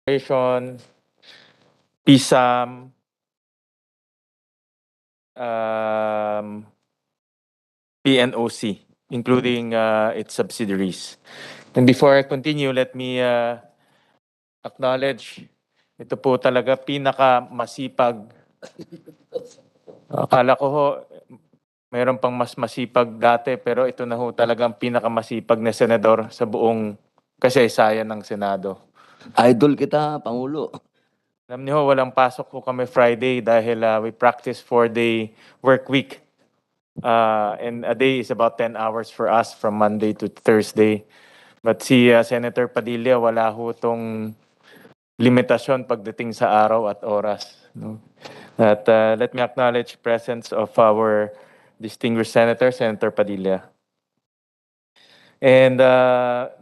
Corporation, PSAM, PNOC, including its subsidiaries. And before I continue, let me acknowledge, ito po talaga pinakamasipag. Akala ko ho, mayroon pang mas masipag dati, pero ito na ho talagang pinakamasipag na senador sa buong kasaysayan ng Senado. Idol kita, Pangulo. Alam niyo ho, walang pasok po kami Friday dahil we practice 4-day work week. And a day is about 10 hours for us from Monday to Thursday. But si Senator Padilla, wala ho tong limitasyon pagdating sa araw at oras. No? At let me acknowledge presence of our distinguished Senator, Senator Padilla. And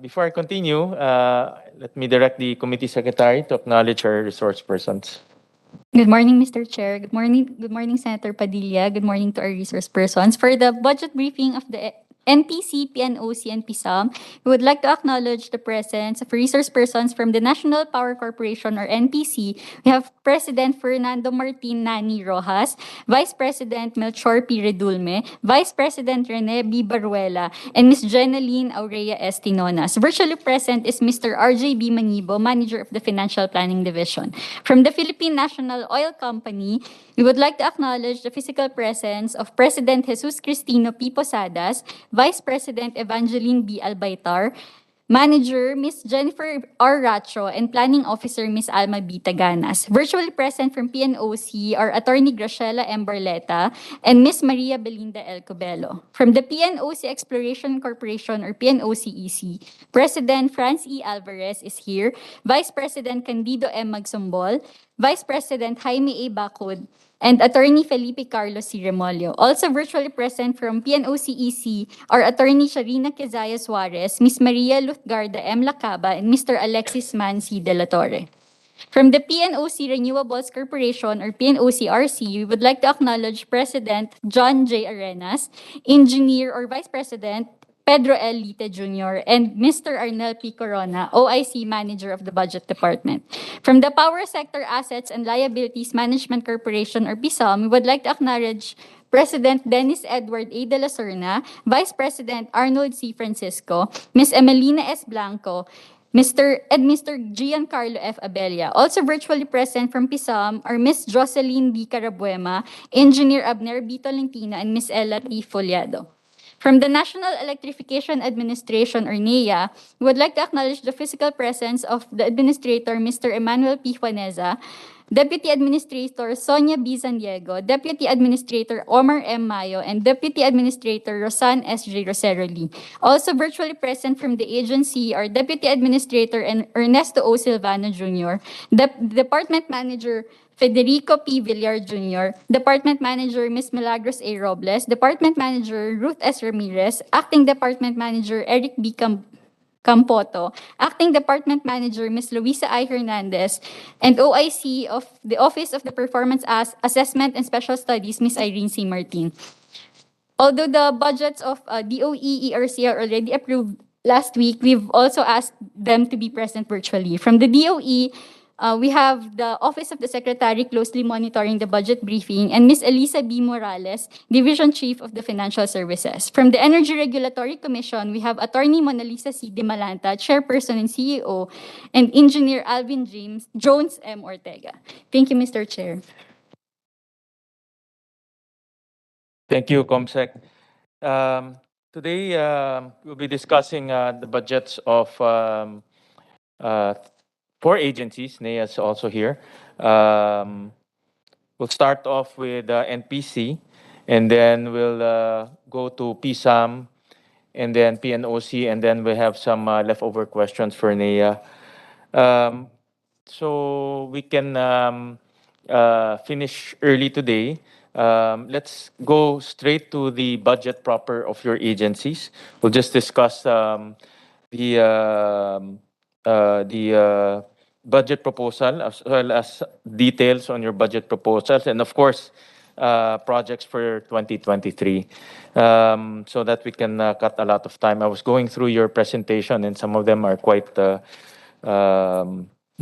before I continue, let me direct the committee secretary to acknowledge our resource persons. Good morning, Mr. Chair. Good morning, Senator Padilla. Good morning to our resource persons. For the budget briefing of the NPC, PNOC, and PSAM, we would like to acknowledge the presence of resource persons from the National Power Corporation, or NPC. We have President Fernando Martin Nani Rojas, Vice President Melchor P. Redulme, Vice President Rene B. Baruela, and Ms. Jeneline Aurea Estinonas. Virtually present is Mr. RJ B. Manibo, Manager of the Financial Planning Division. From the Philippine National Oil Company, we would like to acknowledge the physical presence of President Jesus Cristino P. Posadas, Vice President Evangeline B. Albaitar, Manager Ms. Jennifer R. Racho, and Planning Officer Ms. Alma B. Taganas. Virtually present from PNOC are Attorney Graciela M. Barleta and Ms. Maria Belinda L. Cobelo. From the PNOC Exploration Corporation, or PNOCEC, President Franz E. Alvarez is here, Vice President Candido M. Magsumbol, Vice President Jaime A. Bacud, and Attorney Felipe Carlos C. Remolio. Also virtually present from PNOCEC are Attorney Sharina Quezaya Suarez, Ms. Maria Luzgarda M. Lacaba, and Mr. Alexis Man C. De La Torre. From the PNOC Renewables Corporation, or PNOCRC, we would like to acknowledge President John J. Arenas, Engineer or Vice President Pedro L. Lite Jr., and Mr. Arnel P. Corona, OIC Manager of the Budget Department. From the Power Sector Assets and Liabilities Management Corporation, or PSAM, we would like to acknowledge President Dennis Edward A. De La Serna, Vice President Arnold C. Francisco, Ms. Emelina S. Blanco, Mr. Giancarlo F. Abella. Also virtually present from PSAM are Ms. Jocelyn B. Carabuema, Engineer Abner B. Tolentino, and Ms. Ella T. Foliado. From the National Electrification Administration, or NEA, we would like to acknowledge the physical presence of the Administrator, Mr. Emmanuel P. Juaneza, Deputy Administrator Sonia B. Zaniego, Deputy Administrator Omar M. Mayo, and Deputy Administrator Rosan S. J. Rosero Lee. Also virtually present from the agency are Deputy Administrator Ernesto O. Silvano Jr., Department Manager Federico P. Villar Jr., Department Manager Ms. Milagros A. Robles, Department Manager Ruth S. Ramirez, Acting Department Manager Eric B. Campoto, Acting Department Manager Ms. Luisa I. Hernandez, and OIC of the Office of the Performance Assessment and Special Studies, Ms. Irene C. Martin. Although the budgets of DOE, ERC are already approved last week, we've also asked them to be present virtually. From the DOE, we have the Office of the Secretary closely monitoring the budget briefing, and Ms. Elisa B. Morales, Division Chief of the Financial Services. From the Energy Regulatory Commission, we have Attorney Mona Lisa C. De Malanta, Chairperson and CEO, and Engineer Alvin Jones M. Ortega. Thank you, Mr. Chair. Thank you, Comsec. Today, we'll be discussing the budgets of 4 agencies. NEA is also here. We'll start off with NPC, and then we'll go to PSAM, and then PNOC, and then we have some leftover questions for NEA. So we can finish early today. Let's go straight to the budget proper of your agencies. We'll just discuss the budget proposal, as well as details on your budget proposals, and of course, projects for 2023, so that we can cut a lot of time. I was going through your presentation, and some of them are quite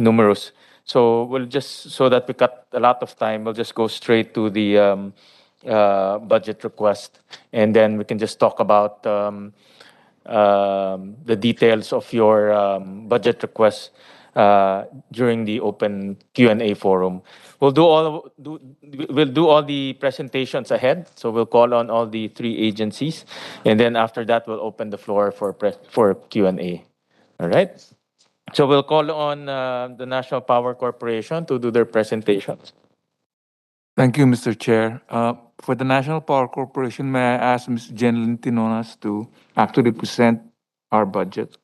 numerous. So we'll just, so that we cut a lot of time, we'll just go straight to the budget request, and then we can just talk about the details of your budget request during the open Q&A forum. We'll do all the presentations ahead. So we'll call on all the three agencies, and then after that we'll open the floor for Q&A. All right. So we'll call on the National Power Corporation to do their presentations. Thank you, Mr. Chair. For the National Power Corporation, may I ask Ms. Jenlyn Tinonas to actually present our budget?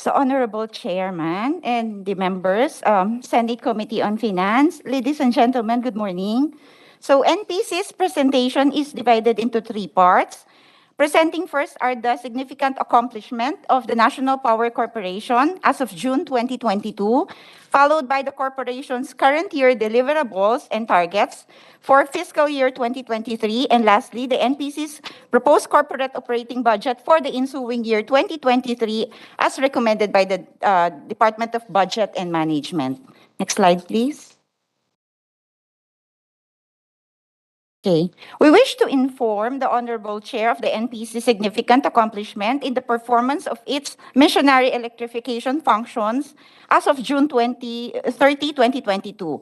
So, Honorable Chairman and the members, Senate Committee on Finance, ladies and gentlemen, good morning. So, NPC's presentation is divided into three parts. Presenting first are the significant accomplishment of the National Power Corporation as of June 2022, followed by the corporation's current year deliverables and targets for fiscal year 2023, and lastly, the NPC's proposed corporate operating budget for the ensuing year 2023 as recommended by the Department of Budget and Management. Next slide, please. Okay. We wish to inform the Honorable Chair of the NPC significant accomplishment in the performance of its missionary electrification functions as of June 30, 2022.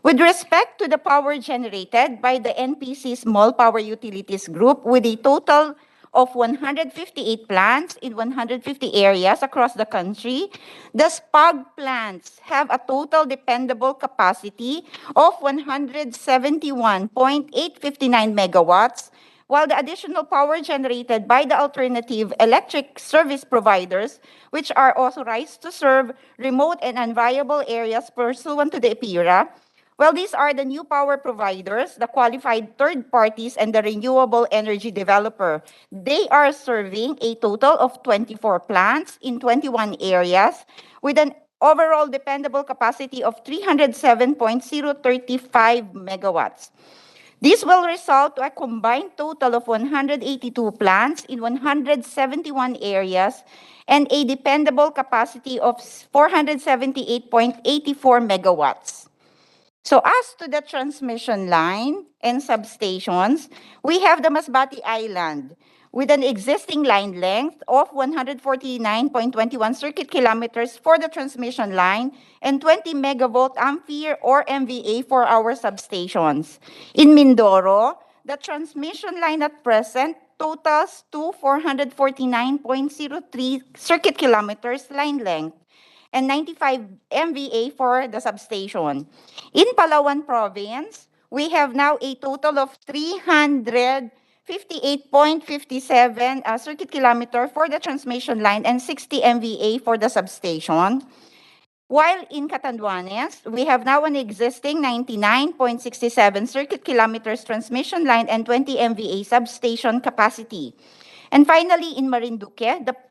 With respect to the power generated by the NPC Small Power Utilities Group with a total of 158 plants in 150 areas across the country, the SPAG plants have a total dependable capacity of 171.859 megawatts, while the additional power generated by the alternative electric service providers, which are authorized to serve remote and unviable areas pursuant to the EPIRA, well, these are the new power providers, the qualified third parties, and the renewable energy developer. They are serving a total of 24 plants in 21 areas with an overall dependable capacity of 307.035 megawatts. This will result to a combined total of 182 plants in 171 areas and a dependable capacity of 478.84 megawatts. So as to the transmission line and substations, we have the Masbate Island with an existing line length of 149.21 circuit kilometers for the transmission line and 20 megavolt ampere or MVA for our substations. In Mindoro, the transmission line at present totals to 449.03 circuit kilometers line length and 95 MVA for the substation. In Palawan Province, we have now a total of 358.57 circuit kilometer for the transmission line and 60 MVA for the substation. While in Catanduanes, we have now an existing 99.67 circuit kilometers transmission line and 20 MVA substation capacity. And finally, in Marinduque,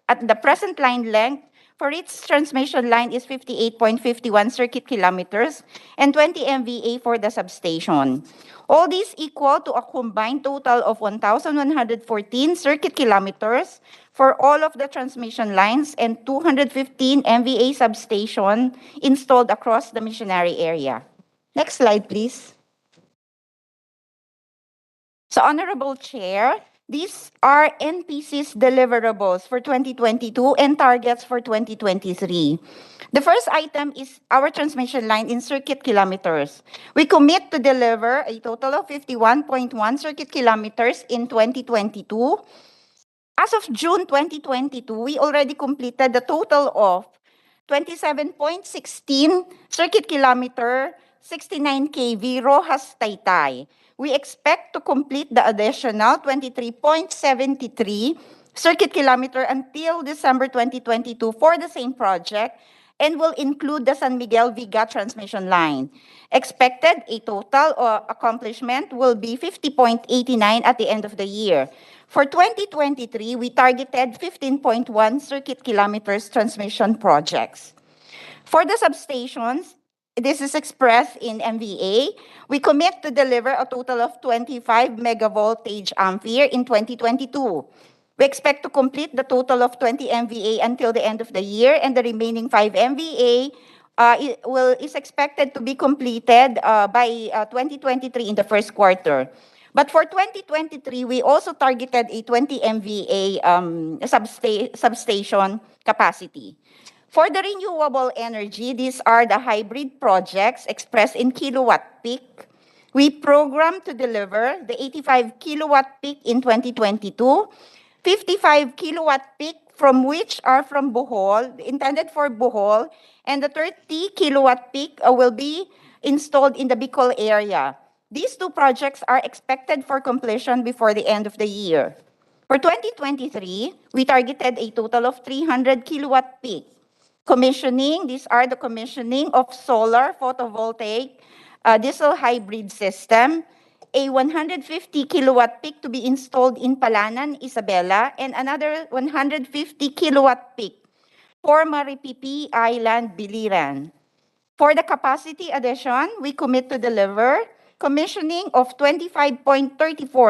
at the present line length for its transmission line is 58.51 circuit kilometers and 20 MVA for the substation. All these equal to a combined total of 1,114 circuit kilometers for all of the transmission lines and 215 MVA substation installed across the missionary area. Next slide, please. So, Honorable Chair, these are NPC's deliverables for 2022 and targets for 2023. The first item is our transmission line in circuit kilometers. We commit to deliver a total of 51.1 circuit kilometers in 2022. As of June 2022, we already completed the total of 27.16 circuit kilometer, 69 kV Rojas Taytay. we expect to complete the additional 23.73 circuit kilometer until December 2022 for the same project and will include the San Miguel Viga transmission line. Expected a total accomplishment will be 50.89 at the end of the year. For 2023, we targeted 15.1 circuit kilometers transmission projects. For the substations, this is expressed in MVA. We commit to deliver a total of 25 megavoltage ampere in 2022. We expect to complete the total of 20 MVA until the end of the year, and the remaining 5 MVA is expected to be completed by 2023 in the first quarter. But for 2023, we also targeted a 20 MVA substation capacity. For the renewable energy, these are the hybrid projects expressed in kilowatt peak. We program to deliver the 85 kilowatt peak in 2022, 55 kilowatt peak from which are from Bohol, intended for Bohol, and the 30 kilowatt peak will be installed in the Bicol area. These two projects are expected for completion before the end of the year. For 2023, we targeted a total of 300 kilowatt peak. Commissioning, these are the commissioning of solar photovoltaic diesel hybrid system, a 150 kilowatt peak to be installed in Palanan, Isabela, and another 150 kilowatt peak for Maripipi Island, Biliran. For the capacity addition, we commit to deliver commissioning of 25.34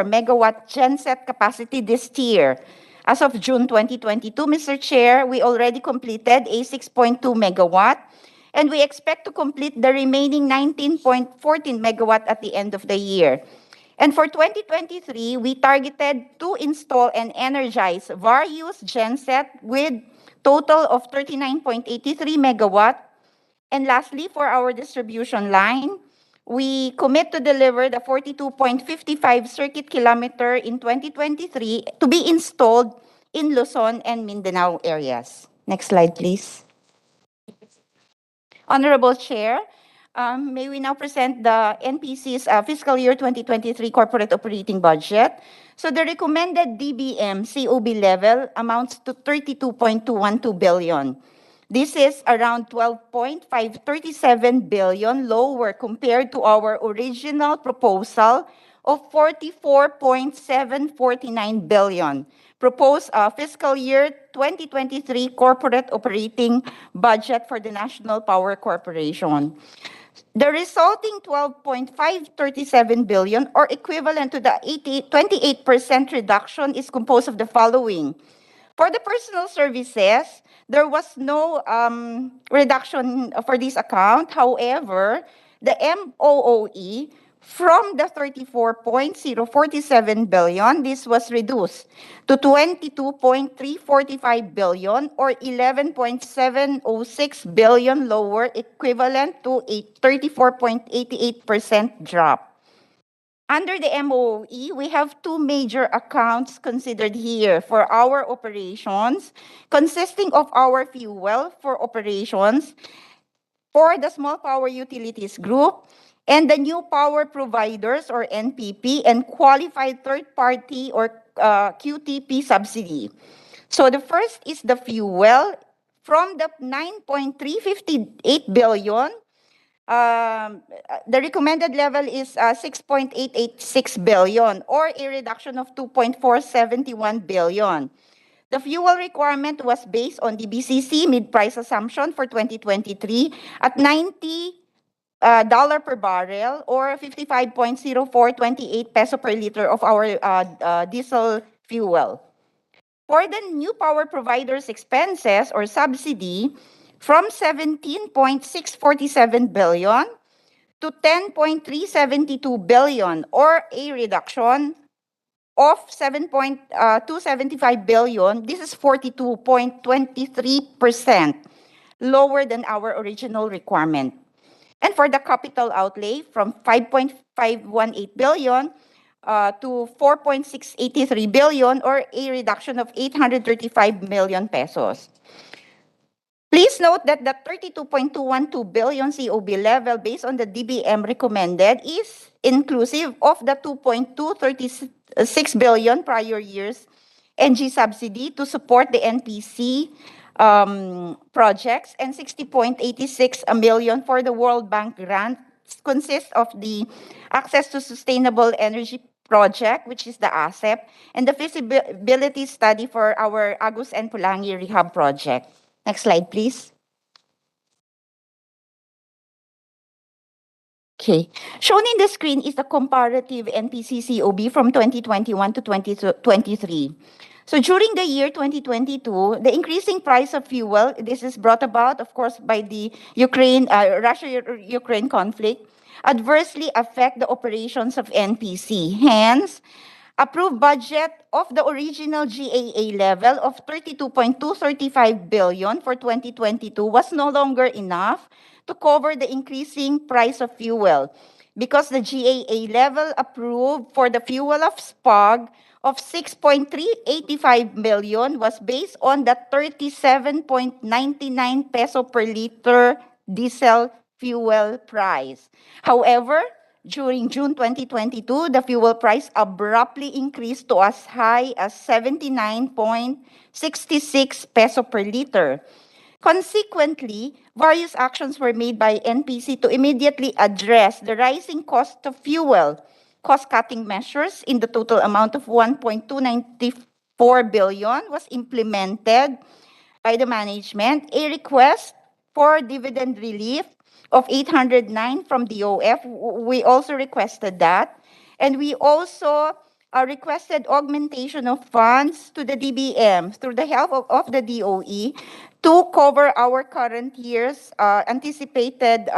megawatt genset capacity this year. As of June 2022, Mr. Chair, we already completed a 6.2 megawatt, and we expect to complete the remaining 19.14 megawatt at the end of the year. And for 2023, we targeted to install and energize various genset with total of 39.83 megawatt. And lastly, for our distribution line, we commit to deliver the 42.55 circuit kilometer in 2023 to be installed in Luzon and Mindanao areas. Next slide, please. Honorable Chair, may we now present the NPC's fiscal year 2023 corporate operating budget. So the recommended DBM COB level amounts to 32.212 billion. This is around 12.537 billion lower compared to our original proposal of 44.749 billion. Proposed fiscal year 2023 corporate operating budget for the National Power Corporation. The resulting 12.537 billion, or equivalent to the 28% reduction, is composed of the following. For the personal services, there was no reduction for this account. However, the MOOE from the 34.047 billion, this was reduced to 22.345 billion, or 11.706 billion lower, equivalent to a 34.88% drop. Under the MOE, we have two major accounts considered here for our operations, consisting of our fuel for operations for the small power utilities group and the new power providers, or NPP, and qualified third party, or QTP subsidy. So the first is the fuel from the 9.358 billion. The recommended level is 6.886 billion, or a reduction of 2.471 billion. The fuel requirement was based on the BCC mid-price assumption for 2023 at $90 per barrel, or 55.0428 peso per liter of our diesel fuel. For the new power providers expenses, or subsidy, from 17.647 billion to 10.372 billion, or a reduction of 7.275 billion. This is 42.23% lower than our original requirement. And for the capital outlay, from 5.518 billion to 4.683 billion, or a reduction of 835 million pesos. Please note that the 32.212 billion COB level based on the DBM recommended is inclusive of the 2.236 billion prior years NG subsidy to support the NPC projects, and 60.86 million for the World Bank grant consists of the Access to Sustainable Energy Project, which is the ASEP, and the feasibility study for our Agus and Pulangi Rehab Project. Next slide, please. Okay. Shown in the screen is the comparative Npccob from 2021 to 2023. So during the year 2022, the increasing price of fuel, this is brought about, of course, by the Russia-Ukraine conflict, adversely affect the operations of NPC. Hence, approved budget of the original GAA level of 32.235 billion for 2022 was no longer enough to cover the increasing price of fuel, because the GAA level approved for the fuel of SPOG of 6.385 million was based on the 37.99 peso per liter diesel fuel price. However, during June 2022, the fuel price abruptly increased to as high as 79.66 peso per liter. Consequently, various actions were made by NPC to immediately address the rising cost of fuel. Cost-cutting measures in the total amount of 1.294 billion was implemented by the management. A request for dividend relief of 809 from DOF, we also requested that. And we also requested augmentation of funds to the DBM through the help of the DOE to cover our current year's anticipated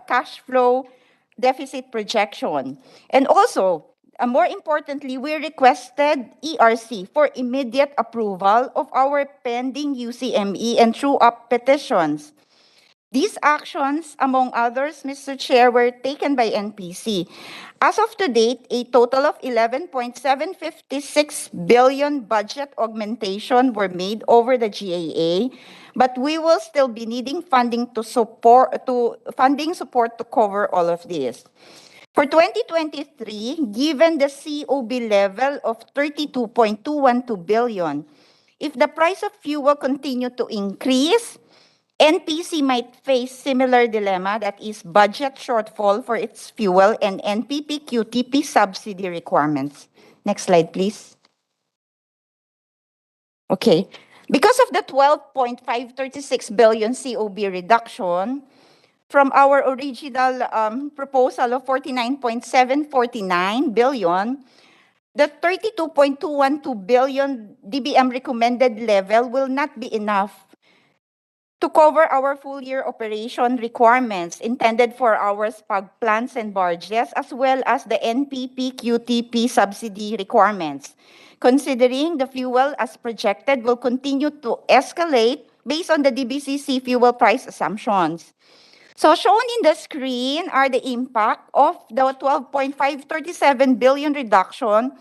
cash flow deficit projection. And also, more importantly, we requested ERC for immediate approval of our pending UCME and true-up petitions. These actions, among others, Mr. Chair, were taken by NPC. As of to date, a total of 11.756 billion budget augmentation were made over the GAA, but we will still be needing funding support to cover all of this. For 2023, given the COB level of 32.212 billion, if the price of fuel continue to increase, NPC might face similar dilemma, that is budget shortfall for its fuel and NPP-QTP subsidy requirements. Next slide, please. Okay. Because of the 12.536 billion COB reduction from our original proposal of 49.749 billion, the 32.212 billion DBM recommended level will not be enough to cover our full-year operation requirements intended for our SPOG plants and barges, as well as the NPP-QTP subsidy requirements, considering the fuel as projected will continue to escalate based on the DBCC fuel price assumptions. So shown in the screen are the impact of the 12.537 billion reduction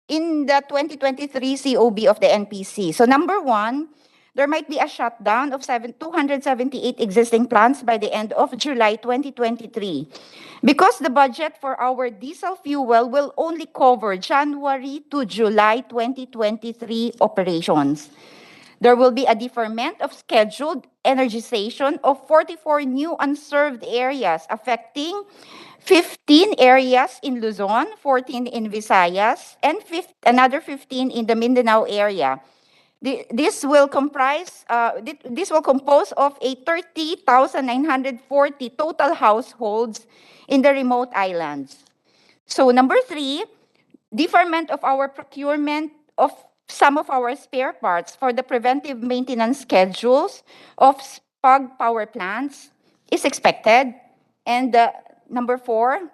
in the 2023 COB of the NPC. So number one, there might be a shutdown of 278 existing plants by the end of July 2023. Because the budget for our diesel fuel will only cover January to July 2023 operations. There will be a deferment of scheduled energization of 44 new unserved areas, affecting 15 areas in Luzon, 14 in Visayas, and another 15 in the Mindanao area. This will compose of a 30,940 total households in the remote islands. So number three, deferment of our procurement of some of our spare parts for the preventive maintenance schedules of SPOG power plants is expected. And number four,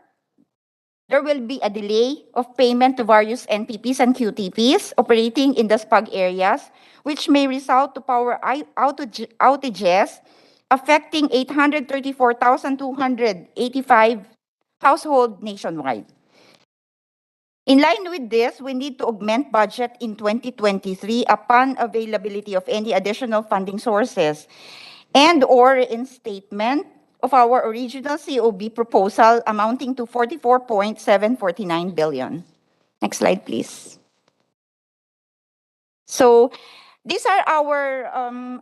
there will be a delay of payment to various NPPs and QTPs operating in the SPOG areas, which may result to power outages affecting 834,285 households nationwide. In line with this, we need to augment budget in 2023 upon availability of any additional funding sources and/or reinstatement of our original COB proposal amounting to 44.749 billion. Next slide, please. So these are our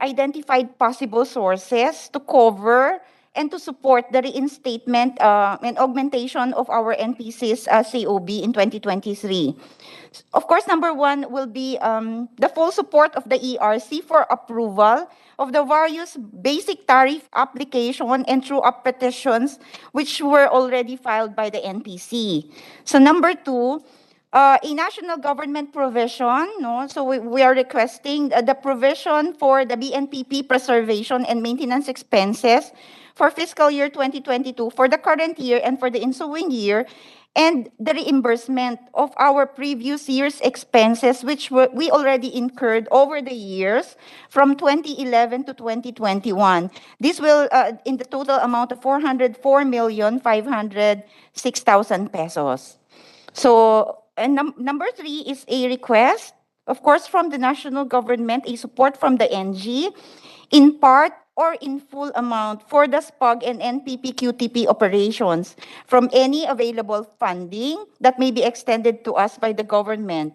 identified possible sources to cover and to support the reinstatement and augmentation of our NPC's COB in 2023. Of course, number one will be the full support of the ERC for approval of the various basic tariff application and true-up petitions which were already filed by the NPC. So number two, a national government provision, no? So we are requesting the provision for the BNPP preservation and maintenance expenses for fiscal year 2022 for the current year and for the ensuing year, and the reimbursement of our previous year's expenses, which we already incurred over the years from 2011 to 2021. This will, in the total amount of 404,506,000 pesos. So, and number three is a request, of course, from the national government, a support from the NG, in part or in full amount for the SPOG and NPPQTP operations from any available funding that may be extended to us by the government.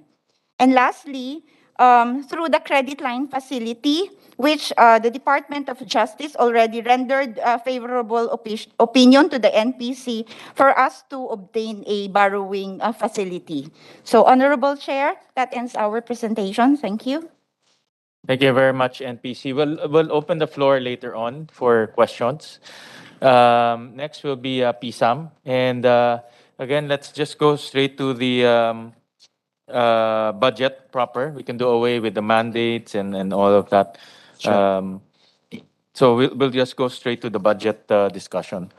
And lastly, through the credit line facility, which the Department of Justice already rendered a favorable opinion to the NPC for us to obtain a borrowing facility. So, Honorable Chair, that ends our presentation. Thank you. Thank you very much, NPC. We'll open the floor later on for questions. Next will be PSAM. And again, let's just go straight to the budget proper. We can do away with the mandates and all of that. Sure. So we'll just go straight to the budget discussion.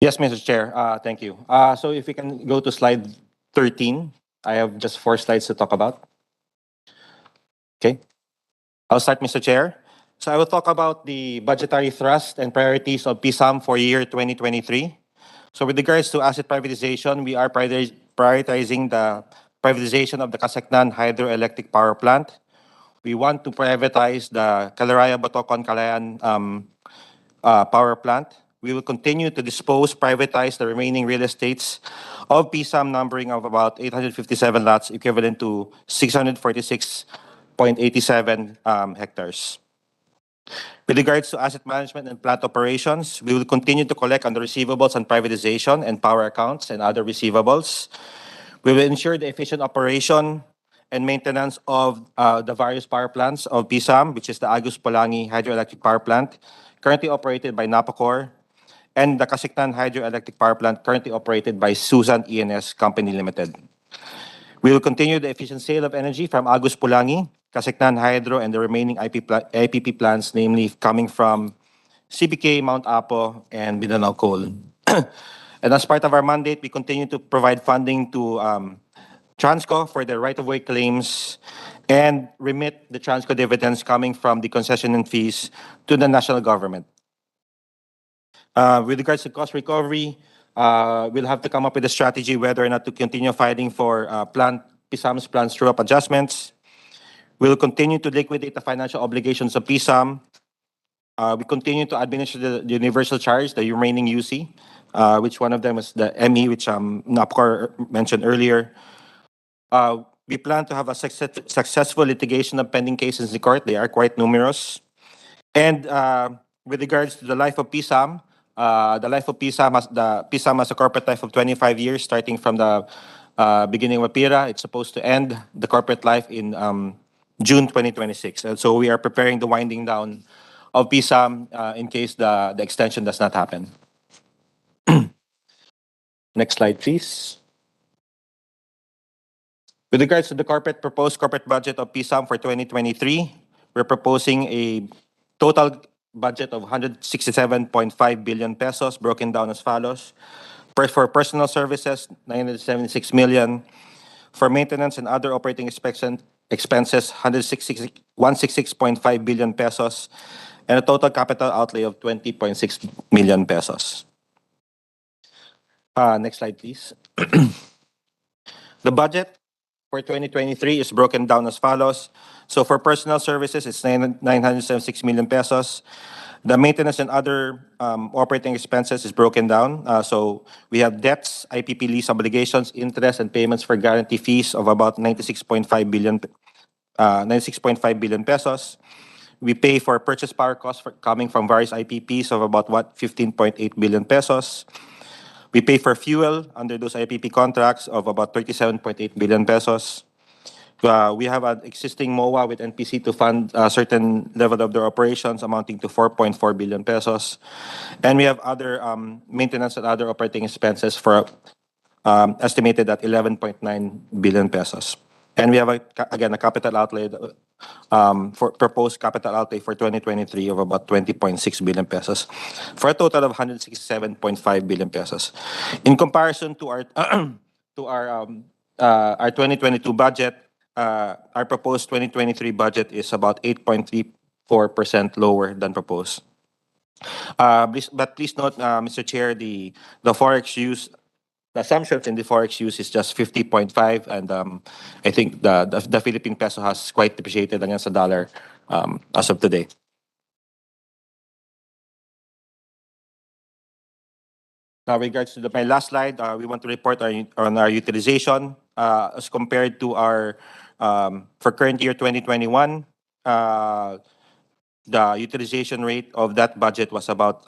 Yes, Mr. Chair. Thank you. So if we can go to slide 13, I have just 4 slides to talk about. Okay. I'll start, Mr. Chair. So I will talk about the budgetary thrust and priorities of PSAM for year 2023. So with regards to asset privatization, we are prioritizing the privatization of the Casecnan hydroelectric power plant. We want to privatize the Caliraya-Batocan-Calayan power plant. We will continue to privatize the remaining real estates of PSAM numbering of about 857 lots, equivalent to 646.87 hectares. With regards to asset management and plant operations, we will continue to collect on the receivables on privatization and power accounts and other receivables. We will ensure the efficient operation and maintenance of the various power plants of PSAM, which is the Agus Polangi Hydroelectric Power Plant, currently operated by Napacor, and the Casecnan Hydroelectric Power Plant, currently operated by Susan E&S Company Limited. We will continue the efficient sale of energy from Agus Polangi, Casecnan Hydro, and the remaining IPP plants, namely coming from CBK, Mount Apo, and Mindanao Coal. And as part of our mandate, we continue to provide funding to Transco for their right-of-way claims and remit the Transco dividends coming from the concession and fees to the national government. With regards to cost recovery, we'll have to come up with a strategy whether or not to continue fighting for PSAM's plans true-up adjustments. We'll continue to liquidate the financial obligations of PSAM. We continue to administer the universal charge, the remaining UC, which one of them is the ME, which Napcor mentioned earlier. We plan to have a successful litigation of pending cases in the court. They are quite numerous. And with regards to the life of PSAM, the life of PSAM has a corporate life of 25 years, starting from the beginning of PIRA. It's supposed to end the corporate life in June 2026. And so we are preparing the winding down of PSAM in case the extension does not happen. Next slide, please. With regards to the proposed corporate budget of PSAM for 2023, we're proposing a total budget of 167.5 billion pesos, broken down as follows. For personal services, 976 million. For maintenance and other operating expenses, 166.5 billion pesos, and a total capital outlay of 20.6 million pesos. Next slide, please. The budget for 2023 is broken down as follows. So for personal services, it's 976 million pesos. The maintenance and other operating expenses is broken down. So we have debts, IPP lease obligations, interest, and payments for guarantee fees of about 96.5 billion, 96.5 billion pesos. We pay for purchase power costs coming from various IPPs of about 15.8 billion pesos. We pay for fuel under those IPP contracts of about 37.8 billion pesos. We have an existing MOA with NPC to fund a certain level of their operations amounting to 4.4 billion pesos. And we have other maintenance and other operating expenses for estimated at 11.9 billion pesos. And we have, again, a capital outlay, for proposed capital outlay for 2023 of about 20.6 billion pesos, for a total of 167.5 billion pesos. In comparison to our to our 2022 budget, our proposed 2023 budget is about 8.34% lower than proposed. But please note, Mr. Chair, the forex use, the assumptions in the forex use is just 50.5, and I think the Philippine peso has quite depreciated against the dollar as of today. Now, regards to my last slide, we want to report on our utilization as compared to our for current year 2021. The utilization rate of that budget was about,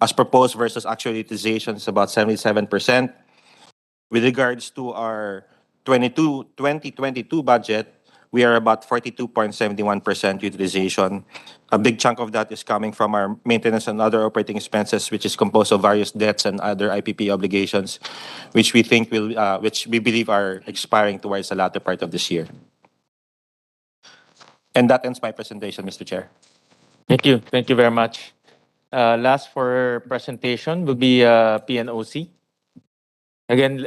as proposed versus actual utilization, is about 77%. With regards to our 2022 budget, we are about 42.71% utilization. A big chunk of that is coming from our maintenance and other operating expenses, which is composed of various debts and other IPP obligations, which we think will, which we believe are expiring towards the latter part of this year. And that ends my presentation, Mr. Chair. Thank you. Thank you very much. Last for presentation will be PNOC. Again,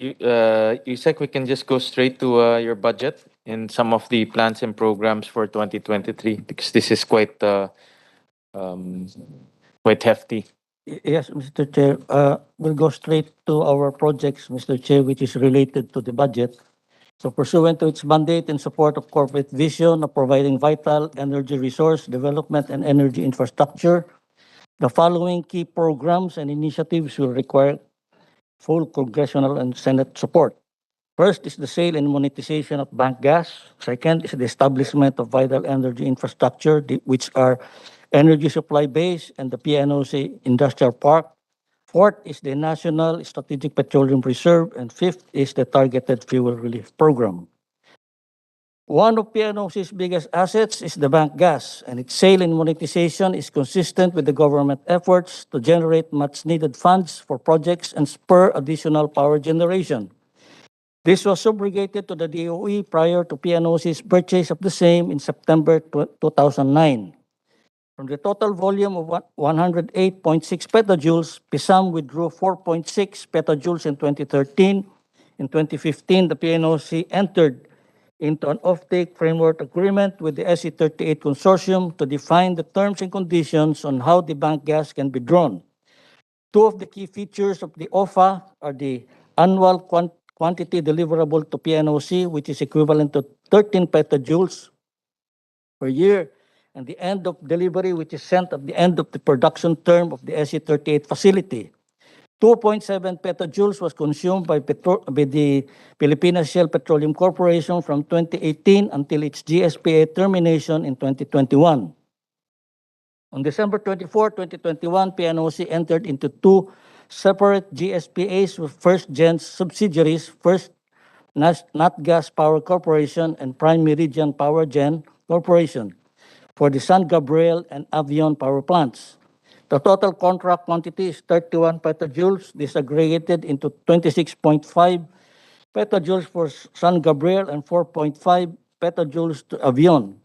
Ocec, we can just go straight to your budget and some of the plans and programs for 2023, because this is quite hefty. Yes, Mr. Chair. We'll go straight to our projects, Mr. Chair, which is related to the budget. So pursuant to its mandate in support of corporate vision of providing vital energy resource development and energy infrastructure, the following key programs and initiatives will require full congressional and Senate support. First is the sale and monetization of bank gas. Second is the establishment of vital energy infrastructure, which are energy supply base and the PNOC Industrial Park. Fourth is the National Strategic Petroleum Reserve, and fifth is the Targeted Fuel Relief Program. One of PNOC's biggest assets is the bank gas, and its sale and monetization is consistent with the government efforts to generate much-needed funds for projects and spur additional power generation. This was subrogated to the DOE prior to PNOC's purchase of the same in September 2009. From the total volume of 108.6 petajoules, PISAM withdrew 4.6 petajoules in 2013. In 2015, the PNOC entered into an offtake framework agreement with the SC38 consortium to define the terms and conditions on how the bank gas can be drawn. Two of the key features of the OFA are the annual quantity deliverable to PNOC, which is equivalent to 13 petajoules per year, and the end of delivery, which is sent at the end of the production term of the SC38 facility. 2.7 petajoules was consumed by the Philippine Shell Petroleum Corporation from 2018 until its GSPA termination in 2021. On December 24, 2021, PNOC entered into two separate GSPAs with First Gen's subsidiaries, First Natgas Power Corporation and Prime Meridian Power Gen Corporation, for the San Gabriel and Avion power plants. The total contract quantity is 31 petajoules, disaggregated into 26.5 petajoules for San Gabriel and 4.5 petajoules to Avion.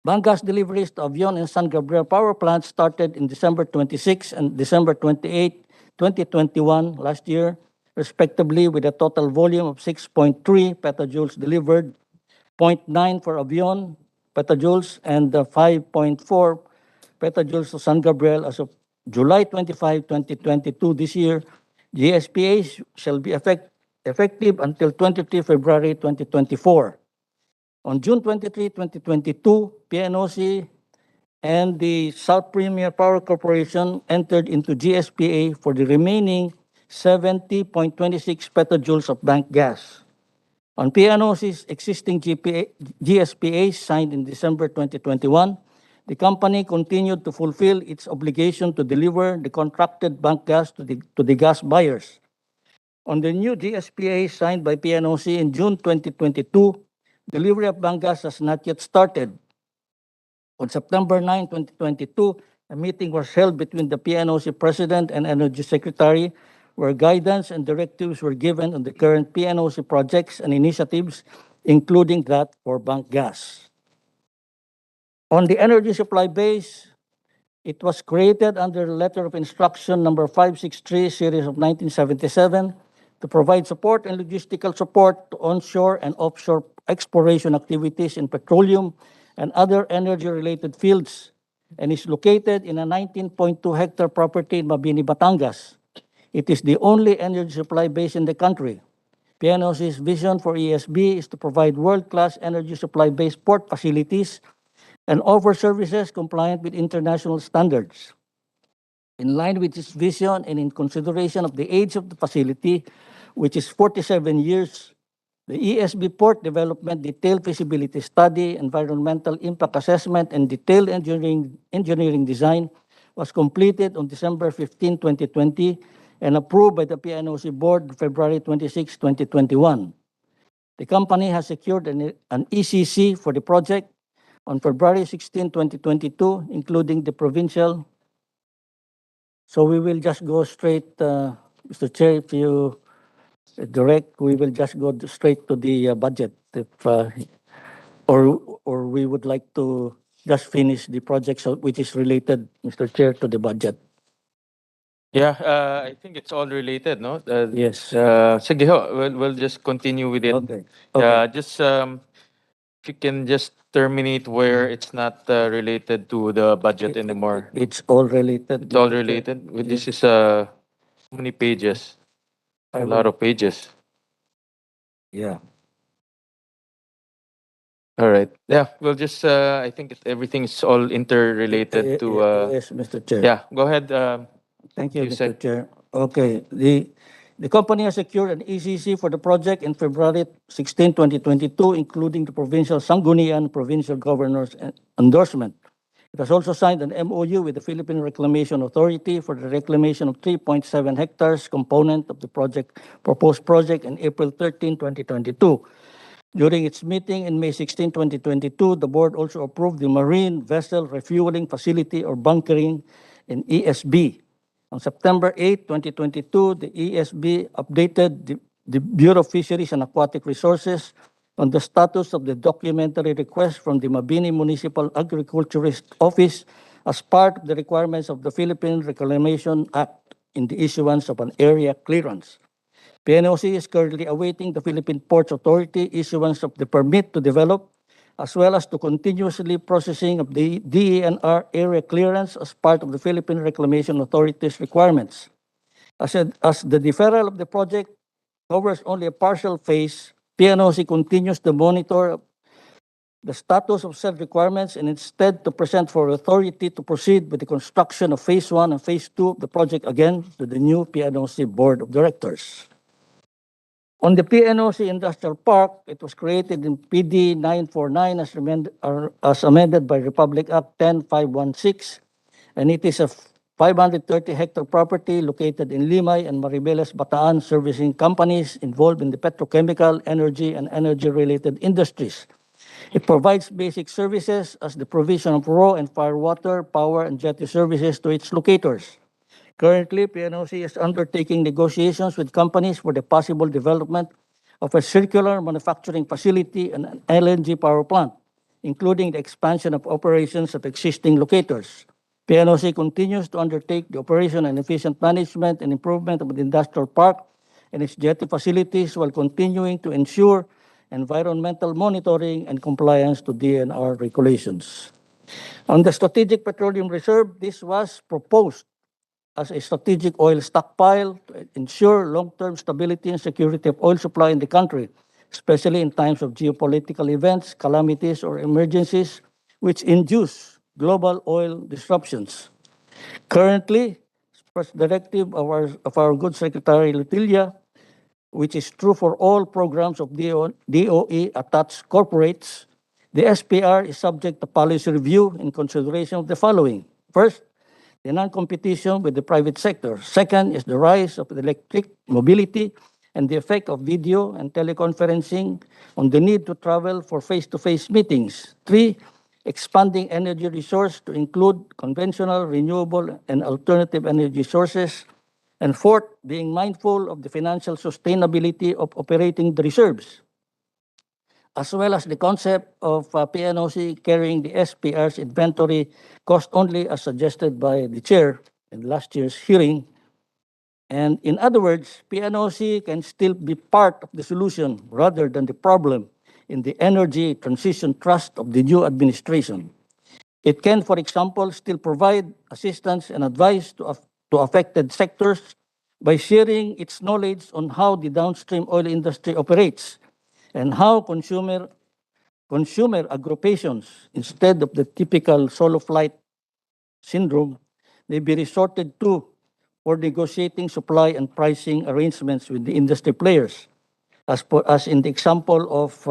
Bank gas deliveries to Avion and San Gabriel power plants started in December 26 and December 28, 2021, last year, respectively, with a total volume of 6.3 petajoules delivered, 0.9 for Avion petajoules, and 5.4 petajoules to San Gabriel as of July 25, 2022 this year. GSPAs shall be effective until 23 February 2024. On June 23, 2022, PNOC and the South Premier Power Corporation entered into GSPA for the remaining 70.26 petajoules of bank gas. On PNOC's existing GSPA signed in December 2021, the company continued to fulfill its obligation to deliver the contracted bank gas to the gas buyers. On the new GSPA signed by PNOC in June 2022, delivery of bank gas has not yet started. On September 9, 2022, a meeting was held between the PNOC President and Energy Secretary where guidance and directives were given on the current PNOC projects and initiatives, including that for bank gas. On the energy supply base, it was created under Letter of Instruction number 563, series of 1977, to provide support and logistical support to onshore and offshore exploration activities in petroleum and other energy-related fields, and is located in a 19.2-hectare property in Mabini, Batangas. It is the only energy supply base in the country. PNOC's vision for ESB is to provide world-class energy supply-based port facilities and offer services compliant with international standards. In line with this vision and in consideration of the age of the facility, which is 47 years, the ESB Port Development Detailed Feasibility Study, Environmental Impact Assessment, and Detailed Engineering Design was completed on December 15, 2020, and approved by the PNOC Board February 26, 2021. The company has secured an ECC for the project on February 16, 2022, including the provincial. So we will just go straight, Mr. Chair, if you direct, we will just go straight to the budget. If, or we would like to just finish the project which is related, Mr. Chair, to the budget. Yeah, I think it's all related, no? Yes. Sige ho, we'll just continue with it. Okay. Just if you can just terminate where it's not related to the budget anymore. It's all related. It's all Mr. Chair. related. This is how many pages? I A lot will- of pages. Yeah. All right. Yeah, we'll just I think everything is all interrelated to Yes, Mr. Chair. yeah, go ahead. Thank you, you Mr. said- Chair. Okay, the company has secured an ECC for the project in February 16, 2022, including the provincial Sangguniang provincial governor's endorsement. It has also signed an MOU with the Philippine Reclamation Authority for the reclamation of 3.7 hectares component of the proposed project in April 13, 2022. During its meeting in May 16, 2022, the board also approved the Marine Vessel Refueling Facility or bunkering in ESB. On September 8, 2022, the ESB updated the Bureau of Fisheries and Aquatic Resources on the status of the documentary request from the Mabini Municipal Agriculturist Office as part of the requirements of the Philippine Reclamation Act in the issuance of an area clearance. PNOC is currently awaiting the Philippine Ports Authority issuance of the permit to develop, as well as to continuously processing of the DENR area clearance as part of the Philippine Reclamation Authority's requirements. As the deferral of the project covers only a partial phase, PNOC continues to monitor the status of said requirements and instead to present for authority to proceed with the construction of Phase 1 and Phase 2 of the project again to the new PNOC Board of Directors. On the PNOC Industrial Park, it was created in PD 949 as amended by Republic Act 10516, and it is a 530-hectare property located in Limay and Maribeles, Bataan, servicing companies involved in the petrochemical, energy, and energy-related industries. It provides basic services as the provision of raw and firewater, power, and jetty services to its locators. Currently, PNOC is undertaking negotiations with companies for the possible development of a circular manufacturing facility and an LNG power plant, including the expansion of operations of existing locators. PNOC continues to undertake the operation and efficient management and improvement of the industrial park and its jetty facilities while continuing to ensure environmental monitoring and compliance to DNR regulations. On the Strategic Petroleum Reserve, this was proposed as a strategic oil stockpile to ensure long-term stability and security of oil supply in the country, especially in times of geopolitical events, calamities, or emergencies which induce global oil disruptions. Currently, first directive of our good Secretary Lutilia, which is true for all programs of DOE attached corporates, the SPR is subject to policy review in consideration of the following. First, the non-competition with the private sector. Second is the rise of electric mobility and the effect of video and teleconferencing on the need to travel for face-to-face meetings. Three, expanding energy resource to include conventional, renewable, and alternative energy sources. And fourth, being mindful of the financial sustainability of operating the reserves, as well as the concept of PNOC carrying the SPR's inventory cost only as suggested by the chair in last year's hearing. And in other words, PNOC can still be part of the solution rather than the problem in the energy transition trust of the new administration. It can, for example, still provide assistance and advice to affected sectors by sharing its knowledge on how the downstream oil industry operates and how consumer agrupations, instead of the typical solo flight syndrome, may be resorted to for negotiating supply and pricing arrangements with the industry players. As in the example of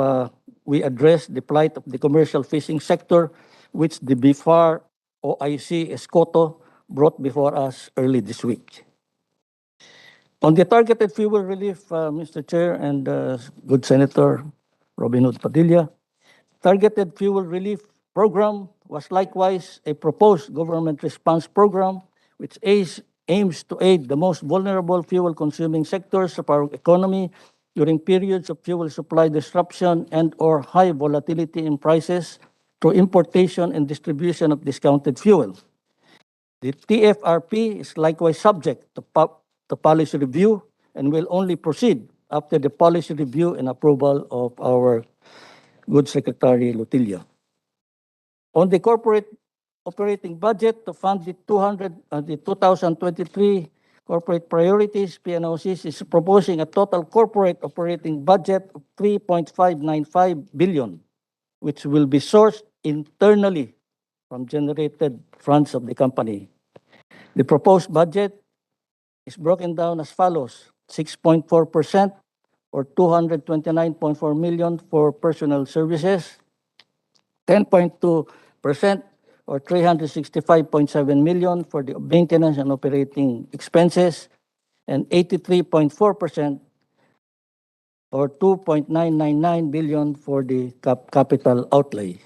we address the plight of the commercial fishing sector, which the BIFAR OIC Escoto brought before us early this week. On the targeted fuel relief, Mr. Chair and good Senator Robin Hood Padilla, targeted fuel relief program was likewise a proposed government response program which aims to aid the most vulnerable fuel-consuming sectors of our economy during periods of fuel supply disruption and/or high volatility in prices through importation and distribution of discounted fuel. The TFRP is likewise subject to policy review and will only proceed after the policy review and approval of our good Secretary Lutilia. On the corporate operating budget to fund the 2023 corporate priorities, PNOC is proposing a total corporate operating budget of 3.595 billion, which will be sourced internally from generated funds of the company. The proposed budget is broken down as follows: 6.4% or 229.4 million for personnel services, 10.2% or 365.7 million for the maintenance and operating expenses, and 83.4% or 2.999 billion for the capital outlay.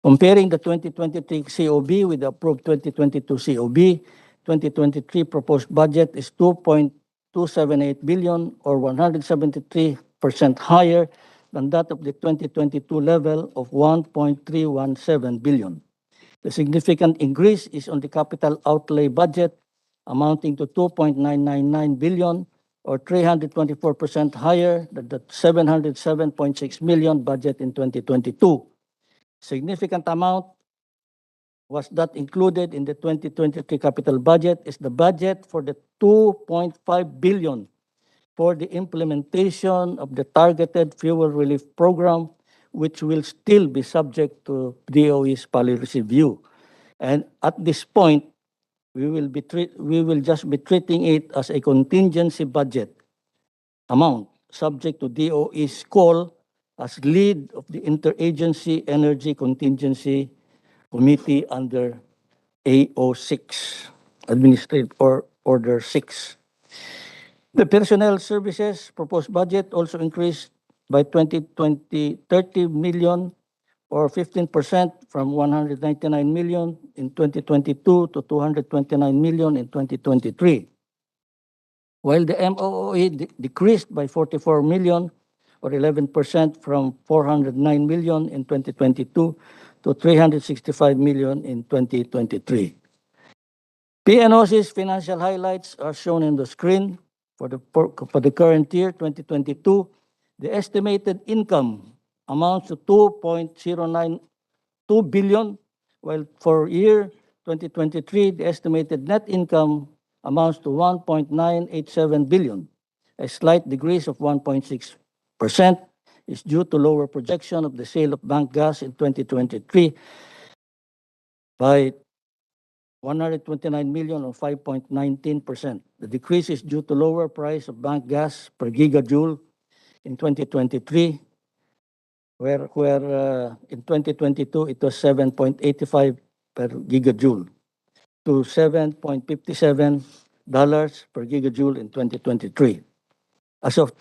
Comparing the 2023 COB with the approved 2022 COB, 2023 proposed budget is 2.278 billion or 173% higher than that of the 2022 level of 1.317 billion. The significant increase is on the capital outlay budget amounting to 2.999 billion or 324% higher than the 707.6 million budget in 2022. Significant amount was that included in the 2023 capital budget is the budget for the 2.5 billion for the implementation of the targeted fuel relief program, which will still be subject to DOE's policy review. And at this point, we will just be treating it as a contingency budget amount subject to DOE's call as lead of the Interagency Energy Contingency Committee under AO6, Administrative Order 6. The personnel services proposed budget also increased by 30 million or 15% from 199 million in 2022 to 229 million in 2023. While the MOOE decreased by 44 million or 11% from 409 million in 2022 to 365 million in 2023. PNOC's financial highlights are shown in the screen. For the current year, 2022, the estimated income amounts to 2.092 billion, while for year 2023, the estimated net income amounts to 1.987 billion. A slight decrease of 1.6% is due to lower projection of the sale of bank gas in 2023 by 129 million or 5.19%. The decrease is due to lower price of bank gas per gigajoule in 2023, where in 2022 it was 7.85 per gigajoule to $7.57 per gigajoule in 2023. As of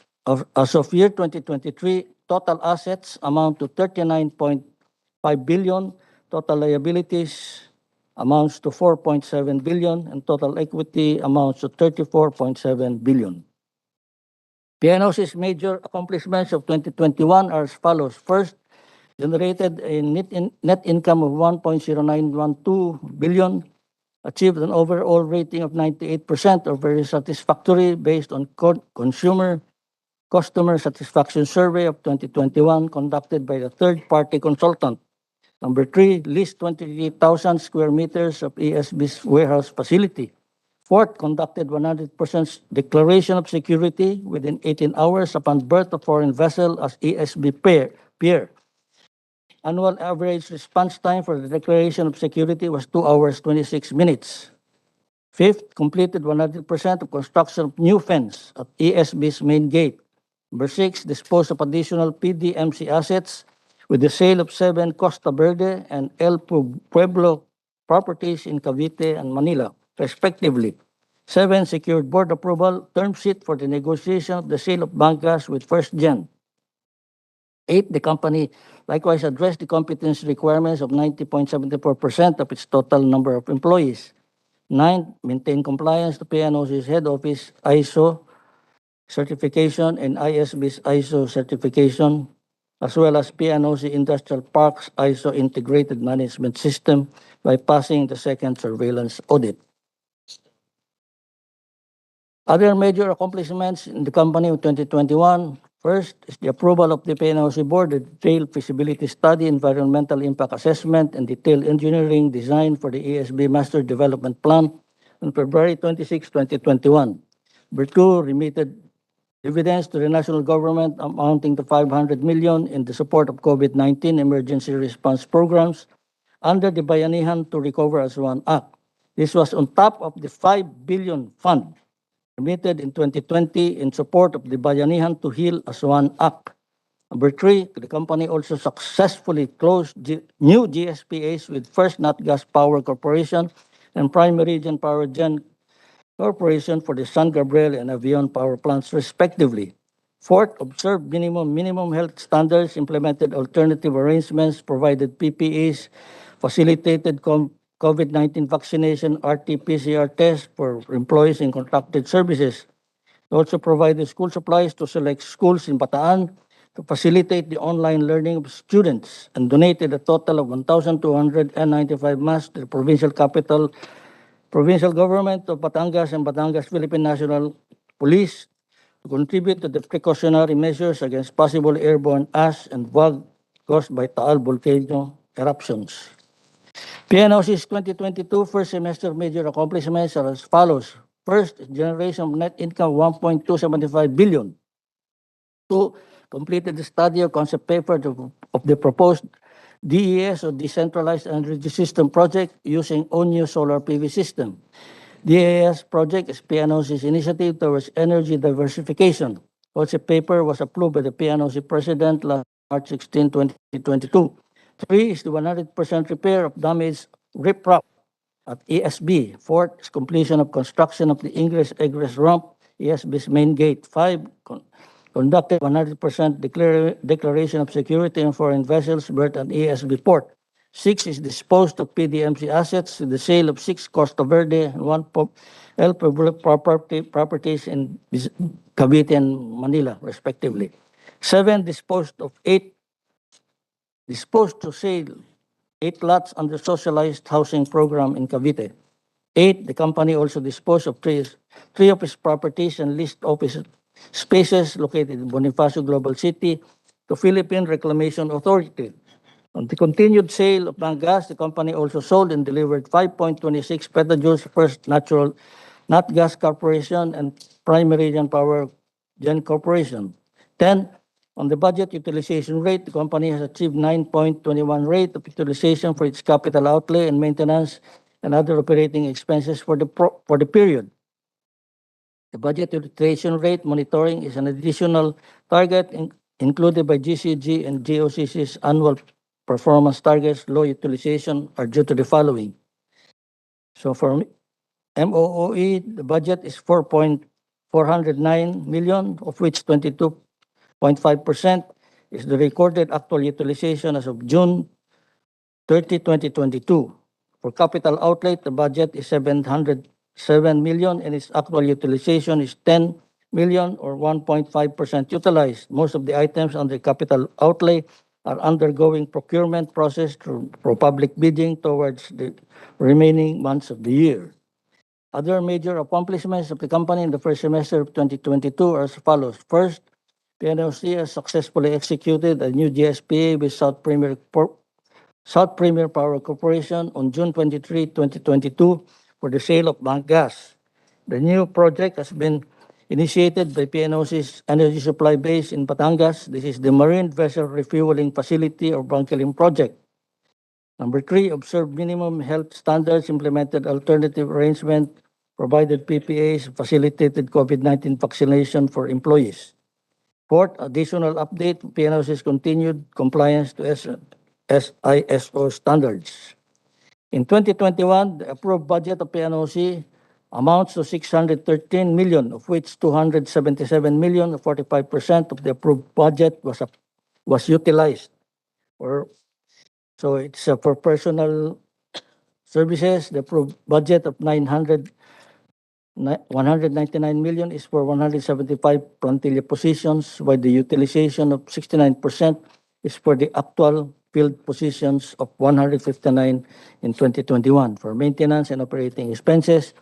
year 2023, total assets amount to 39.5 billion, total liabilities amounts to 4.7 billion, and total equity amounts to 34.7 billion. PNOC's major accomplishments of 2021 are as follows. First, generated a net income of 1.0912 billion, achieved an overall rating of 98% or very satisfactory based on consumer customer satisfaction survey of 2021 conducted by the third-party consultant. Number 3, leased 28,000 square meters of ESB's warehouse facility. Fourth, conducted 100% declaration of security within 18 hours upon berth of foreign vessel as ESB peer. Annual average response time for the declaration of security was 2 hours 26 minutes. Fifth, completed 100% of construction of new fence at ESB's main gate. Number 6, disposed of additional PDMC assets with the sale of 7 Costa Verde and El Pueblo properties in Cavite and Manila, respectively. 7, secured board approval term sheet for the negotiation of the sale of bank gas with First Gen. 8, the company likewise addressed the competence requirements of 90.74% of its total number of employees. 9, maintain compliance to PNOC's head office ISO certification and ISB's ISO certification, as well as PNOC Industrial Parks ISO Integrated Management System by passing the second surveillance audit. Other major accomplishments in the company of 2021, first is the approval of the PNOC board, the detailed feasibility study, environmental impact assessment, and detailed engineering design for the ESB Master Development Plan on February 26, 2021. Number 2, remitted dividends to the national government amounting to 500 million in the support of COVID-19 emergency response programs under the Bayanihan to Recover as One Act. This was on top of the 5 billion fund remitted in 2020 in support of the Bayanihan to Heal as One Act. Number 3, the company also successfully closed new GSPAs with First Nat Gas Power Corporation and Prime Meridian Power Gen Corporation for the San Gabriel and Avion power plants, respectively. Fourth, observed minimum health standards, implemented alternative arrangements, provided PPEs, facilitated COVID-19 vaccination, RT-PCR tests for employees in contracted services. Also provided school supplies to select schools in Bataan to facilitate the online learning of students and donated a total of 1,295 masks to the provincial capital, provincial government of Batangas and Batangas Philippine National Police to contribute to the precautionary measures against possible airborne ash and fog caused by Taal volcano eruptions. PNOC's 2022 first semester major accomplishments are as follows. First, generation of net income 1.275 billion. 2, completed the study of concept paper of the proposed DES or Decentralized Energy System project using ONU solar PV system. DES project is PNOC's initiative towards energy diversification. Concept paper was approved by the PNOC President last March 16, 2022. 3 is the 100% repair of damaged riprap at ESB. 4 is completion of construction of the ingress-egress ramp, ESB's main gate. 5, conducted 100% declaration of security on foreign vessels berthed at ESB port. 6 is disposed of PDMC assets with the sale of 6 Costa Verde and 1 El Pueblo properties in Cavite and Manila, respectively. 7, disposed to sale 8 lots under socialized housing program in Cavite. 8, the company also disposed of 3 of its properties and leased office spaces located in Bonifacio Global City to Philippine Reclamation Authority. On the continued sale of bank gas, the company also sold and delivered 5.26 petajoules to First Nat Gas Corporation and Prime Meridian Power Gen Corporation. 10, On the budget utilization rate, the company has achieved 9.21 rate of utilization for its capital outlay and maintenance and other operating expenses for the period. The budget utilization rate monitoring is an additional target included by GCG and GOCC's annual performance targets. Low utilization are due to the following. So for MOOE, the budget is 4.409 million, of which 22.5% is the recorded actual utilization as of June 30, 2022. For capital outlay, the budget is 707 million and its actual utilization is 10 million or 1.5% utilized. Most of the items under capital outlay are undergoing procurement process for public bidding towards the remaining months of the year. Other major accomplishments of the company in the first semester of 2022 are as follows. First, PNOC has successfully executed a new GSPA with South Premier Power Corporation on June 23, 2022 for the sale of bank gas. The new project has been initiated by PNOC's energy supply base in Batangas. This is the Marine Vessel Refueling Facility or bunkering project. Number 3, observed minimum health standards, implemented alternative arrangement, provided PPAs, facilitated COVID-19 vaccination for employees. Fourth, additional update, PNOC's continued compliance to SISO standards. In 2021, the approved budget of PNOC amounts to 613 million, of which 277 million, or 45% of the approved budget was utilized. So it's for personal services, the approved budget of 199 million is for 175 plantilla positions, while the utilization of 69% is for the actual field positions of 159 in 2021. For maintenance and operating expenses,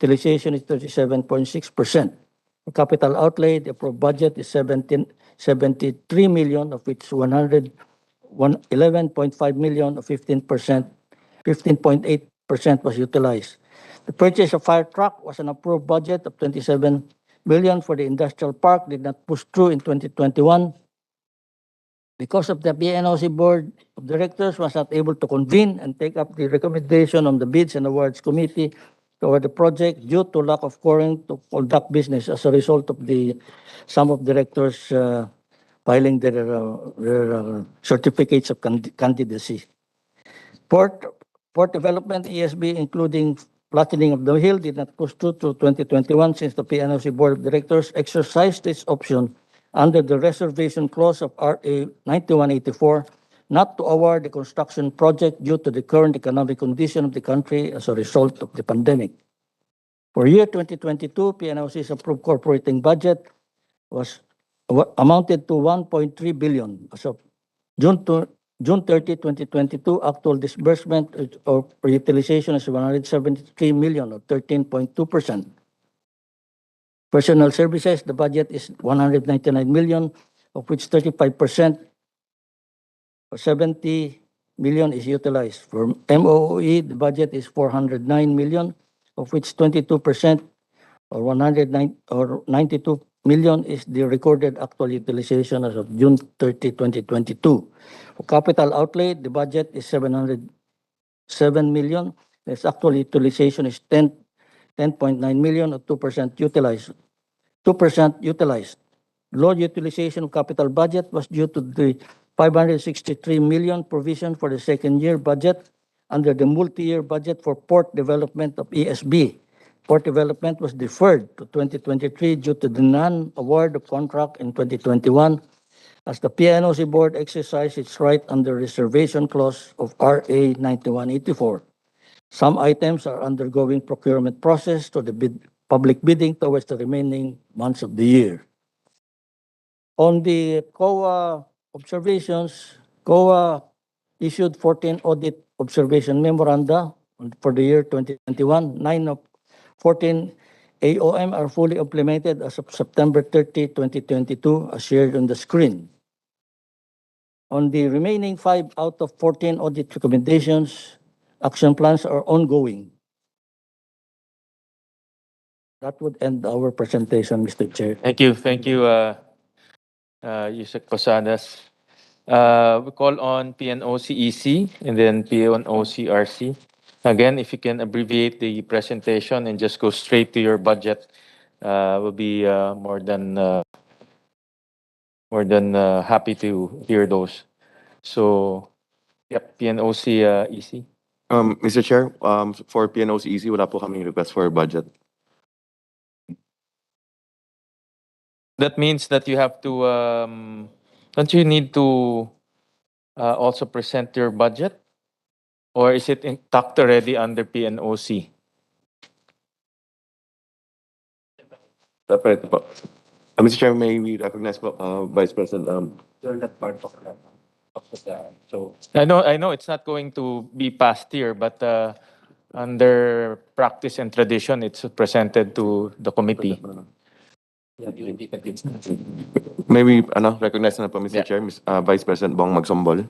utilization is 37.6%. For capital outlay, the approved budget is 73 million, of which 11.5 million or 15.8% was utilized. The purchase of fire truck was an approved budget of 27 million for the industrial park, did not push through in 2021 because of the PNOC Board of Directors was not able to convene and take up the recommendation on the Bids and Awards Committee toward the project due to lack of quorum to conduct business as a result of some of directors filing their certificates of candidacy. Port development, ESB, including flattening of the hill, did not push through to 2021 since the PNOC Board of Directors exercised its option under the reservation clause of RA 9184 not to award the construction project due to the current economic condition of the country as a result of the pandemic. For year 2022, PNOC's approved corporating budget amounted to 1.3 billion. As of June 30, 2022, actual disbursement or utilization is 173 million or 13.2%. Personal services, the budget is 199 million, of which 35% or 70 million is utilized. For MOOE, the budget is 409 million, of which 22% or 92 million is the recorded actual utilization as of June 30, 2022. For capital outlay, the budget is 707 million. Its actual utilization is 10.9 million or 2% utilized. Low utilization of capital budget was due to the 563 million provision for the second year budget under the multi-year budget for port development of ESB. Port development was deferred to 2023 due to the non-award of contract in 2021 as the PNOC Board exercised its right under reservation clause of RA 9184. Some items are undergoing procurement process to the public bidding towards the remaining months of the year. On the COA observations, COA issued 14 audit observation memoranda for the year 2021. 9 of 14 AOM are fully implemented as of September 30, 2022, as shared on the screen. On the remaining 5 out of 14 audit recommendations, action plans are ongoing. That would end our presentation, Mr. Chair. Thank you. Yusek Posadas. We call on PNOCEC and then PNOCRC. Again, if you can abbreviate the presentation and just go straight to your budget, we'll be more than happy to hear those. So, yep, PNOCEC. Mr. Chair, for PNOs Easy, wala po kaming request for budget. That means that you have to, don't you need to also present your budget? Or is it intact already under PNOC? Separate po. Mr. Chair, may we recognize po, Vice President, You're not part of that. So, I know it's not going to be passed here, but under practice and tradition, it's presented to the committee. yeah, you indicate. may we recognize na po, Mr. Yeah. Chair, Vice President Bong Magsombol.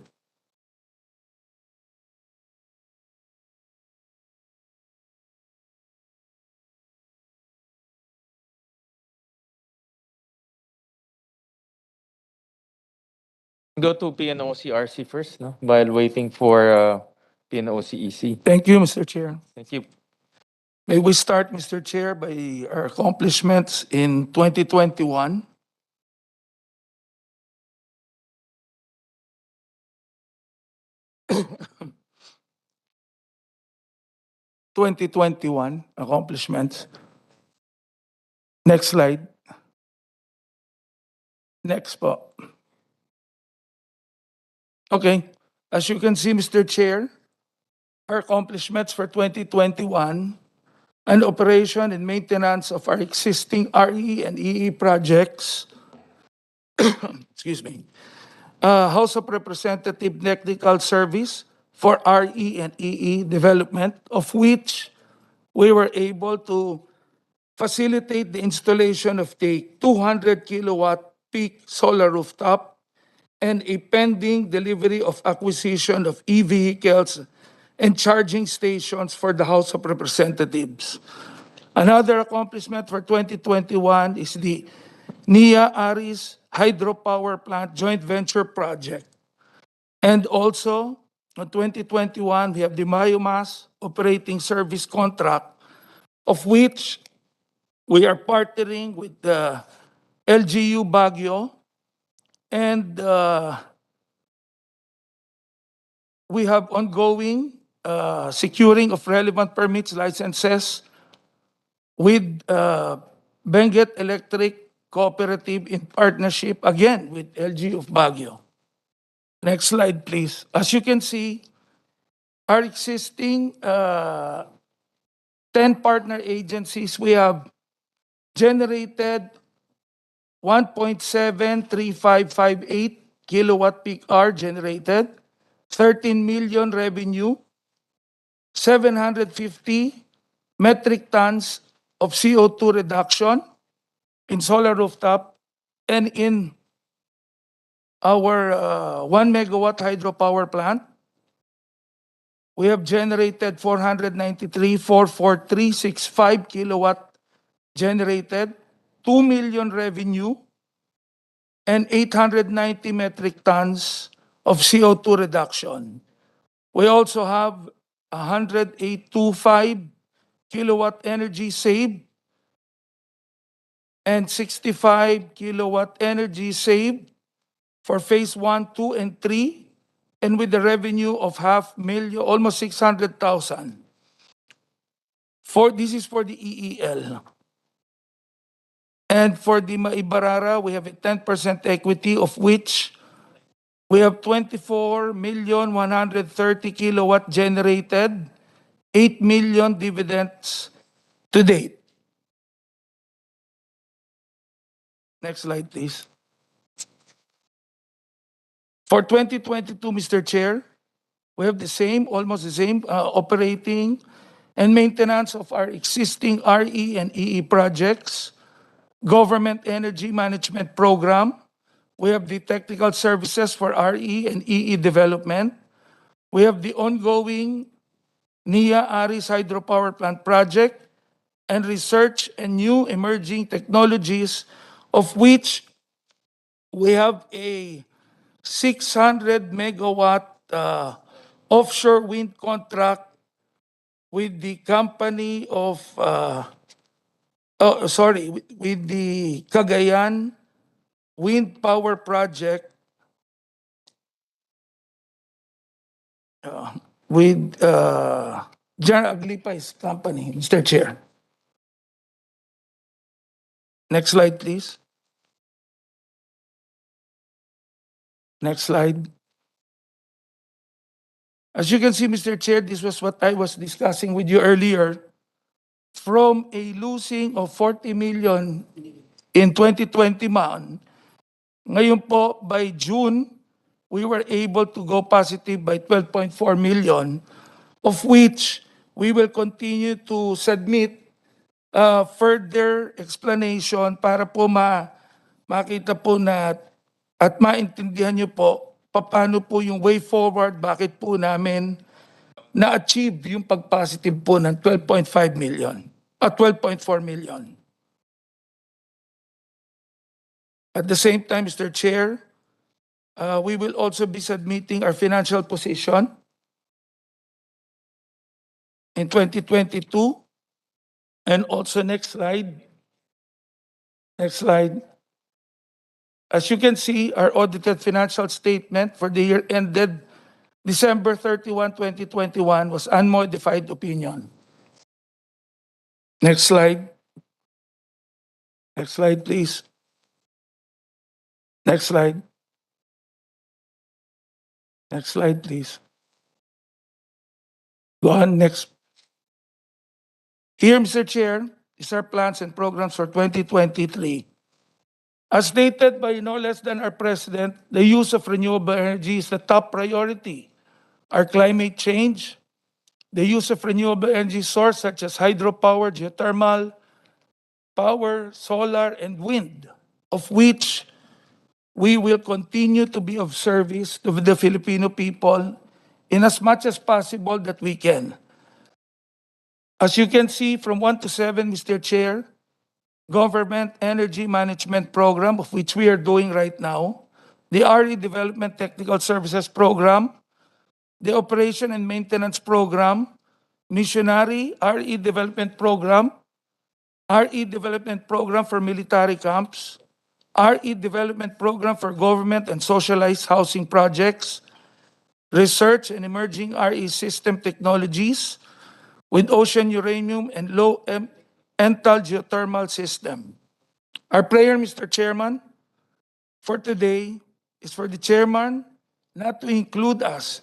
Go to PNOCRC first, no? While waiting for PNOCEC. Thank you, Mr. Chair. Thank you. May we start, Mr. Chair, by our accomplishments in 2021. Accomplishments. Next slide. Next po. Okay, as you can see, Mr. Chair, our accomplishments for 2021 and operation and maintenance of our existing RE and EE projects. Excuse me. House of Representative Technical Service for RE and EE development, of which we were able to facilitate the installation of the 200 kilowatt peak solar rooftop and a pending delivery of acquisition of e-vehicles and charging stations for the House of Representatives. Another accomplishment for 2021 is the NIA Aris Hydropower Plant Joint Venture Project. And also, in 2021, we have the biomass operating service contract, of which we are partnering with the LGU Baguio, and we have ongoing securing of relevant permits, licenses with Benguet Electric Cooperative in partnership, again, with LGU of Baguio. Next slide, please. As you can see, our existing 10 partner agencies, we have generated 1.73558 kilowatt peak hour generated, 13 million revenue, 750 metric tons of CO2 reduction in solar rooftop, and in our 1 megawatt hydropower plant, we have generated 493,44365 kilowatt generated, 2 million revenue, and 890 metric tons of CO2 reduction. We also have 108.25 kilowatt energy saved and 65 kilowatt energy saved for phase 1, 2, and 3, and with the revenue of 500,000, almost 600,000. This is for the EEL. And for the Maibarara, we have a 10% equity, of which we have 24,130 kilowatt generated, 8 million dividends to date. Next slide, please. For 2022, Mr. Chair, we have the same, almost the same, operating and maintenance of our existing RE and EE projects, government energy management program. We have the technical services for RE and EE development. We have the ongoing NIA Aris Hydropower Plant project and research and new emerging technologies, of which we have a 600 megawatt offshore wind contract with the company of, with the Cagayan Wind Power Project with Jan Aglipay's company, Mr. Chair. Next slide, please. Next slide. As you can see, Mr. Chair, this was what I was discussing with you earlier. From a losing of 40 million in 2021, ngayon po, by June, we were able to go positive by 12.4 million, of which we will continue to submit further explanation para po makita po na at maintindihan niyo po paano po yung way forward, bakit po namin na-achieve yung pag-positive po ng 12.5 million at 12.4 million. At the same time, Mr. Chair, we will also be submitting our financial position in 2022. And also, next slide. Next slide. As you can see, our audited financial statement for the year ended December 31, 2021 was unmodified opinion. Next slide. Next slide, please. Next slide. Next slide, please. Go on, next. Here, Mr. Chair, is our plans and programs for 2023. As stated by no less than our President, the use of renewable energy is the top priority. Our climate change, the use of renewable energy source such as hydropower, geothermal, power, solar, and wind, of which we will continue to be of service to the Filipino people in as much as possible that we can. As you can see from 1 to 7, Mr. Chair, Government Energy Management Program, of which we are doing right now, the RE Development Technical Services Program, the Operation and Maintenance Program, Missionary RE Development Program, RE Development Program for military camps, RE Development Program for government and socialized housing projects, research and emerging RE system technologies with ocean uranium and low ental geothermal system. Our prayer, Mr. Chairman, for today is for the chairman not to include us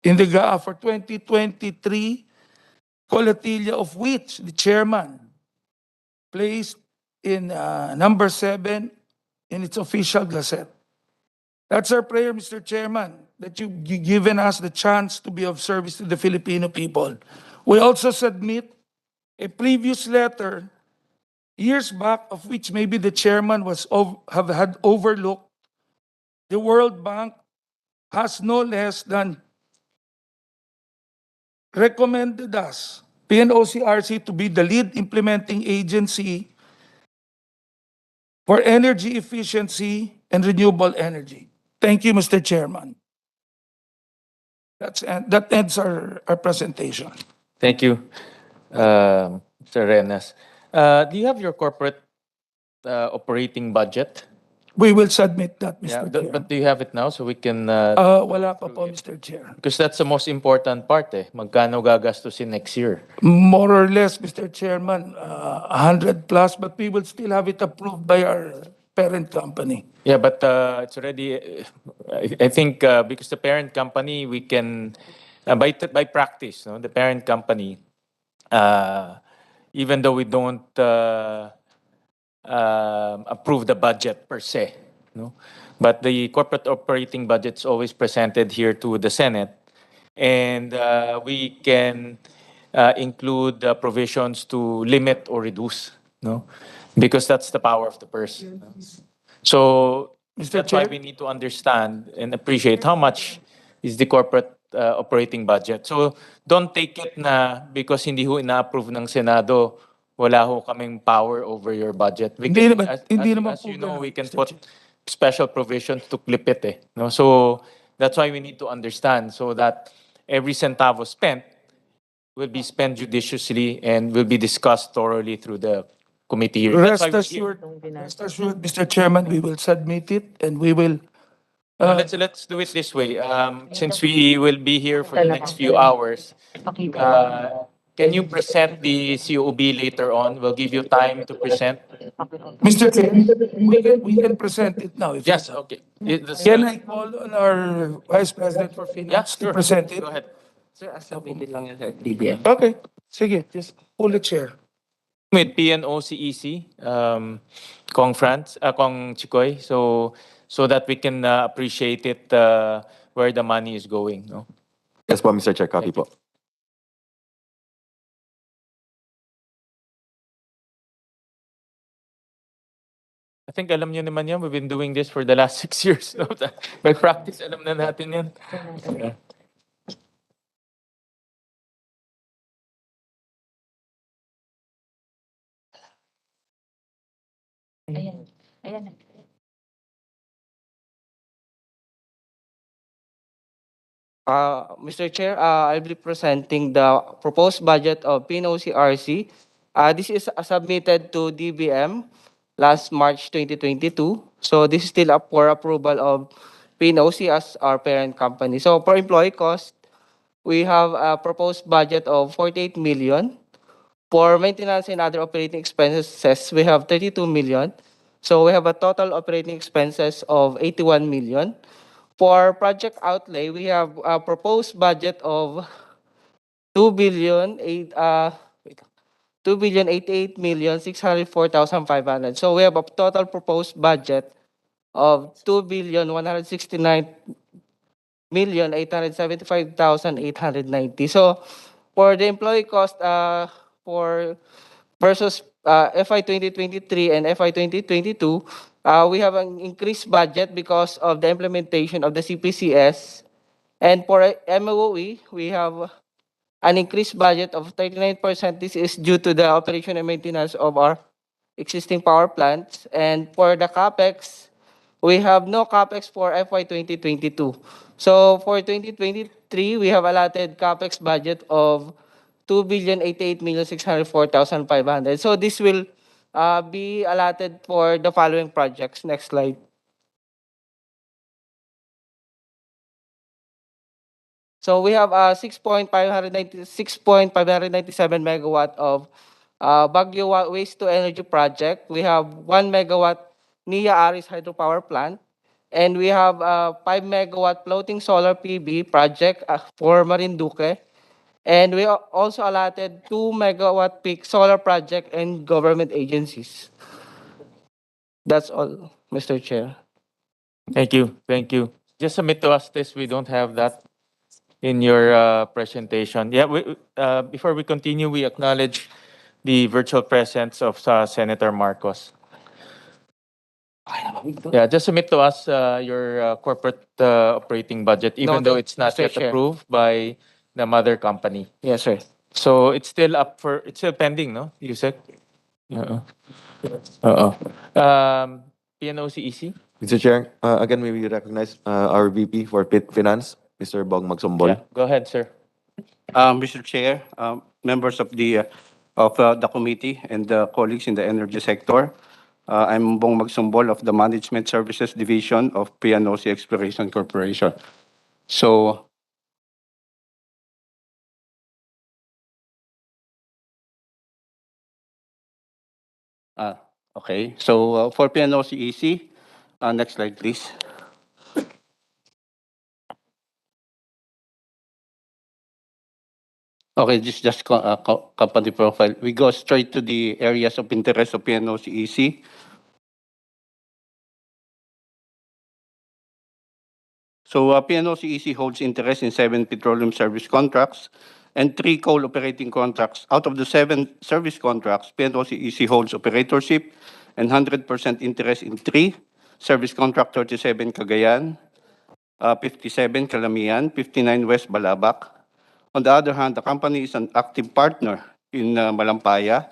in the GAA for 2023 Colatilla, of which the chairman placed in number 7 in its official gazette. That's our prayer, Mr. Chairman, that you've given us the chance to be of service to the Filipino people. We also submit a previous letter years back, of which maybe the chairman had overlooked. The World Bank has no less than recommended us, PNOCRC, to be the lead implementing agency for energy efficiency and renewable energy. Thank you, Mr. Chairman. That ends our presentation. Thank you, Mr. Renas. Do you have your corporate operating budget? We will submit that, Yeah, Mr. Chair. but do you have it now so we can, Wala pa po, Mr. Chair. because that's the most important part eh. Magkano gagastusin next year? More or less, Mr. Chairman, 100 plus, but we will still have it approved by our parent company. Yeah, but it's already, I think because the parent company, we can, by practice, no, the parent company, even though we don't approve the budget per se, no, but the corporate operating budget's always presented here to the Senate, and we can include provisions to limit or reduce, no, because that's the power of the purse. No? So Mr. that's why Chair? we need to understand and appreciate how much is the corporate operating budget. So don't take it na because hindi ho ina-approve ng Senado, wala ho kaming power over your budget. We Hindi can, naman- hindi naman as po you know, ganun, we can Mr. put Chair. special provisions to clip it. No? So that's why we need to understand so that every centavo spent will be spent judiciously and will be discussed thoroughly through the committee hearing. That's why Rest assured, Mr. Chairman, we will submit it and we will, let's do it this way. Since we will be here for the next few hours, can you present the COB later on? We'll give you time to present. Mr. Chair, we can present it now. If you Yes, want. okay. Can I call on our Vice President for Yeah, Finance sure. to present it? Go ahead. Okay, sige, just pull it, Chair. With PNOCEC, Kong France, Kong Chikoy, so that we can appreciate it where the money is going. No? Yes po, Mr. Chair, copy po. I think alam nyo naman yan. We've been doing this for the last 6 years. No? By practice, alam na natin yan. Yeah. Mr. Chair, I'll be presenting the proposed budget of PNOCRC. This is submitted to DBM last March 2022. So this is still up for approval of PNOC as our parent company. So for employee cost, we have a proposed budget of 48 million. For maintenance and other operating expenses, we have 32 million. So we have a total operating expenses of 81 million. For project outlay, we have a proposed budget of 2,088,604,500. So we have a total proposed budget of 2,169,875,890. So for the employee cost for versus FY 2023 and FY 2022, we have an increased budget because of the implementation of the CPCS. And for MOE, we have an increased budget of 39%. This is due to the operation and maintenance of our existing power plants. And for the CAPEX, we have no CAPEX for FY 2022. So for 2023, we have allotted CAPEX budget of 2,088,604,500. So this will be allotted for the following projects. Next slide. So we have 6.597 megawatt of Baguio Waste to Energy project. We have 1 megawatt Nia Aris hydropower plant. And we have 5 megawatt floating solar PV project for Marinduque. And we also allotted 2 megawatt peak solar project and government agencies. That's all, Mr. Chair. Thank you. Thank you. Just submit to us this. We don't have that in your presentation. Yeah, before we continue, we acknowledge the virtual presence of Senator Marcos. Yeah, just submit to us your corporate operating budget, even though it's not Mr. yet Chair. approved by the mother company. Yes, sir. So it's still it's still pending, no, Yusek? PNOCEC? Mr. Chair, again, may we recognize our VP for Finance, Mr. Bong Magsombol. Yeah, go ahead, sir. Mr. Chair, members of the committee and the colleagues in the energy sector, I'm Bong Magsumbol of the Management Services Division of PNOC Exploration Corporation. So, okay. So for PNOC EC, next slide, please. Okay, this is just company profile. We go straight to the areas of interest of PNOC EC. So PNOC EC holds interest in 7 petroleum service contracts and 3 coal operating contracts. Out of the 7 service contracts, PNOC EC holds operatorship and 100% interest in 3. Service contract 37 Cagayan, 57 Calamian, 59 West Balabac. On the other hand, the company is an active partner in Malampaya,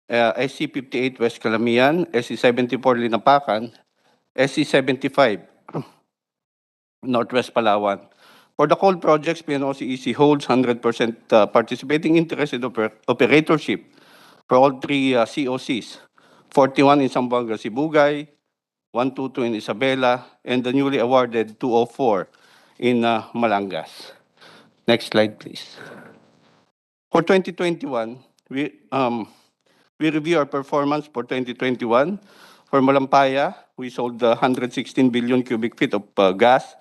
SC 58 West Calamian, SC 74 Linapacan, SC75, Northwest Palawan. For the coal projects, PNOCEC holds 100% participating interest in operatorship for all three COCs, 41 in Zamboanga, Sibugay, 122 in Isabela, and the newly awarded 204 in Malangas. Next slide, please. For 2021, we review our performance for 2021. For Malampaya, we sold 116 billion cubic feet of gas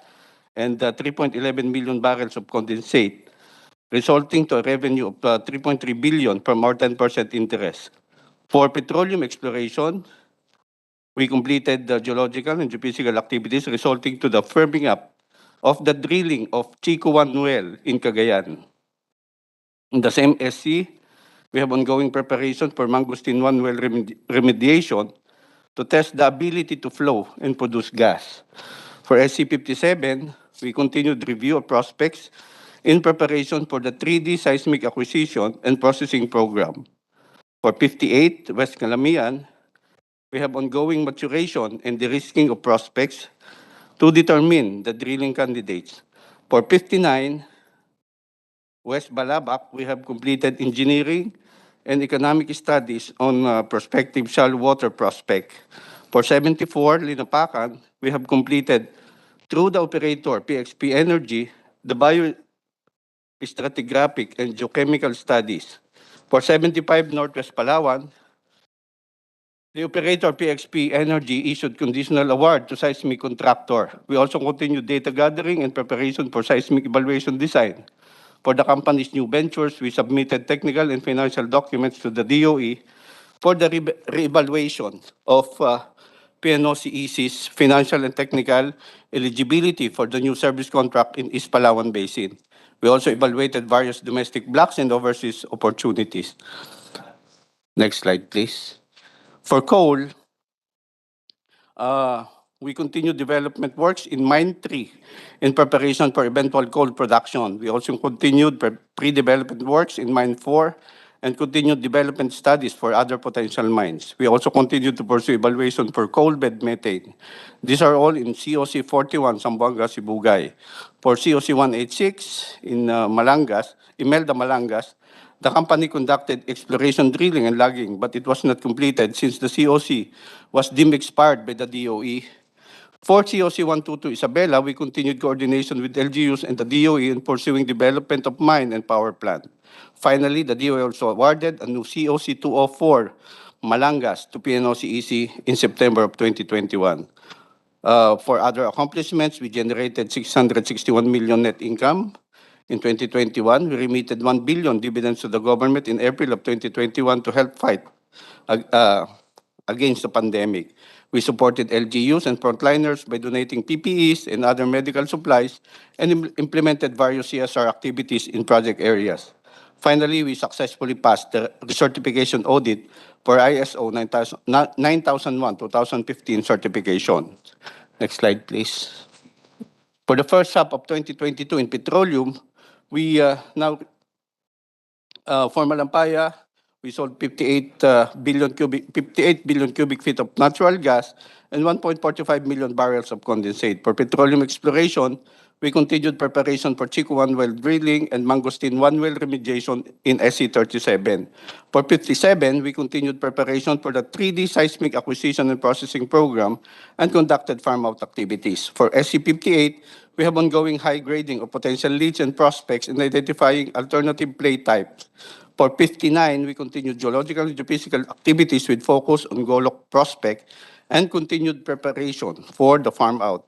and 3.11 million barrels of condensate, resulting to a revenue of 3.3 billion from our 10% interest. For petroleum exploration, we completed the geological and geophysical activities, resulting to the firming up of the drilling of Chico 1 well in Cagayan. In the same SC, we have ongoing preparation for Mangosteen 1 well remediation to test the ability to flow and produce gas. For SC57, we continued review of prospects in preparation for the 3D seismic acquisition and processing program. For 58, West Calamian, we have ongoing maturation and de-risking of prospects to determine the drilling candidates. For 59, West Balabac, we have completed engineering and economic studies on prospective shallow water prospect. For 74, Linapacan, we have completed through the operator PXP Energy the biostratigraphic and geochemical studies. For 75, Northwest Palawan, the operator PXP Energy issued conditional award to seismic contractor. We also continue data gathering and preparation for seismic evaluation design. For the company's new ventures, we submitted technical and financial documents to the DOE for the reevaluation of PNOCEC's financial and technical eligibility for the new service contract in East Palawan Basin. We also evaluated various domestic blocks and overseas opportunities. Next slide, please. For coal, we continue development works in Mine 3 in preparation for eventual coal production. We also continued pre-development works in Mine 4 and continued development studies for other potential mines. We also continue to pursue evaluation for coal bed methane. These are all in COC 41, Zamboanga, Sibugay. For COC 186 in Malangas, Imelda, Malangas, the company conducted exploration drilling and logging, but it was not completed since the COC was deemed expired by the DOE. For COC 122 Isabela, we continued coordination with LGUs and the DOE in pursuing development of mine and power plant. Finally, the DOE also awarded a new COC 204 Malangas to PNOCEC in September of 2021. For other accomplishments, we generated 661 million net income. In 2021, we remitted 1 billion dividends to the government in April of 2021 to help fight against the pandemic. We supported LGUs and frontliners by donating PPEs and other medical supplies and implemented various CSR activities in project areas. Finally, we successfully passed the certification audit for ISO 9001-2015 certification. Next slide, please. For the first half of 2022 in petroleum, we now, for Malampaya, we sold 58 billion cubic feet of natural gas and 1.45 million barrels of condensate. For petroleum exploration, we continued preparation for Chico 1 well drilling and Mangosteen 1 well remediation in SC37. For 57, we continued preparation for the 3D seismic acquisition and processing program and conducted farm-out activities. For SC58, we have ongoing high grading of potential leads and prospects in identifying alternative play types. For 59, we continued geological and geophysical activities with focus on Golok prospect and continued preparation for the farm-out.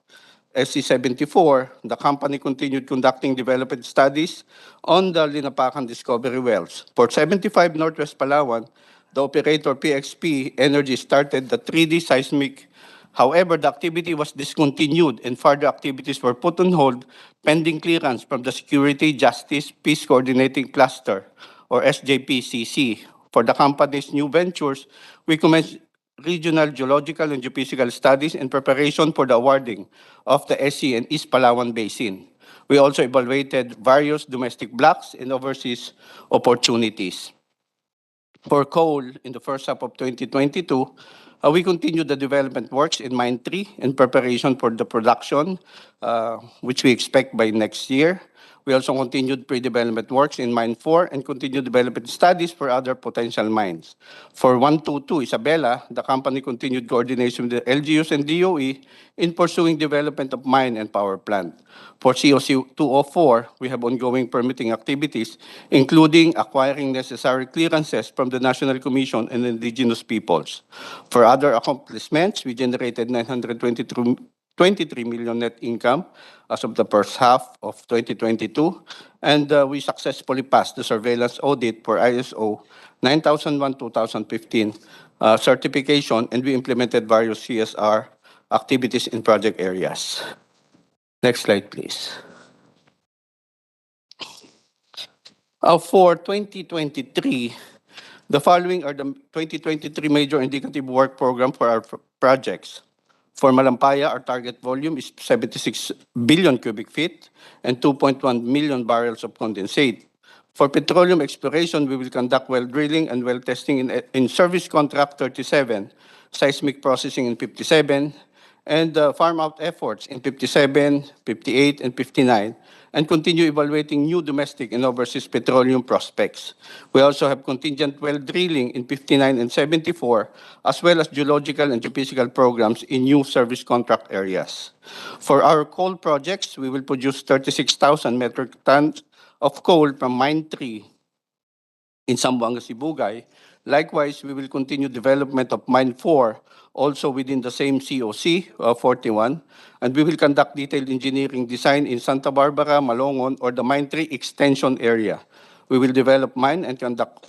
SC74, the company continued conducting development studies on the Linapacan discovery wells. For 75 Northwest Palawan, the operator PXP Energy started the 3D seismic. However, the activity was discontinued and further activities were put on hold pending clearance from the Security, Justice, Peace Coordinating Cluster, or SJPCC. For the company's new ventures, we commenced regional geological and geophysical studies in preparation for the awarding of the SC and East Palawan Basin. We also evaluated various domestic blocks and overseas opportunities. For coal, in the first half of 2022, we continued the development works in Mine 3 in preparation for the production, which we expect by next year. We also continued pre-development works in Mine 4 and continued development studies for other potential mines. For 122 Isabela, the company continued coordination with the LGUs and DOE in pursuing development of mine and power plant. For COC 204, we have ongoing permitting activities, including acquiring necessary clearances from the National Commission and Indigenous Peoples. For other accomplishments, we generated 923 million net income as of the first half of 2022, and we successfully passed the surveillance audit for ISO 9001:2015 certification, and we implemented various CSR activities in project areas. Next slide, please. For 2023, the following are the 2023 major indicative work program for our projects. For Malampaya, our target volume is 76 billion cubic feet and 2.1 million barrels of condensate. For petroleum exploration, we will conduct well drilling and well testing in service contract 37, seismic processing in 57, and farm out efforts in 57, 58, and 59, and continue evaluating new domestic and overseas petroleum prospects. We also have contingent well drilling in 59 and 74, as well as geological and geophysical programs in new service contract areas. For our coal projects, we will produce 36,000 metric tons of coal from Mine 3 in Zamboanga, Sibugay. Likewise, we will continue development of Mine 4, also within the same COC 41, and we will conduct detailed engineering design in Santa Barbara, Malongon, or the Mine 3 extension area. We will develop mine and conduct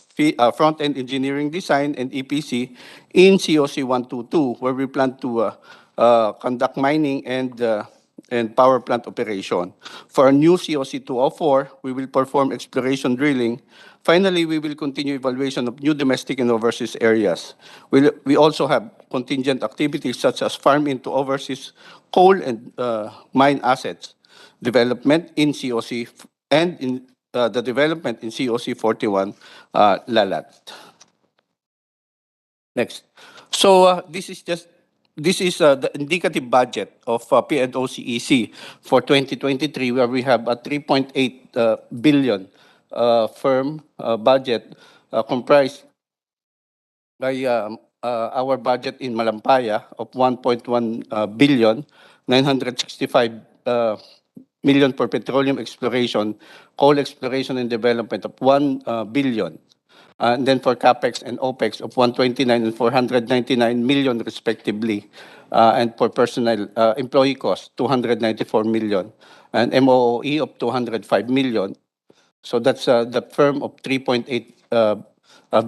front-end engineering design and EPC in COC 122, where we plan to conduct mining and power plant operation. For our new COC 204, we will perform exploration drilling. Finally, we will continue evaluation of new domestic and overseas areas. We also have contingent activities such as farm into overseas coal and mine assets, development in COC and in the development in COC 41 Lalat. Next. So this is the indicative budget of P&OCEC for 2023, where we have a 3.8 billion firm budget comprised by our budget in Malampaya of 1.1 billion, 965 million for petroleum exploration, coal exploration and development of 1 billion. And then for CapEx and OpEx of 129 and 499 million respectively. And for personnel employee costs, 294 million. And MOOE of 205 million. So that's the firm of 3.8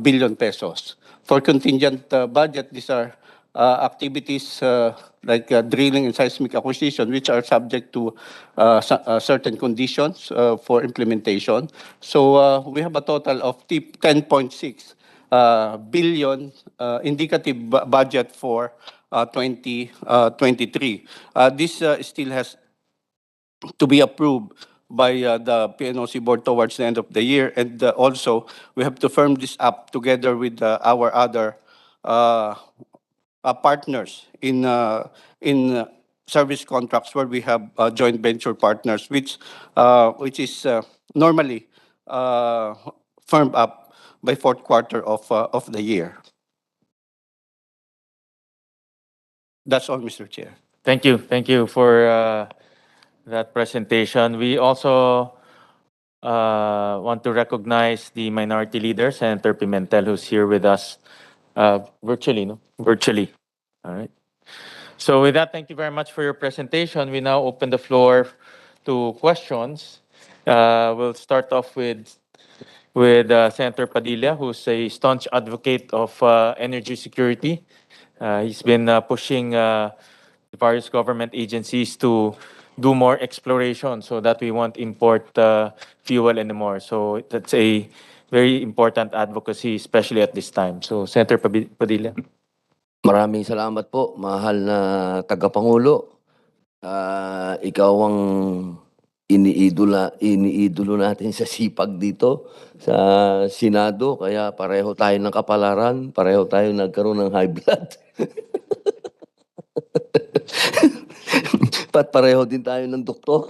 billion pesos. For contingent budget, these are activities like drilling and seismic acquisition, which are subject to certain conditions for implementation. So we have a total of 10.6 billion indicative budget for 2023. This still has to be approved by the PNOC board towards the end of the year. And also, we have to firm this up together with our other partners in service contracts where we have joint venture partners, which is normally firmed up by fourth quarter of the year. That's all, Mr. Chair. Thank you. Thank you for that presentation. We also want to recognize the minority leader, Senator Pimentel, who's here with us virtually, no? Virtually. All right. So with that, thank you very much for your presentation. We now open the floor to questions. We'll start off with Senator Padilla, who's a staunch advocate of energy security. He's been pushing various government agencies to do more exploration so that we won't import fuel anymore. So that's a very important advocacy, especially at this time. So Senator Padilla. Maraming salamat po, mahal na tagapangulo. Ikaw ang iniidolo natin sa sipag dito sa Senado, kaya pareho tayo ng kapalaran, pareho tayo nagkaroon ng high blood. Pareho din tayo ng doktor.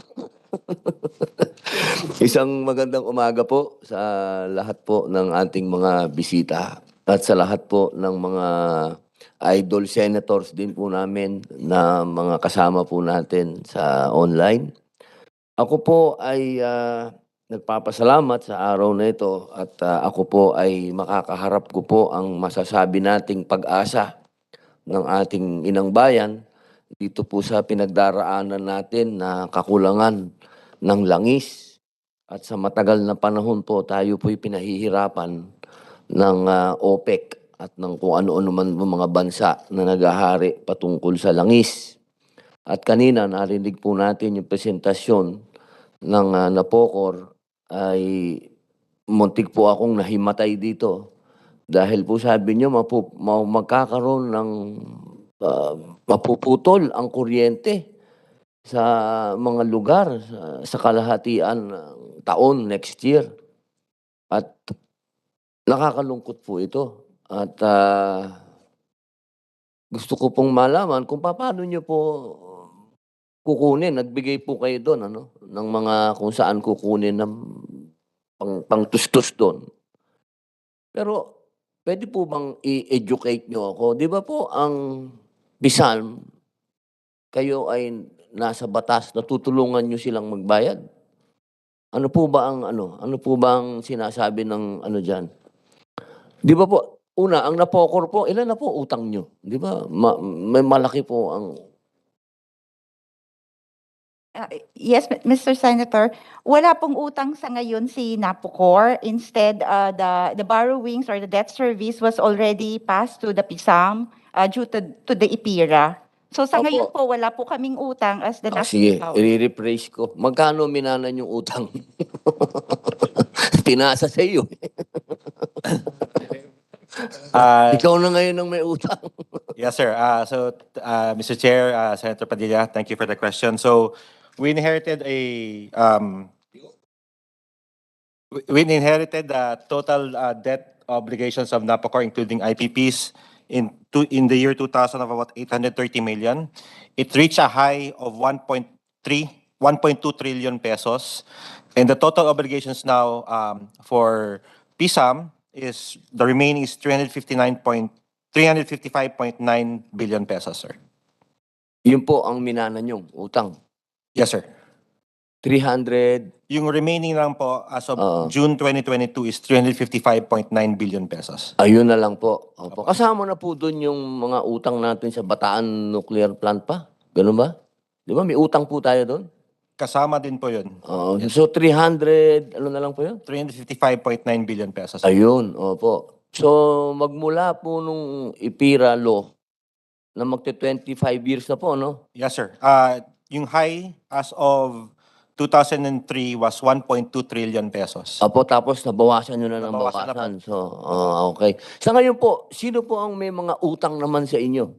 Isang magandang umaga po sa lahat po ng ating mga bisita at sa lahat po ng mga idol senators din po namin na mga kasama po natin sa online. Ako po ay nagpapasalamat sa araw na ito at ako po ay makakaharap ko po ang masasabi nating pag-asa ng ating inang bayan dito po sa pinagdaraanan natin na kakulangan ng langis. At sa matagal na panahon po tayo po'y pinahihirapan ng OPEC at ng kung ano-ano man mga bansa na naghahari patungkol sa langis. At kanina narinig po natin yung presentasyon ng Napocor ay muntik po akong nahimatay dito dahil po sabi niyo magkakaroon ng mapuputol ang kuryente sa mga lugar sa kalahatian ng taon next year. At nakakalungkot po ito. At gusto ko pong malaman kung paano niyo po kukunin. Nagbigay po kayo doon ng mga kung saan kukunin ng pangtustos doon. Pero pwede po bang i-educate niyo ako? Di ba po ang Bisan, kayo ay nasa batas, natutulungan niyo silang magbayad? Ano po ba ang sinasabi ng diyan? Di ba po, una, ang Napocor po, ilan na po utang niyo? Di ba? May malaki po ang... Yes, Mr. Senator, wala pong utang sa ngayon si Napocor. Instead, the borrowings or the debt service was already passed to the PISAM due to the IPIRA. So sa Opo. ngayon po, wala po kaming utang as the Sige, national house. i-rephrase ko. Magkano minanan yung utang? Pinasa sa iyo. Ikaw na ngayon ang may utang. Yes, sir. Mr. Chair, Senator Padilla, thank you for the question. So, we inherited total debt obligations of Napocor, including IPPs, in the year 2000 of about 830 million. It reached a high of 1.2 trillion pesos. And the total obligations now for PISAM is the remaining is 355.9 billion pesos, sir. Yun po ang minanan yung utang. Yes, sir. 300. Yung remaining lang po as of Oo. June 2022 is 355.9 billion pesos. Ayun na lang po. Opo. Kasama na po doon yung mga utang natin sa Bataan Nuclear Plant pa. Ganun ba? Di ba may utang po tayo doon? Kasama din po yun. So 300, ano na lang po yun? 355.9 billion pesos. Ayun, opo. So magmula po nung IPIRA law na magte-25 years na po, no? Yes, sir. Yung high as of 2003 was 1.2 trillion pesos. Apo, tapos nabawasan nyo na ng Nabawasan na po. bawasan. So, okay. Sa ngayon po, sino po ang may mga utang naman sa inyo?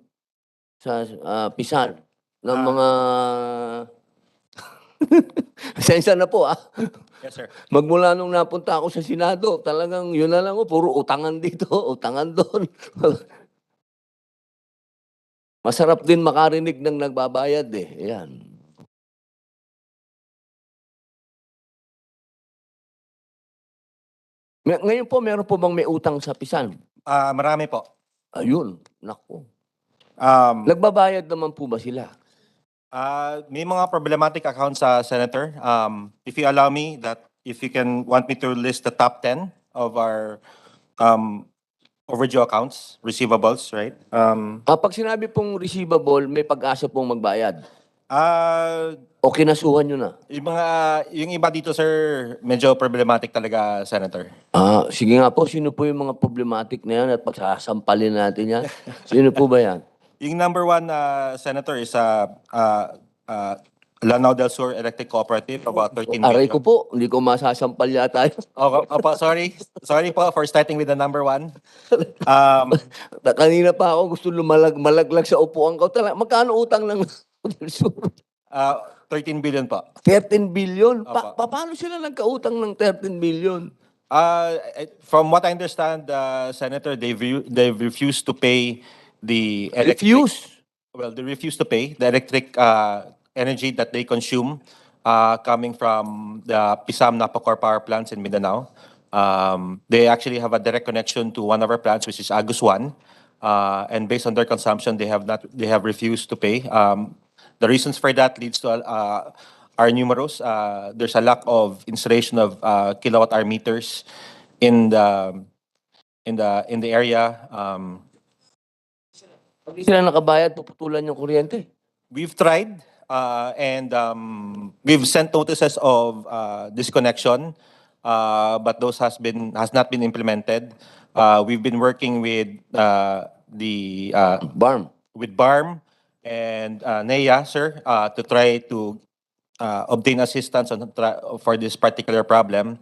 Sa Pisan? Ng mga... Sensya na po, Yes, sir. Magmula nung napunta ako sa Senado, talagang yun na lang, puro utangan dito, utangan doon. Masarap din makarinig ng nagbabayad Yan. Ngayon po, meron po bang may utang sa Pisan? Marami po. Ayun, naku. Um, Nagbabayad naman po ba sila? May mga problematic accounts, Senator. If you allow me, if you want me to list the top 10 of our overdue accounts, receivables, right? Pag sinabi pong receivable, may pag-asa pong magbayad. O kinasuhan nyo na? Yung iba dito, sir, medyo problematic talaga, Senator. Sige nga po, sino po yung mga problematic na yan at pagsasampalin natin yan? Sino po ba yan? Yung number one, Senator, is Lanao del Sur Electric Cooperative, about 13 million. Aray ko po, hindi ko masasampal yata yun. Opo, sorry. Sorry po for starting with the number one. Kanina pa ako gusto malaglag sa upuan ko. Magkano utang ng del Sur? 13 billion po. 13 billion? Opo. Paano sila nagkautang ng 13 billion? From what I understand, Senator, they've refused to pay the electric. Refuse? Well, they refuse to pay the electric energy that they consume coming from the Pisam Napocor power plants in Mindanao. They actually have a direct connection to one of our plants, which is Agus 1. And based on their consumption, they have refused to pay. The reasons for that leads to are numerous. There's a lack of installation of kilowatt-hour meters in the area. Hindi sila nakabayad, puputulan yung kuryente. We've tried and we've sent notices of disconnection, but those has not been implemented. We've been working with the BARM. with BARM and NEA, sir, to try to obtain assistance for this particular problem.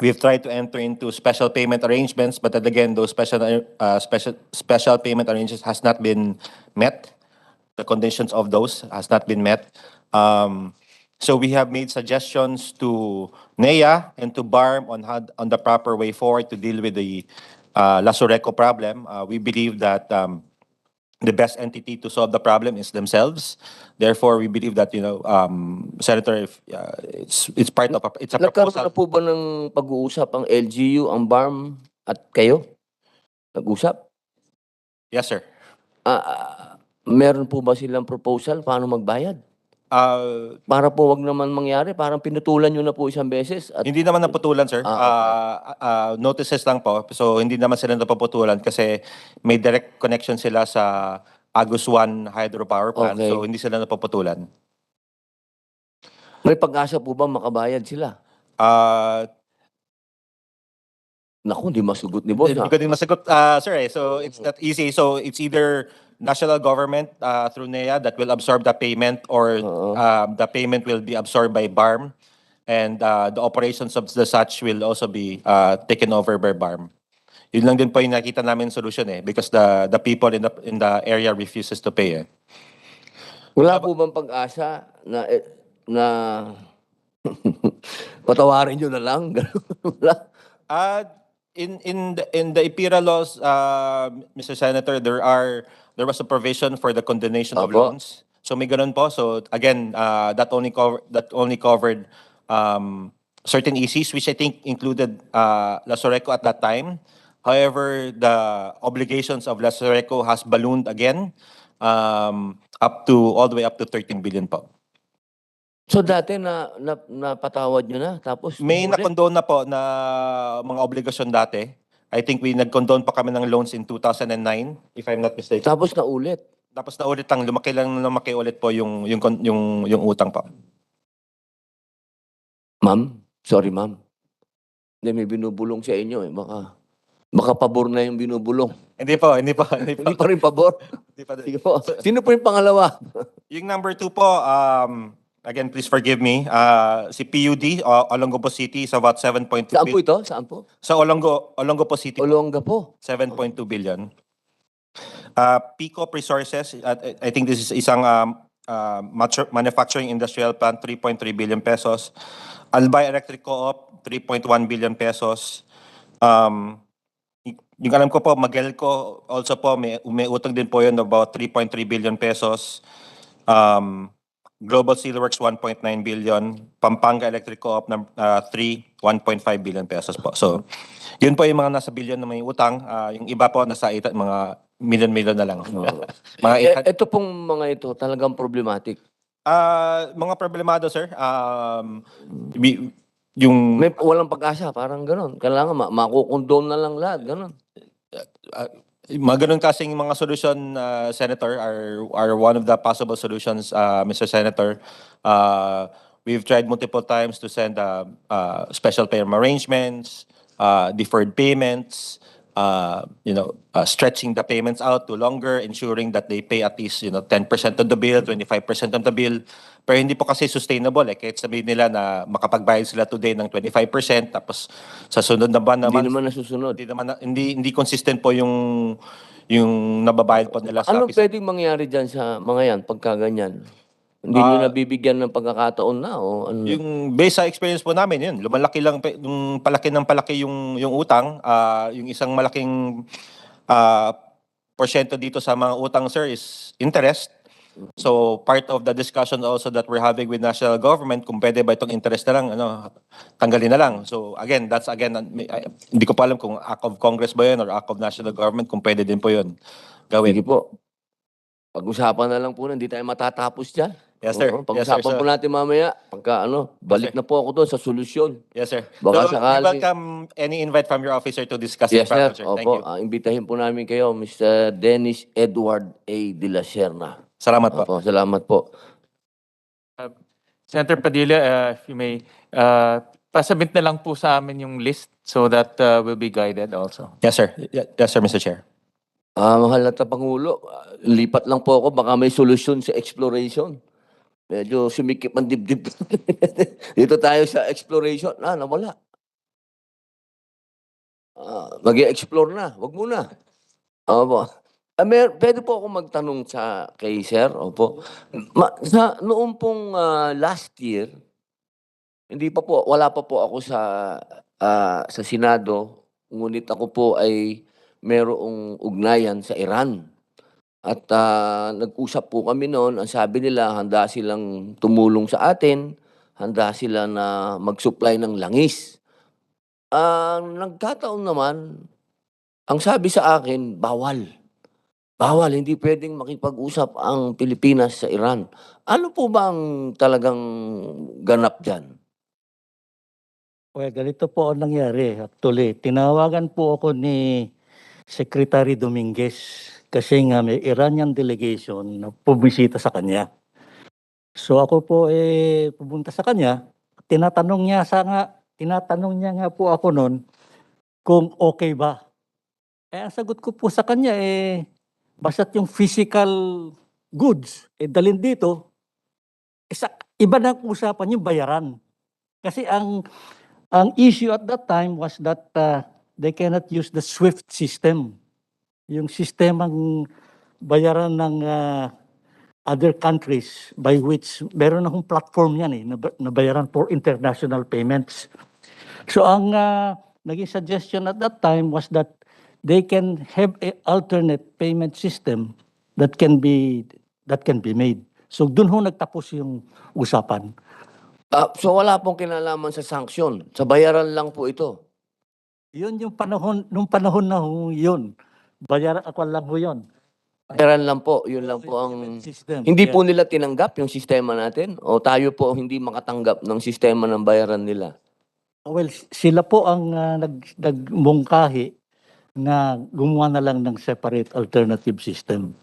We've tried to enter into special payment arrangements, but then again, those special payment arrangements has not been met. The conditions of those has not been met. So we have made suggestions to NEA and to BARM on the proper way forward to deal with the Lasureco problem. We believe that the best entity to solve the problem is themselves. Therefore, we believe that, Senator, if it's part of it's a Nagkaroon proposal. na po ba ng pag-uusap ang LGU, ang BARM at kayo? Nag-usap? Yes, sir. Meron po ba silang proposal paano magbayad? Para po wag naman mangyari, parang pinutulan nyo na po isang beses. At Hindi naman naputulan, sir. Okay. Notices lang po. So, hindi naman sila napaputulan kasi may direct connection sila sa Agus 1 hydropower plant. Okay. So, hindi sila napaputulan. May pag-asa po ba makabayad sila? Naku, hindi masugot ni boss. Hindi ko din masagot, sir. So, it's not easy. So, it's either national government through NEA that will absorb the payment or the payment will be absorbed by BARM. And the operations of the such will also be taken over by BARM. Yun lang din po yung nakita namin solution because the people in the area refuses to pay. Wala po bang pag-asa na patawarin nyo na lang? Wala. In the IPIRA laws, Mr. Senator, there was a provision for the condonation of Opo. loans. So may ganun po. So again, that only covered certain ECs, which I think included Lasureco at that time. However, the obligations of Lasureco has ballooned again all the way up to 13 billion po. So dati napatawad nyo na, tapos May ulit? na-condone na po na mga obligasyon dati. I think we nag-condone pa kami ng loans in 2009, if I'm not mistaken. Tapos na ulit. Tapos na ulit lumaki ulit po yung utang pa. Ma'am, sorry ma'am. Hindi, may binubulong sa inyo eh. Baka pabor na yung binubulong. Hindi po. Hindi pa rin pabor. Hindi pa. Sige po. Sino po yung pangalawa? Yung number 2 po, again, please forgive me. Si PUD, Olongapo City, is about 7.2 Saan po billion. ito? Saan po? Sa Olongapo City, Olongapo. 7.2 billion. PCOP Resources, I think this is isang manufacturing industrial plant, 3.3 billion pesos. Albay Electric Co-op, 3.1 billion pesos. Yung alam ko po, Magelco also po, may utang din po yun about 3.3 billion pesos. Global Steelworks, 1.9 billion. Pampanga Electric Co-op, 1.5 billion pesos po. So, yun po yung mga nasa billion na may utang. Yung iba po nasa mga million na lang. Mga Ito pong mga ito talagang problematic. mga problemado, sir. Yung May walang pag-asa, parang gano'n. Kailangan makukondone na lang lahat, gano'n. mga ganun kasing mga solution, Senator, are one of the possible solutions, Mr. Senator. We've tried multiple times to send special payment arrangements, deferred payments, stretching the payments out to longer, ensuring that they pay at least 10% of the bill, 25% of the bill. Pero hindi po kasi sustainable kahit sabihin nila na makapagbayad sila today ng 25%, tapos sa sunod na buwan naman Hindi naman nasusunod. hindi consistent po yung nababayad po nila sa Ano pwedeng mangyari dyan sa mga yan pagka ganyan? Hindi nyo nabibigyan ng pagkakataon na o ano? Yung based sa experience po namin, yun, lumalaki lang, yung palaki ng palaki yung utang. Yung isang malaking porsyento dito sa mga utang, sir, is interest. So part of the discussion also that we're having with national government, kung pwede ba itong interest na lang, tanggalin na lang. So again, hindi ko pa alam kung act of Congress ba yun or act of national government, kung pwede din po yun gawin. Sige po. Pag-usapan na lang po na, hindi tayo matatapos dyan. Yes, sir. Oo, Yes, sir. pag-usapan po natin mamaya. Pagka balik sir. na po ako doon sa solusyon. Yes, sir. Baka So, sakali- we welcome any invite from your officer to discuss Yes, the sir. project, sir. Thank Opo, you. imbitahin po namin kayo, Mr. Dennis Edward A. de la Serna. Salamat po. Opo, salamat po. Senator Padilla, if you may, pasubmit na lang po sa amin yung list so that we'll be guided also. Yes, sir. Yes, sir, Mr. Chair. Mahal na Pangulo, lipat lang po ako, baka may solusyon sa exploration. Medyo sumikip ang dibdib. Dito tayo sa exploration. Nawala. Mag-i-explore na. Wag muna. Opo. Pwede po ako magtanong kay Sir? Opo. Noong pong last year, wala pa po ako sa Senado, ngunit ako po ay merong ugnayan sa Iran. At nag-usap po kami noon, ang sabi nila, handa silang tumulong sa atin, handa sila na mag-supply ng langis. Nagkataon naman, ang sabi sa akin, bawal. Bawal, hindi pwedeng makipag-usap ang Pilipinas sa Iran. Ano po ba ang talagang ganap dyan? Well, ganito po ang nangyari. Actually, tinawagan po ako ni Secretary Dominguez kasi nga may Iranian delegation na pumisita sa kanya. So ako po pumunta sa kanya, tinatanong niya nga po ako noon kung okay ba. Ang sagot ko po sa kanya basta't yung physical goods dalhin dito, iba na ang usapan yung bayaran. Kasi ang issue at that time was that they cannot use the SWIFT system. Yung sistemang bayaran ng other countries by which meron akong platform yan na bayaran for international payments. So ang naging suggestion at that time was that they can have a alternate payment system that can be made. So dun ho nagtapos yung usapan. So wala pong kinalaman sa sanction. Sa bayaran lang po ito. Yun yung panahon, nung panahon na ho yun. Bayaran ako lang ho yun. Bayaran lang po, yun lang po ang... System. Hindi Yeah. po nila tinanggap yung sistema natin? O tayo po hindi makatanggap ng sistema ng bayaran nila? Well, sila po ang nagmungkahi na gumawa na lang ng separate alternative system.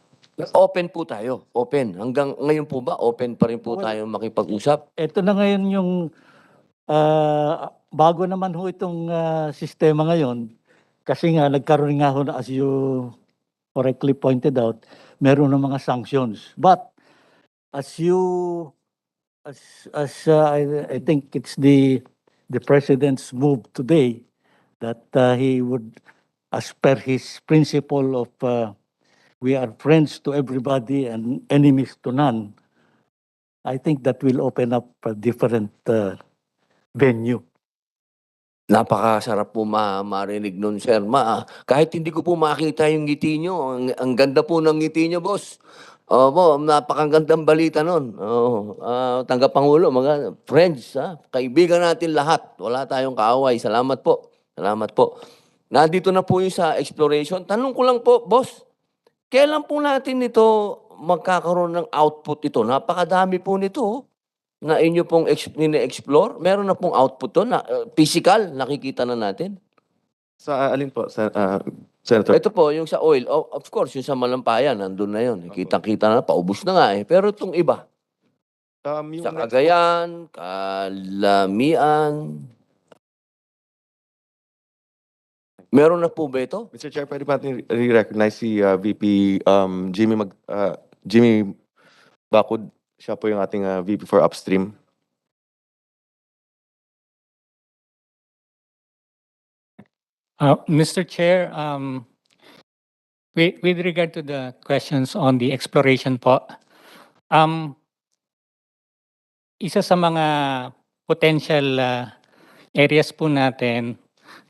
Open po tayo, open. Hanggang ngayon po ba, open pa rin po tayo makipag-usap? Ito na ngayon yung bago naman ho itong sistema ngayon kasi nga nagkaroon nga ho na, as you correctly pointed out, meron ng mga sanctions. But as I think it's the president's move today that he would, as per his principle of we are friends to everybody and enemies to none, I think that will open up a different venue. Napakasarap po marinig nun, sir. Kahit hindi ko po makita yung ngiti nyo, ang ganda po ng ngiti nyo, boss. Opo, napakagandang balita nun. Tagapangulo, mga friends, kaibigan natin lahat. Wala tayong kaaway. Salamat po. Salamat po. Nandito na po yung sa exploration. Tanong ko lang po, boss, kailan po natin ito magkakaroon ng output ito? Napakadami po nito na inyo pong explore. Meron na pong output to na physical, nakikita na natin. Sa alin po, Senator? Ito po, yung sa oil. Of course, yung sa Malampayan, nandun na yun. Kitang-kita na, paubos na nga Pero itong iba, Yung sa next po, Cagayan, Kalamian, meron na po ba ito? Mr. Chair, pwede ba natin recognize si VP Jimmy Bakud? Siya po yung ating VP for Upstream. Mr. Chair, with regard to the questions on the exploration po, isa sa mga potential areas po natin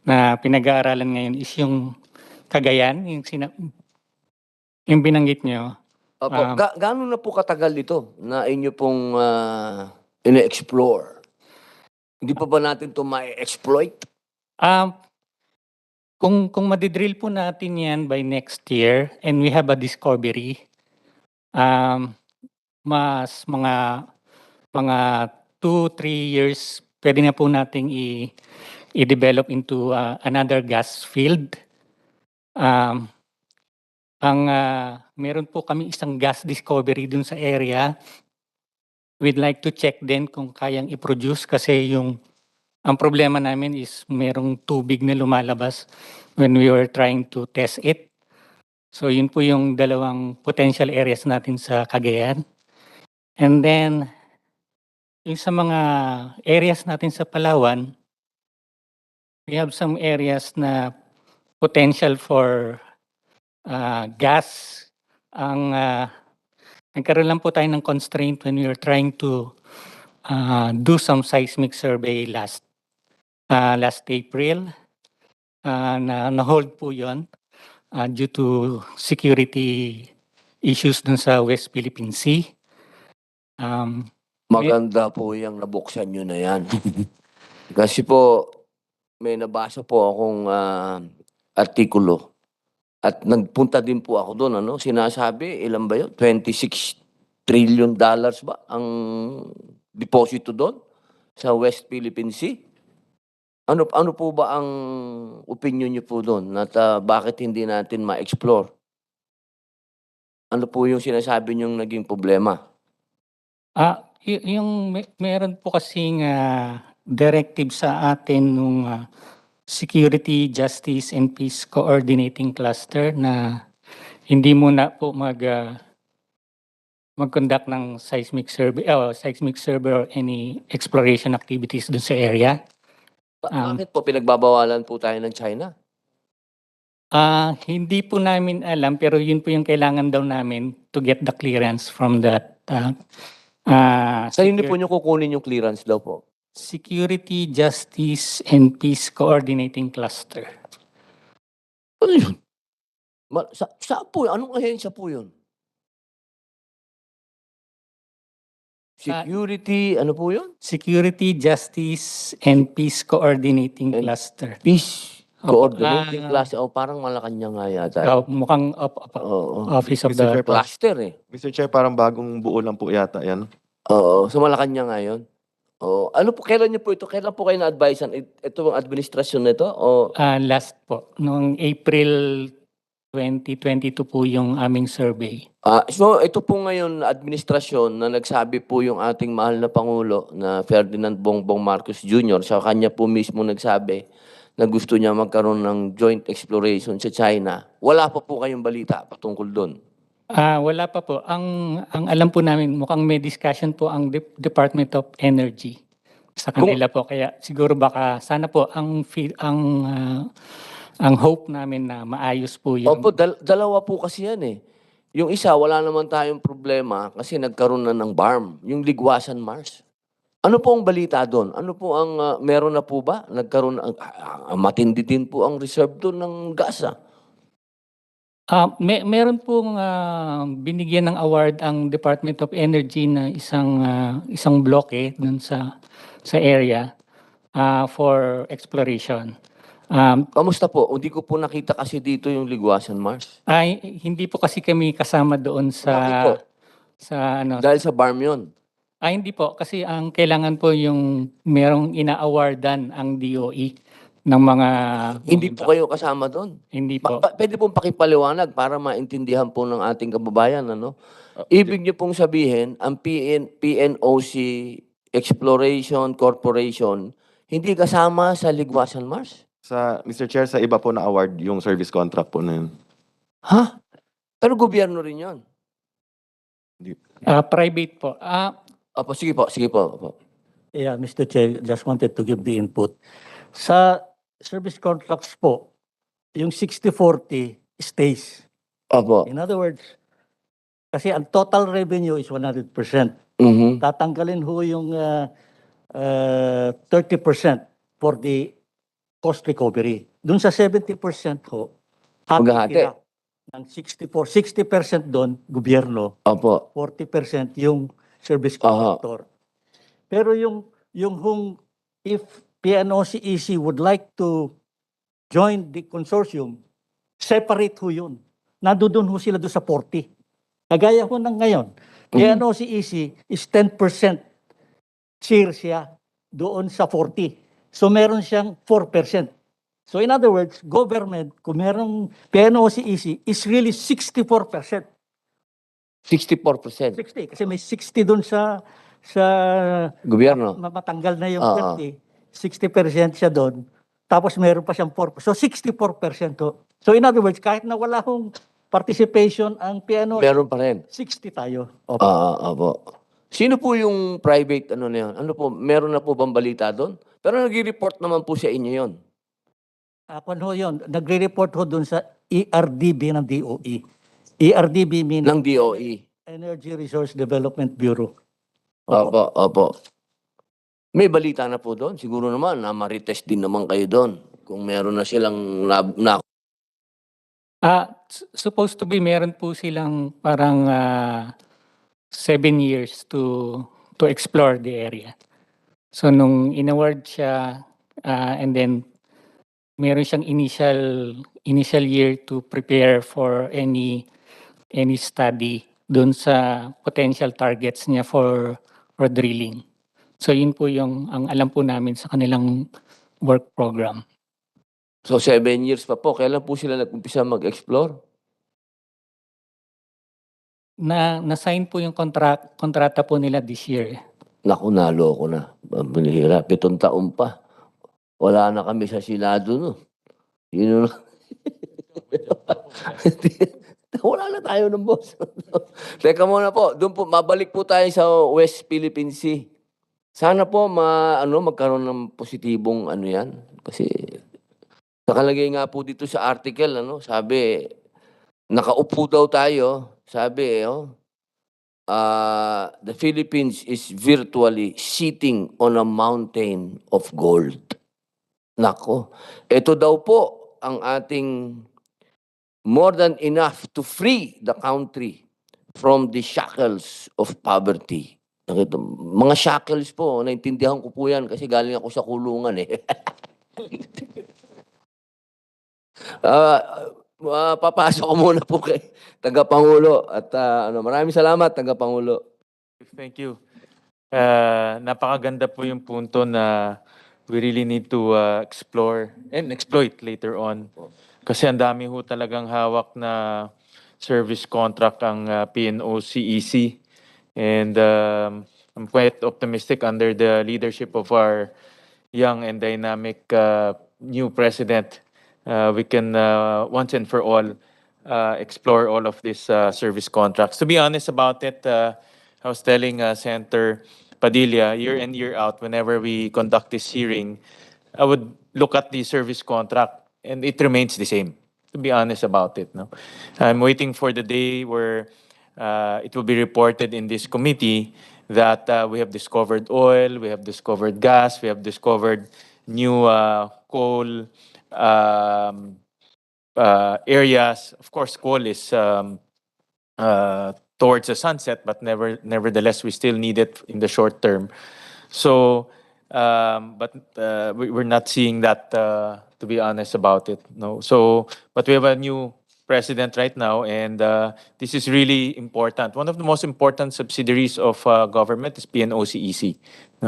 na pinag-aaralan ngayon is yung Cagayan, yung binanggit nyo. Opo, gaano na po katagal ito na inyo pong ine-explore? Hindi pa ba natin ito ma-exploit? Kung madidrill po natin yan by next year and we have a discovery, mas mga 2-3 years pwede na po nating i-develop into another gas field. Meron po kami isang gas discovery dun sa area. We'd like to check din kung kayang i-produce kasi ang problema namin is merong tubig na lumalabas when we were trying to test it. So yun po yung dalawang potential areas natin sa Cagayan. And then, yung sa mga areas natin sa Palawan, we have some areas na potential for gas. Nagkaroon lang po tayo ng constraint when we were trying to do some seismic survey last April. Na-hold po yun due to security issues dun sa West Philippine Sea. Maganda po yung nabuksan nyo na yan. Kasi po, may nabasa po akong artikulo at nagpunta din po ako doon. Sinasabi, ilan ba yun? $26 trillion ba ang deposito doon sa West Philippine Sea? Ano po ba ang opinion niyo po doon at bakit hindi natin ma-explore? Ano po yung sinasabi niyong naging problema? Meron po kasing directive sa atin nung Security, Justice, and Peace Coordinating Cluster na hindi muna po mag-conduct ng seismic survey or any exploration activities dun sa area. Bakit po pinagbabawalan po tayo ng China? Hindi po namin alam pero yun po yung kailangan daw namin to get the clearance from that. Sa hindi po nyo kukunin yung clearance daw po? Security, Justice, and Peace Coordinating Cluster. Ano yun? Saan po yun? Anong ahensya po yun? Security, ano po yun? Security, Justice, and Peace Coordinating And Cluster. Peace Coordinating Cluster. Parang Malacanang nga yata. Mukhang Office of Mr. the... Chair, Cluster eh. Mr. Chair, parang bagong buo lang po yata yan. Oo, sa Malacanang nga yun. Ano po, kailan niyo po ito? Kailan po kayo na-advisean? Ito ang administrasyon nito? Last po, noong April 2022 po yung aming survey. So ito po ngayon administrasyon na nagsabi po yung ating mahal na Pangulo na Ferdinand Bongbong Marcos Jr. Sa kanya po mismo nagsabi na gusto niya magkaroon ng joint exploration sa China. Wala pa po kayong balita patungkol doon? Wala pa po. Ang alam po namin, mukhang may discussion po ang Department of Energy sa kanila po. Kaya siguro baka sana po ang hope namin na maayos po yung... Opo, dalawa po kasi yan eh. Yung isa, wala naman tayong problema kasi nagkaroon na ng BARM, yung Ligwasan Mars. Ano po ang balita doon? Ano po ang, meron na po ba? Nagkaroon, matindi din po ang reserve doon ng gas Meron pong binigyan ng award ang Department of Energy na isang bloke dun sa area for exploration. Kamusta po? Hindi ko po nakita kasi dito yung Ligwasan Mars. Hindi po kasi kami kasama doon sa... Bakit po? Dahil sa BARM yun? Hindi po. Kasi ang kailangan po yung merong ina-awardan ang DOE ng mga... Hindi po kayo kasama doon? Hindi po. Pwede pong pakipaliwanag para maintindihan po ng ating kababayan. Ibig niyo pong sabihin, ang PNOC Exploration Corporation, hindi kasama sa Ligwasan Mars? Mr. Chair, sa iba po na award yung service contract po na yun. Ha? Pero gobyerno rin yun? Private po. Sige po. Yeah, Mr. Chair, just wanted to give the input. Sa service contracts po, yung 60-40 stays. Opo. In other words, kasi ang total revenue is 100%. Mhm. Tatanggalin ho yung 30% for the cost recovery. Doon sa 70% ho, Maghahati. tira ng 60% doon, gobyerno, Opo. 40% yung service Aha. contractor. Pero if PNOCEC would like to join the consortium, separate ho yun. Nandoon ho sila doon sa 40. Kagaya ho ng ngayon, PNOCEC is 10% share siya doon sa 40. So meron siyang 4%. So in other words, government, kung merong PNOCEC, is really 64%. 64%. 60, kasi may 60 doon sa Gobyerno. matanggal na yung Oo. 30, 60% siya doon. Tapos meron pa siyang 4%. So 64% to. So in other words, kahit na wala hong participation ang PNOCEC, Meron pa rin. 60 tayo. Opo. Opo. Sino po yung private ano na yun? Ano po, meron na po bang balita doon? Pero nag-report naman po sa inyo yun. Kung ho yun, nagre-report ho doon sa ERDB ng DOE. ERDB means Ng DOE. Energy Resource Development Bureau. Opo. May balita na po doon. Siguro naman na marites din naman kayo doon. Kung meron na silang Supposed to be meron po silang parang 7 years to explore the area. So nung inaward siya and then meron siyang initial year to prepare for any study doon sa potential targets niya for drilling. So yun po yung ang alam po namin sa kanilang work program. So 7 years pa po. Kailan po sila nag-umpisa mag-explore? Na-sign po yung kontrata po nila this year. Naku, naloko na. Bilihira. 7 taon pa. Wala na kami sa Senado, no? Yun na. Wala na tayo ng boss. Teka muna po. Doon po, mabalik po tayo sa West Philippine Sea. Sana po magkaroon ng positibong yan. Kasi nakalagay nga po dito sa article, sabi, nakaupo daw tayo. Sabi, the Philippines is virtually sitting on a mountain of gold. Nako, ito daw po ang ating more than enough to free the country from the shackles of poverty. Mga shackles po, naintindihan ko po yan kasi galing ako sa kulungan eh. Papasok ko muna po kay Tagapangulo at maraming salamat Tagapangulo. Thank you. Napakaganda po yung punto na we really need to explore and exploit later on. Kasi ang dami ho talagang hawak na service contract ang PNOCEC. And I'm quite optimistic under the leadership of our young and dynamic new president. We can once and for all explore all of these service contracts. To be honest about it, I was telling Senator Padilla, year in, year out, whenever we conduct this hearing, I would look at the service contract and it remains the same, to be honest about it. No? I'm waiting for the day where it will be reported in this committee that we have discovered oil, we have discovered gas, we have discovered new coal areas. Of course, coal is towards the sunset, but nevertheless, we still need it in the short term. So, but we're not seeing that, to be honest about it. No. So, but we have a new president right now, and this is really important. One of the most important subsidiaries of government is PNOCEC,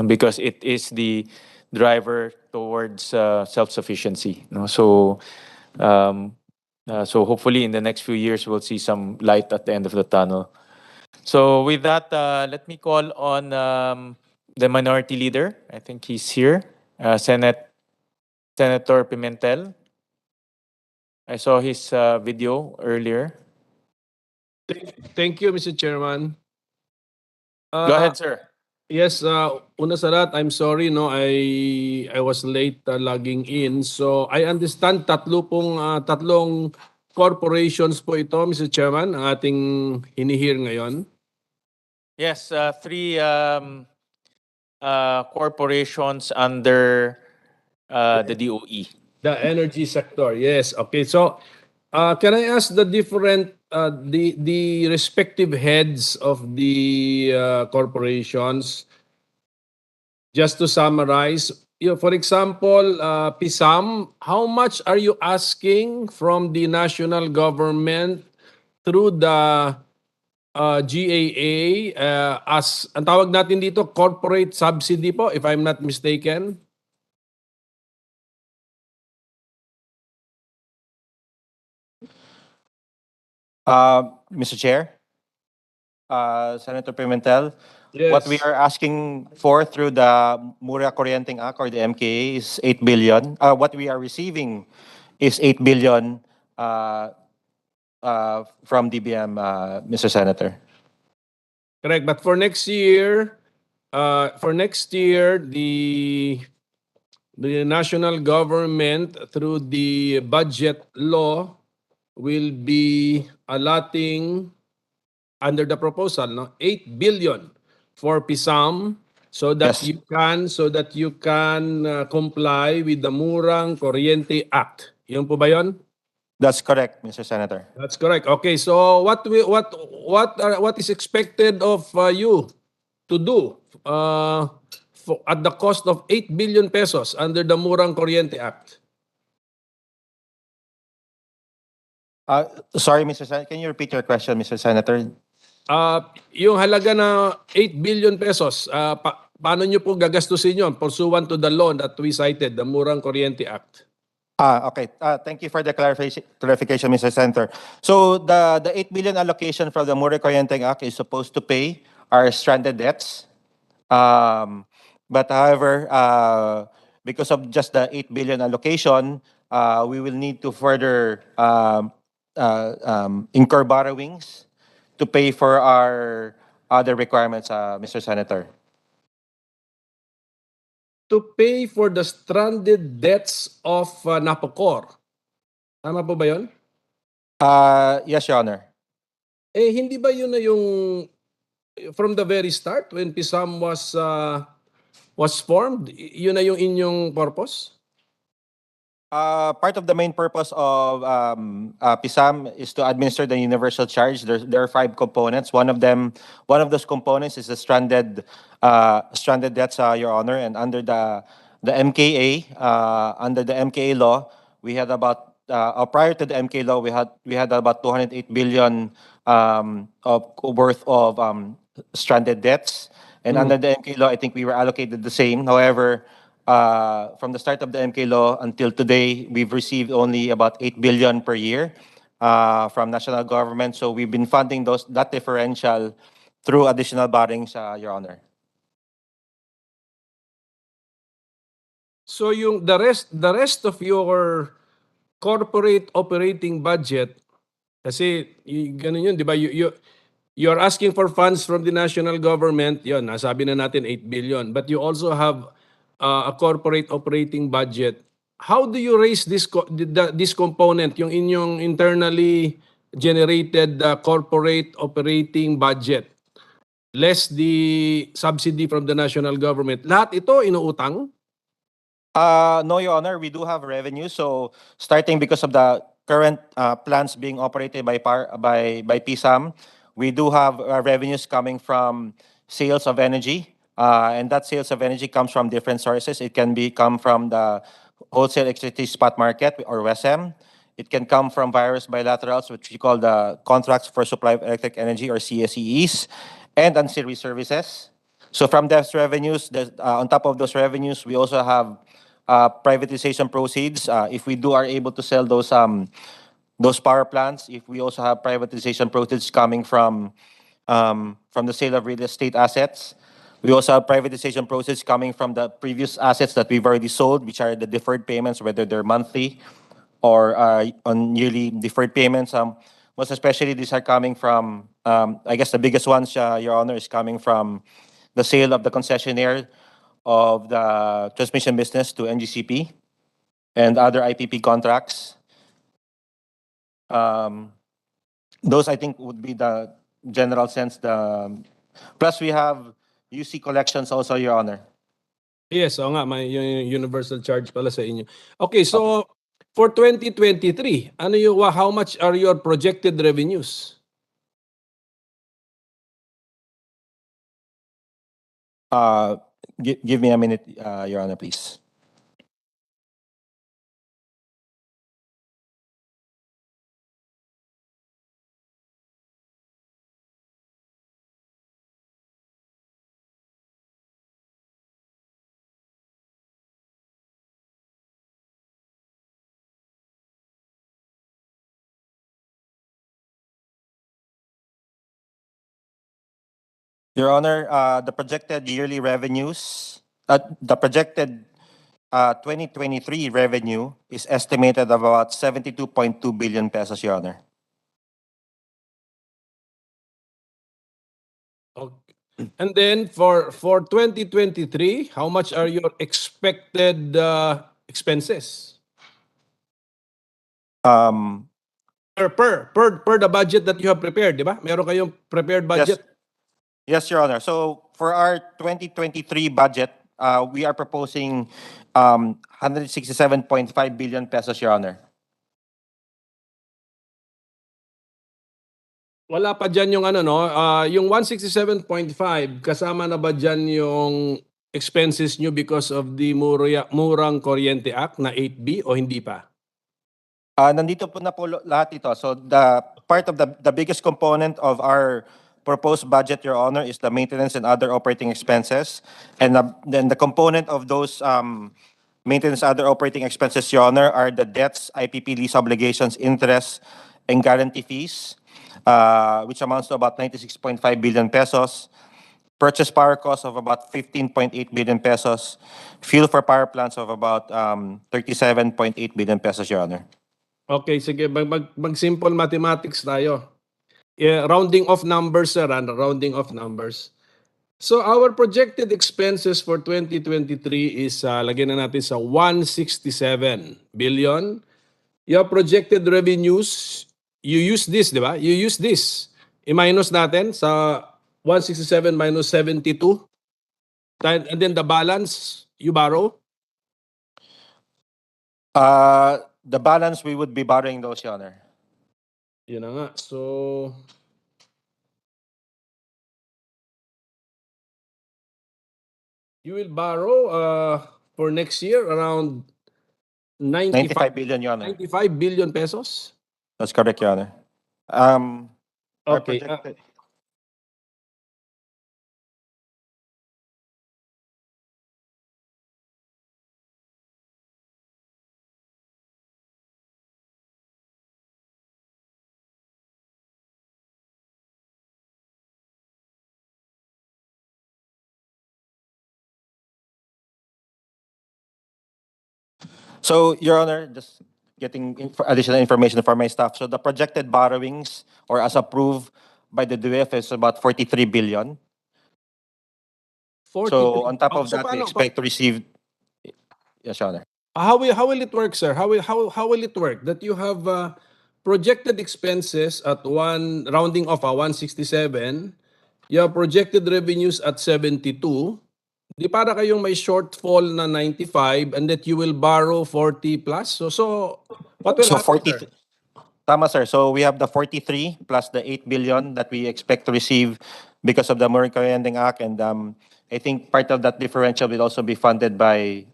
because it is the driver towards self-sufficiency. No? So, so hopefully in the next few years, we'll see some light at the end of the tunnel. So with that, let me call on the minority leader. I think he's here, Senator Pimentel. I saw his video earlier. Thank you, Mr. Chairman. Go ahead, sir. Yes, una sa lahat, I'm sorry, no, I was late logging in. So I understand tatlong corporations po ito, Mr. Chairman, ang ating hinihir ngayon. Yes, three corporations under the DOE. The energy sector, yes. Okay, so can I ask the different, the respective heads of the corporations, just to summarize, for example, PISAM, how much are you asking from the national government through the GAA as, ang tawag natin dito, corporate subsidy po, if I'm not mistaken? Mr. Chair, Senator Pimentel, Yes. what we are asking for through the Mura Kuryenteng Act or the MKA is 8 billion. What we are receiving is 8 billion from DBM, Mr. Senator. Correct, but for next year, the national government through the budget law will be allotting under the proposal, no, 8 billion for PISAM so that Yes. you can comply with the Murang Kuryente Act. Yun po ba yun? That's correct, Mr. Senator. That's correct. Okay, so what is expected of you to do at the cost of 8 billion pesos under the Murang Kuryente Act? Sorry, Mr. Senator, can you repeat your question, Mr. Senator? Yung halaga na 8 billion pesos, paano nyo po gagastusin yun pursuant to the law that we cited, the Murang Kuryente Act? Okay. Thank you for the clarification, Mr. Senator. So the 8 billion allocation from the Mura Kuryenteng Act is supposed to pay our stranded debts. But however, because of just the 8 billion allocation, we will need to further incur borrowings to pay for our other requirements, Mr. Senator. To pay for the stranded debts of Napocor. Tama po ba yun? Yes, Your Honor. Eh, hindi ba yun na yung from the very start when PISAM was formed, yun na yung inyong purpose? Part of the main purpose of PISAM is to administer the universal charge. There are 5 components. One of those components is the stranded debts, Your Honor. And under the MKA, under the MKA law, we had about prior to the MKA law, we had about 208 billion of worth of stranded debts. And under the MKA law, I think we were allocated the same. However, from the start of the MK law until today, we've received only about 8 billion per year from national government. So we've been funding that differential through additional borrowings, Your Honor. So yung the rest of your corporate operating budget, kasi ganun yun, di ba? You're asking for funds from the national government, yun, nasabi na natin 8 billion. But you also have a corporate operating budget. How do you raise this component, yung inyong internally generated corporate operating budget, less the subsidy from the national government? Lahat ito inuutang? No, Your Honor, we do have revenue. So starting because of the current plants being operated by PSAM, we do have revenues coming from sales of energy. And that sales of energy comes from different sources. It can come from the wholesale electricity spot market or WESM. It can come from various bilaterals, which we call the contracts for supply of electric energy or CSEEs, and ancillary services. So from those revenues, on top of those revenues, we also have privatization proceeds. If we are able to sell those power plants, if we also have privatization proceeds coming from the sale of real estate assets. We also have privatization proceeds coming from the previous assets that we've already sold, which are the deferred payments, whether they're monthly or on yearly deferred payments. Most especially, these are coming from, I guess the biggest ones, Your Honor, is coming from the sale of the concessionaire of the transmission business to NGCP and other IPP contracts. Those, I think, would be the general sense, the Plus, we have UC collections also, Your Honor. Yes, oo nga, may yung universal charge pala sa inyo. Okay, so for 2023, how much are your projected revenues? Give me a minute, Your Honor, please. Your Honor, the projected yearly revenues, the projected 2023 revenue is estimated at about 72.2 billion pesos, Your Honor. Okay. And then for 2023, how much are your expected expenses? Per the budget that you have prepared, di ba? Meron kayong prepared budget. Yes, Your Honor. So for our 2023 budget, we are proposing 167.5 billion pesos, Your Honor. Wala pa dyan yung yung 167.5, kasama na ba dyan yung expenses nyo because of the Murang Kuryente Act na 8B o hindi pa? Nandito po na po lahat ito. So the part of the biggest component of our proposed budget, Your Honor, is the maintenance and other operating expenses. And then the component of those maintenance and other operating expenses, Your Honor, are the debts, IPP lease obligations, interest, and guarantee fees, which amounts to about 96.5 billion pesos. Purchase power cost of about 15.8 billion pesos. Fuel for power plants of about 37.8 billion pesos, Your Honor. Okay, sige. Mag-simple mathematics tayo. Yeah, rounding off numbers, sir. Rounding off numbers. So our projected expenses for 2023 is, lagyan na natin sa 167 billion. Your projected revenues, you use this, di ba? You use this. I-minus natin sa 167 minus 72. And then the balance, you borrow? The balance, we would be borrowing those, Your Honor. Yun na nga. So, you will borrow for next year around 95 billion, Your Honor. 95 billion pesos? That's correct, Your Honor. Our Okay. projected- So, Your Honor, just getting additional information for my staff. So the projected borrowings, or as approved by the DOF, is about 43 billion. 43. So on top of So that, we paano- expect to receive... Yes, Your Honor. How will it work, sir? How will it work that you have projected expenses at rounding off 167, your projected revenues at 72, di para kayong may shortfall na 95 and that you will borrow 40 plus? So what will So happen, 40, sir? tama, sir. So we have the 43 plus the 8 billion that we expect to receive because of the Murray Ending Act. And I think part of that differential will also be funded by,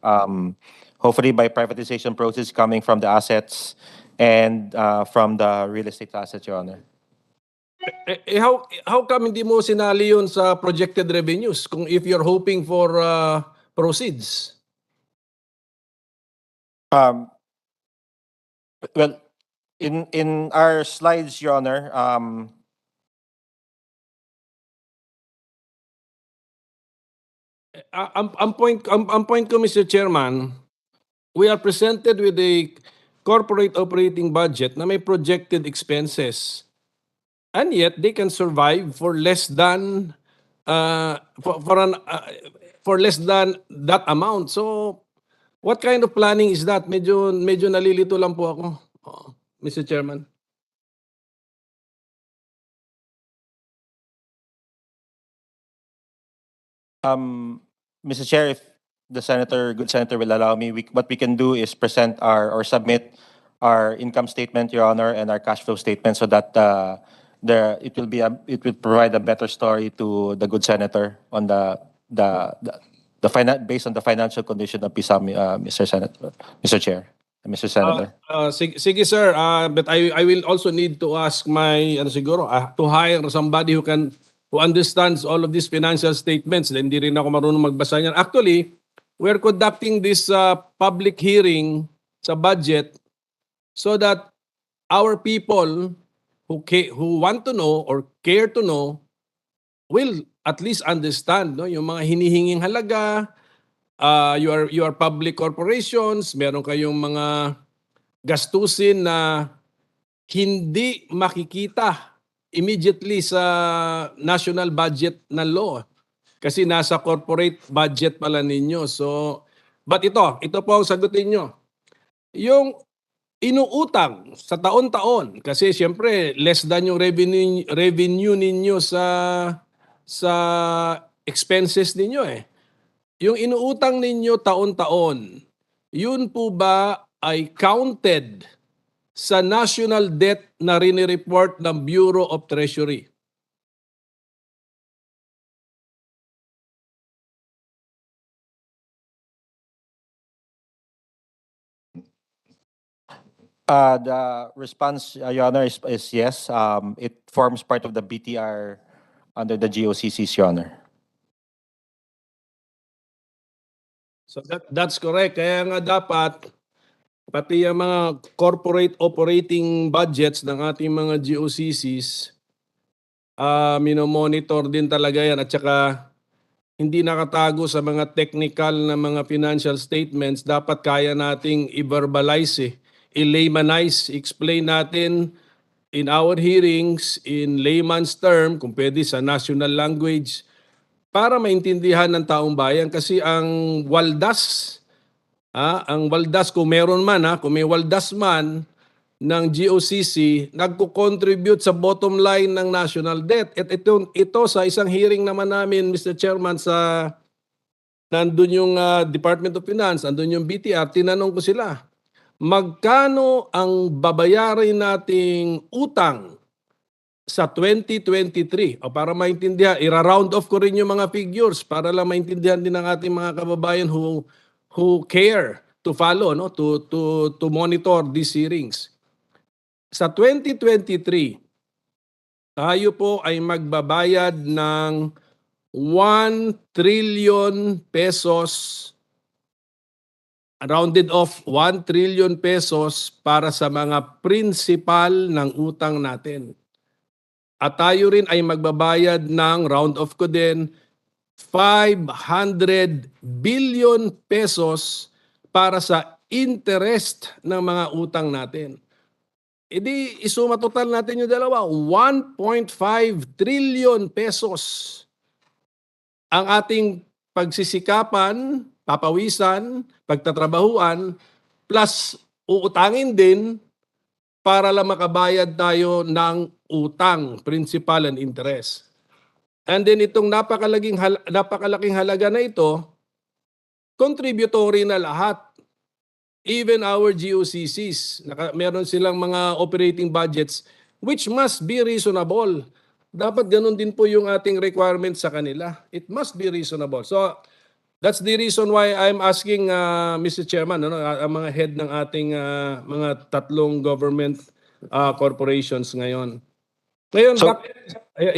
hopefully by privatization proceeds coming from the assets and from the real estate assets, Your Honor. How come hindi mo sinali yun sa projected revenues kung if you're hoping for proceeds? Well, in our slides, Your Honor, Ang point ko, Mr. Chairman, we are presented with a corporate operating budget na may projected expenses. And yet they can survive for less than for less than that amount. So what kind of planning is that? Medyo nalilito lang po ako, Mr. Chairman. Mr. Chair, if the good senator will allow me, what we can do is present or submit our income statement, Your Honor, and our cash flow statement so that it will provide a better story to the good senator on based on the financial condition of PSAM, Mr. Chair, Mr. Senator. Sige sir, but I will also need to ask my to hire somebody who understands all of these financial statements. Hindi rin ako marunong magbasa niyan. Actually, we're conducting this public hearing sa budget so that our people who want to know or care to know will at least understand, no, yung mga hinihinging halaga. You are public corporations, meron kayong mga gastusin na hindi makikita immediately sa national budget na law kasi nasa corporate budget pala ninyo. So, but ito po ang sagutin nyo. Yung inuutang sa taon-taon kasi siyempre less than yung revenue ninyo sa expenses ninyo eh. Yung inuutang ninyo taon-taon, yun po ba ay counted sa national debt na rinireport ng Bureau of Treasury? The response, Your Honor, is yes. It forms part of the BTR under the GOCC's, Your Honor. So that's correct. Kaya nga dapat pati yung mga corporate operating budgets ng ating mga GOCCs, minomonitor din talaga yan at saka hindi nakatago sa mga technical na mga financial statements. Dapat kaya nating i-verbalize, i-laymanize, explain natin in our hearings in layman's term, kung pwede sa national language, para maintindihan ng taong bayan. Kasi ang waldas kung meron man, kung may waldas man ng GOCC, nagko-contribute sa bottom line ng national debt. At ito sa isang hearing naman namin, Mr. Chairman, nandun yung Department of Finance, nandun yung BTR, tinanong ko sila, magkano ang babayarin nating utang sa 2023? O para maintindihan, ira-round off ko rin yung mga figures para lang maintindihan din ng ating mga kababayan who care to follow, no, to monitor these hearings. Sa 2023, tayo po ay magbabayad ng 1 trillion pesos, rounded off 1 trillion pesos para sa mga principal ng utang natin. At tayo rin ay magbabayad ng round off ko din 500 billion pesos para sa interest ng mga utang natin. Edi isuma total natin yung dalawa, 1.5 trillion pesos ang ating pagsisikapan, papawisan, pagtatrabahuan, plus uutangin din para lang makabayad tayo ng utang, principal and interest. And then itong napakalaking halaga na ito, contributory na lahat. Even our GOCCs, meron silang mga operating budgets which must be reasonable. Dapat ganun din po yung ating requirements sa kanila. It must be reasonable. So that's the reason why I'm asking Mr. Chairman, ang mga head ng ating mga tatlong government corporations ngayon. Ngayon,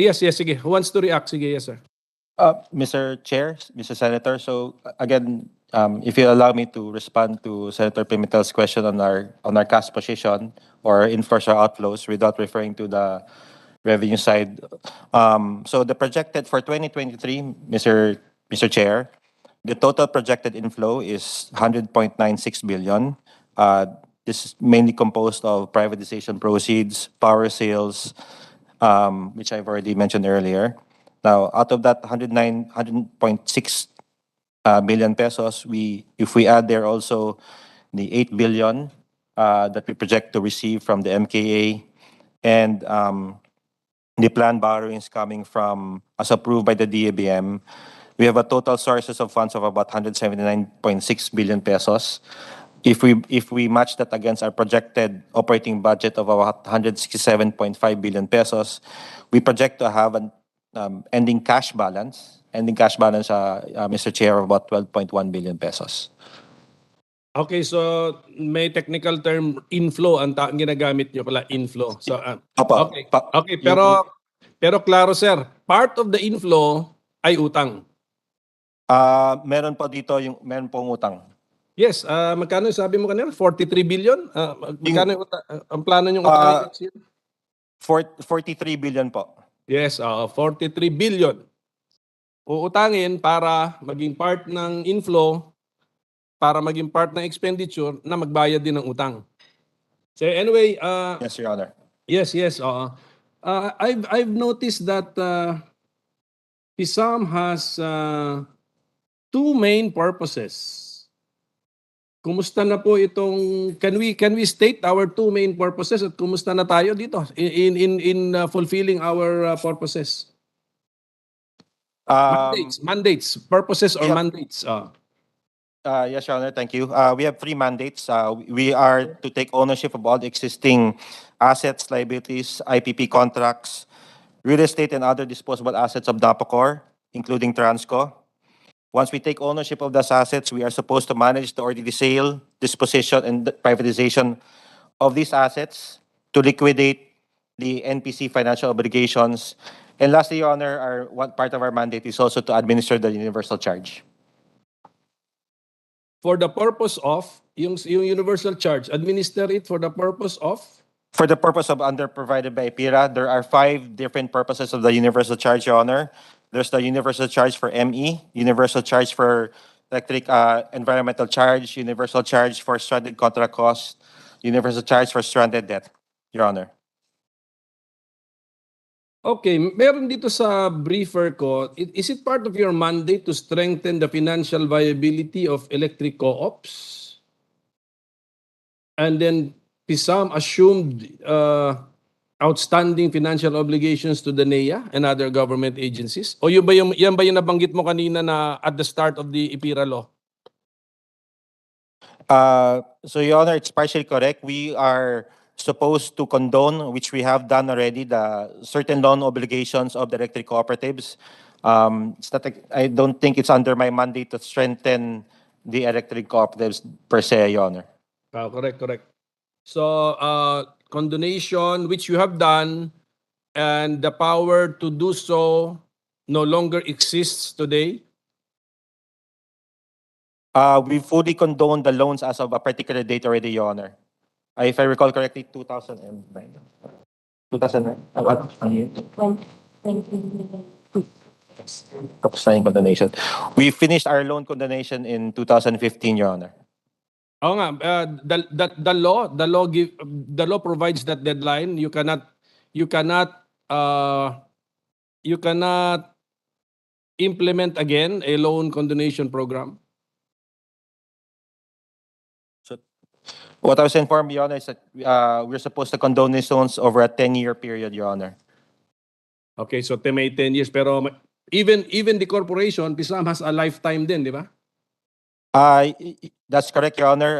yes, sige. Who wants to react? Sige, yes, sir. Mr. Chair, Mr. Senator, so again, if you allow me to respond to Senator Pimentel's question on our cash position or inflows or outflows without referring to the revenue side. So the projected for 2023, Mr. Chair, the total projected inflow is 100.96 billion. This is mainly composed of privatization proceeds, power sales, which I've already mentioned earlier. Now, out of that 100.6 billion pesos, if we add there also the 8 billion that we project to receive from the MKA and the planned borrowings coming from, as approved by the DABM, We have a total sources of funds of about 179.6 billion pesos. If we match that against our projected operating budget of about 167.5 billion pesos, we project to have an ending cash balance, Mr. Chair, of about 12.1 billion pesos. Okay, so may technical term inflow ang ginagamit nyo pala, inflow. So Opo. okay. Okay, pero klaro sir, part of the inflow ay utang. Meron pong utang. Yes, magkano yung sabi mo kanina? 43 billion? Magkano yung ang plano nyo utang next year? 43 billion po. Yes, 43 billion. Uutangin para maging part ng inflow, para maging part ng expenditure na magbayad din ng utang. So anyway, Yes, Your Honor. yes, I've noticed that PSAM has two main purposes. Kumusta na po itong can we state our two main purposes at kumusta na tayo dito in fulfilling our purposes? Mandates, purposes or mandates. Yes, Your Honor, thank you. We have 3 mandates. We are to take ownership of all the existing assets, liabilities, IPP contracts, real estate, and other disposable assets of Npccob, including Transco. Once we take ownership of those assets, we are supposed to manage the orderly sale, disposition, and privatization of these assets to liquidate the NPC financial obligations. And lastly, Your Honor, one part of our mandate is also to administer the universal charge. For the purpose of yung universal charge, administer it for the purpose of? For the purpose of underprovided by PIRA, there are 5 different purposes of the universal charge, Your Honor. There's the universal charge for ME, universal charge for electric environmental charge, universal charge for stranded contract costs, universal charge for stranded debt, Your Honor. Okay, meron dito sa briefer ko, is it part of your mandate to strengthen the financial viability of electric co-ops? And then PSAM assumed outstanding financial obligations to the NEA and other government agencies? O yan ba yung nabanggit mo kanina na at the start of the IPIRA law? So, Your Honor, it's partially correct. We are supposed to condone, which we have done already, the certain loan obligations of the electric cooperatives. I don't think it's under my mandate to strengthen the electric cooperatives per se, Your Honor. Correct. So, condonation, which you have done, and the power to do so no longer exists today? We fully condone the loans as of a particular date already, Your Honor. If I recall correctly, 2009. 2009? Tapos na yung condonation. We finished our loan condonation in 2015, Your Honor. Oo nga, the law provides that deadline. You cannot implement again a loan condonation program. So, what I was informed, Your Honor, is that we're supposed to condone these loans over a 10-year period, Your Honor. Okay, so may 10 years. Pero even the corporation, PSAM has a lifetime din, di ba? That's correct, Your Honor.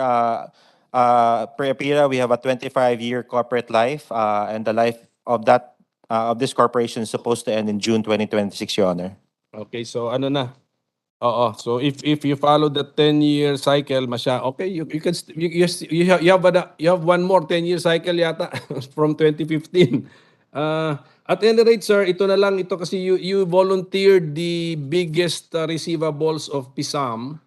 Per PIRA, we have a 25-year corporate life, and the life of this corporation is supposed to end in June 2026, Your Honor. Okay, so ano na? Oo, so if you follow the 10-year cycle, okay, you have one more 10-year cycle yata from 2015. At any rate, sir, ito na lang ito kasi you volunteered the biggest receivables of PSAM.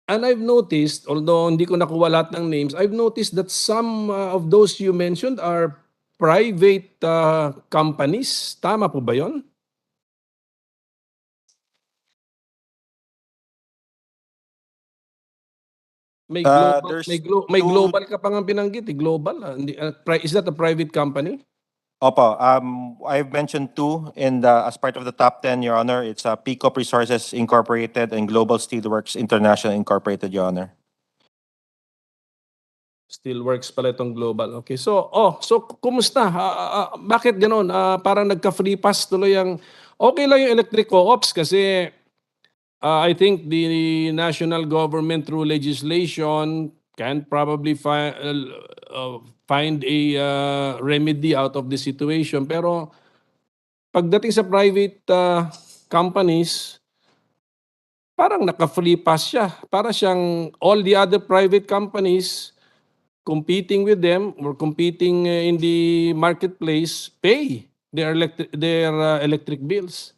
And I've noticed, although hindi ko nakuha lahat ng names, I've noticed that some of those you mentioned are private companies. Tama po ba yun? May global ka pa nga binanggit, global. Is that a private company? Opo, I've mentioned 2 as part of the top 10, Your Honor. It's Picop Resources Incorporated and Global Steelworks International Incorporated, Your Honor. Steelworks pala itong global. Okay, so kumusta? Bakit ganoon? Parang nagka-free pass tuloy ang okay lang yung electric co-ops kasi I think the national government through legislation can probably find a remedy out of the situation. Pero pagdating sa private companies, parang naka-free pass siya. Para siyang all the other private companies competing with them or competing in the marketplace pay their electric bills.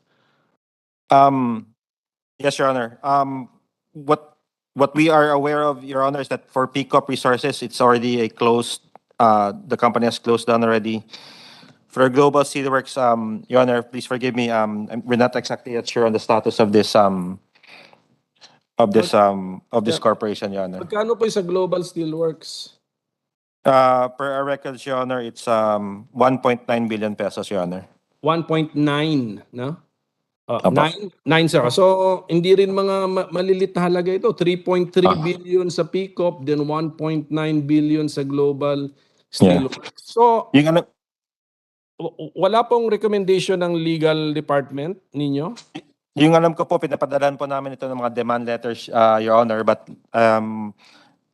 Yes, Your Honor. What we are aware of, Your Honor, is that for Pickup Resources, it's already a closed. The company has closed down already. For Global Steelworks, Your Honor, please forgive me. We're not exactly yet sure on the status of this Yeah. corporation, Your Honor. Magkano po yung sa Global Steelworks? Per our records, Your Honor, it's 1.9 billion pesos, Your Honor. 1.9, no? Apo. 9, sir. So, hindi rin mga malilit na halaga ito. 3.3 billion sa Pickup, then 1.9 billion sa Global Steelworks. So, Yung ano, wala pong recommendation ng legal department ninyo? yung alam ko po, pinapadalan po namin ito ng mga demand letters, Your Honor, but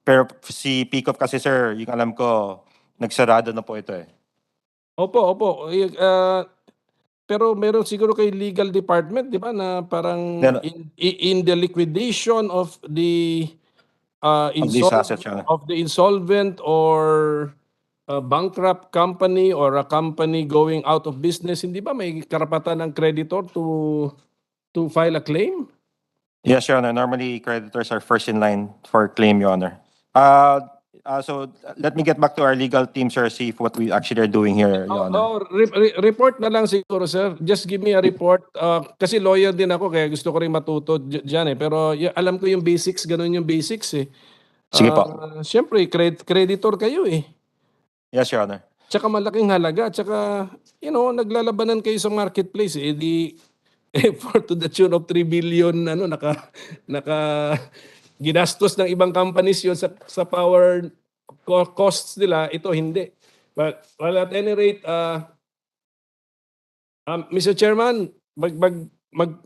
pero si Pickup kasi, sir, yung alam ko, nagsarado na po ito eh. Opo. Pero meron siguro kay legal department, di ba, na parang Meron. in the liquidation of the these assets, Your Honor. of the insolvent or a bankrupt company or a company going out of business, hindi ba may karapatan ng creditor to file a claim? Yes, Your Honor. Normally, creditors are first in line for claim, Your Honor. So let me get back to our legal team, sir, see if what we actually are doing here, Your Honor. Report na lang siguro, sir. Just give me a report. Kasi lawyer din ako, kaya gusto ko rin matuto dyan eh. Pero alam ko yung basics, ganun yung basics eh. Sige po. Siyempre, creditor kayo eh. Yes, Your Honor. Tsaka malaking halaga. Tsaka, naglalabanan kayo sa marketplace eh. For to the tune of 3 billion, ginastos ng ibang companies yun sa power costs nila, ito hindi. But well, at any rate, Mr. Chairman,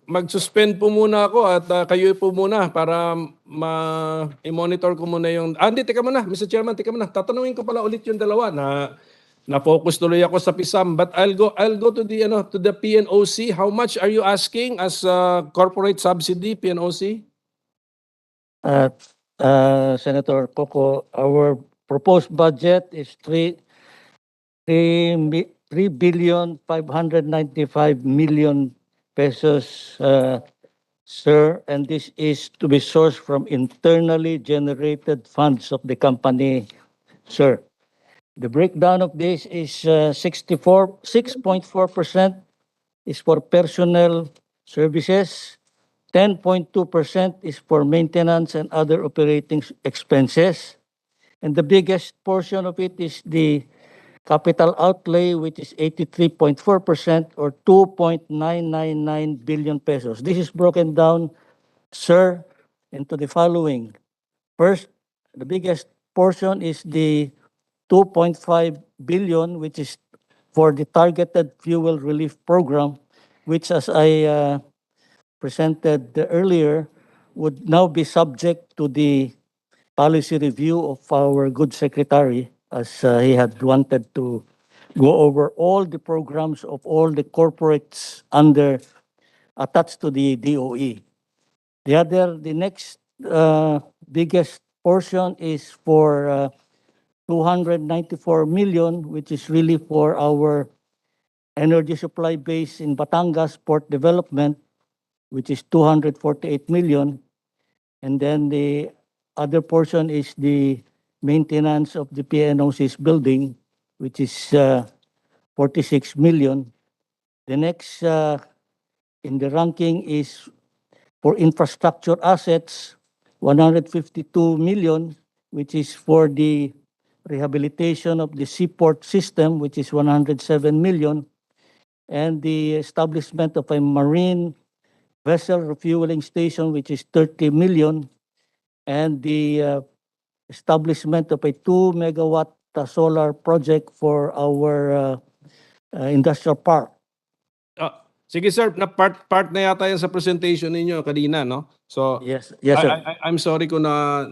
mag-suspend po muna ako at kayo po muna para i-monitor ko muna yung... Hindi, teka muna, Mr. Chairman, teka muna. Tatanungin ko pala ulit yung dalawa na focus tuloy ako sa PISAM, but I'll go to the PNOC. How much are you asking as corporate subsidy, PNOC? Senator Coco, our proposed budget is 3,595,000,000 pesos, sir, and this is to be sourced from internally generated funds of the company, sir. The breakdown of this is 6.4% is for personnel services, 10.2% is for maintenance and other operating expenses, and the biggest portion of it is the capital outlay, which is 83.4% or 2.999 billion pesos. This is broken down, sir, into the following. First, the biggest portion is the 2.5 billion, which is for the targeted fuel relief program, which, as I presented earlier, would now be subject to the policy review of our good secretary, as he had wanted to go over all the programs of all the corporates attached to the DOE. The next biggest portion is for 294 million, which is really for our energy supply base in Batangas Port Development, which is 248 million. And then the other portion is the maintenance of the PNOC's building, which is 46 million. The next in the ranking is for infrastructure assets, 152 million, which is for the rehabilitation of the seaport system, which is 107 million, and the establishment of a marine vessel refueling station, which is 30 million, and the establishment of a 2-megawatt solar project for our industrial park. Sige sir, na part na yata yan sa presentation ninyo kanina, no? So Yes, yes, sir. I'm sorry kung na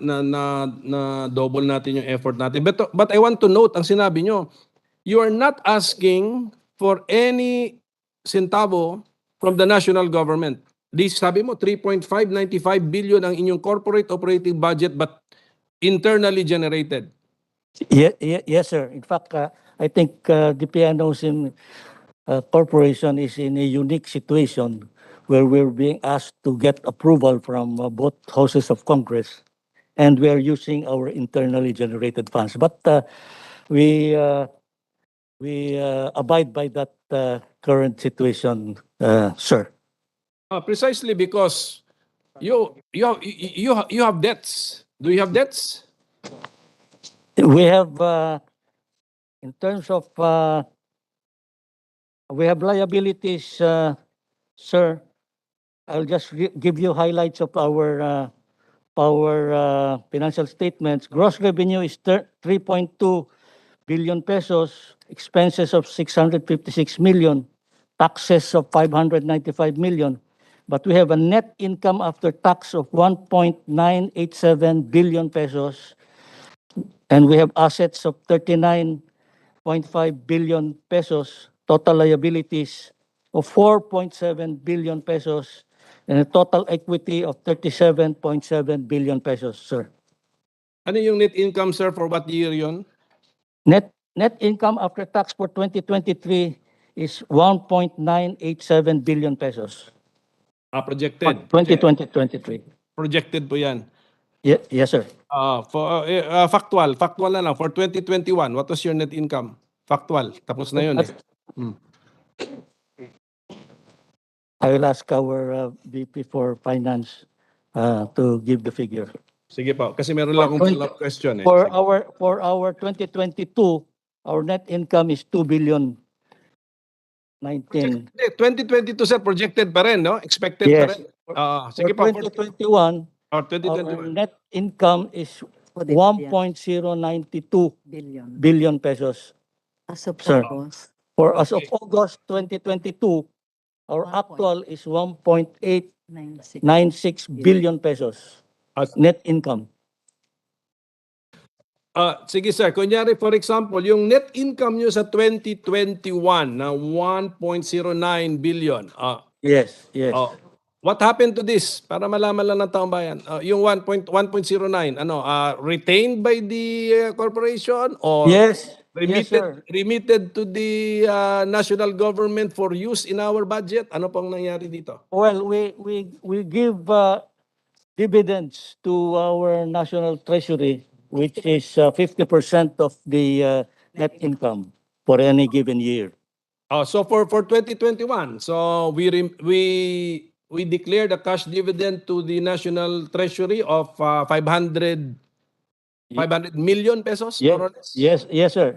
double natin yung effort natin. But I want to note, ang sinabi nyo, you are not asking for any centavo from the national government. This, sabi mo, 3.595 billion ang inyong corporate operating budget but internally generated. Yes, sir. In fact, I think the PNOC corporation is in a unique situation where we're being asked to get approval from both houses of Congress, and we are using our internally generated funds. But we abide by that current situation, sir. Precisely because you have debts. Do you have debts? We have, in terms of, we have liabilities, sir. I'll just give you highlights of our financial statements. Gross revenue is 3.2 billion pesos, expenses of 656 million, taxes of 595 million. But we have a net income after tax of 1.987 billion pesos, and we have assets of 39.5 billion pesos, total liabilities of 4.7 billion pesos, and a total equity of 37.7 billion pesos, sir. Ano yung net income, sir, for what year yun? Net income after tax for 2023 is 1.987 billion pesos. Projected. 2023. Projected po yan. Yes, sir. Factual na lang. For 2021, what was your net income? Factual. Tapos na yun eh. I will ask our VP for Finance to give the figure. Sige po. Kasi meron lang akong follow-up question eh. For Sige. our 2022, our net income is 2 billion 19. 2022, sir, projected pa rin, no? Expected pa Yes. rin. Sige For po. 2021, Or our 2021. net income is 1.092 billion pesos. As of Sir. August. For as of August 2022, our actual is 1.896 billion pesos net income. Sige sir, kunyari for example, yung net income nyo sa 2021 na 1.09 billion. Yes. What happened to this? Para malaman lang ng taong bayan. Yung 1.09, retained by the corporation or Yes, sir. remitted to the national government for use in our budget? Ano pong nangyari dito? Well, we give dividends to our national treasury, which is 50% of the net income for any given year. So for 2021, so we declared a cash dividend to the national treasury of 500 million pesos, more or less? Yes, sir.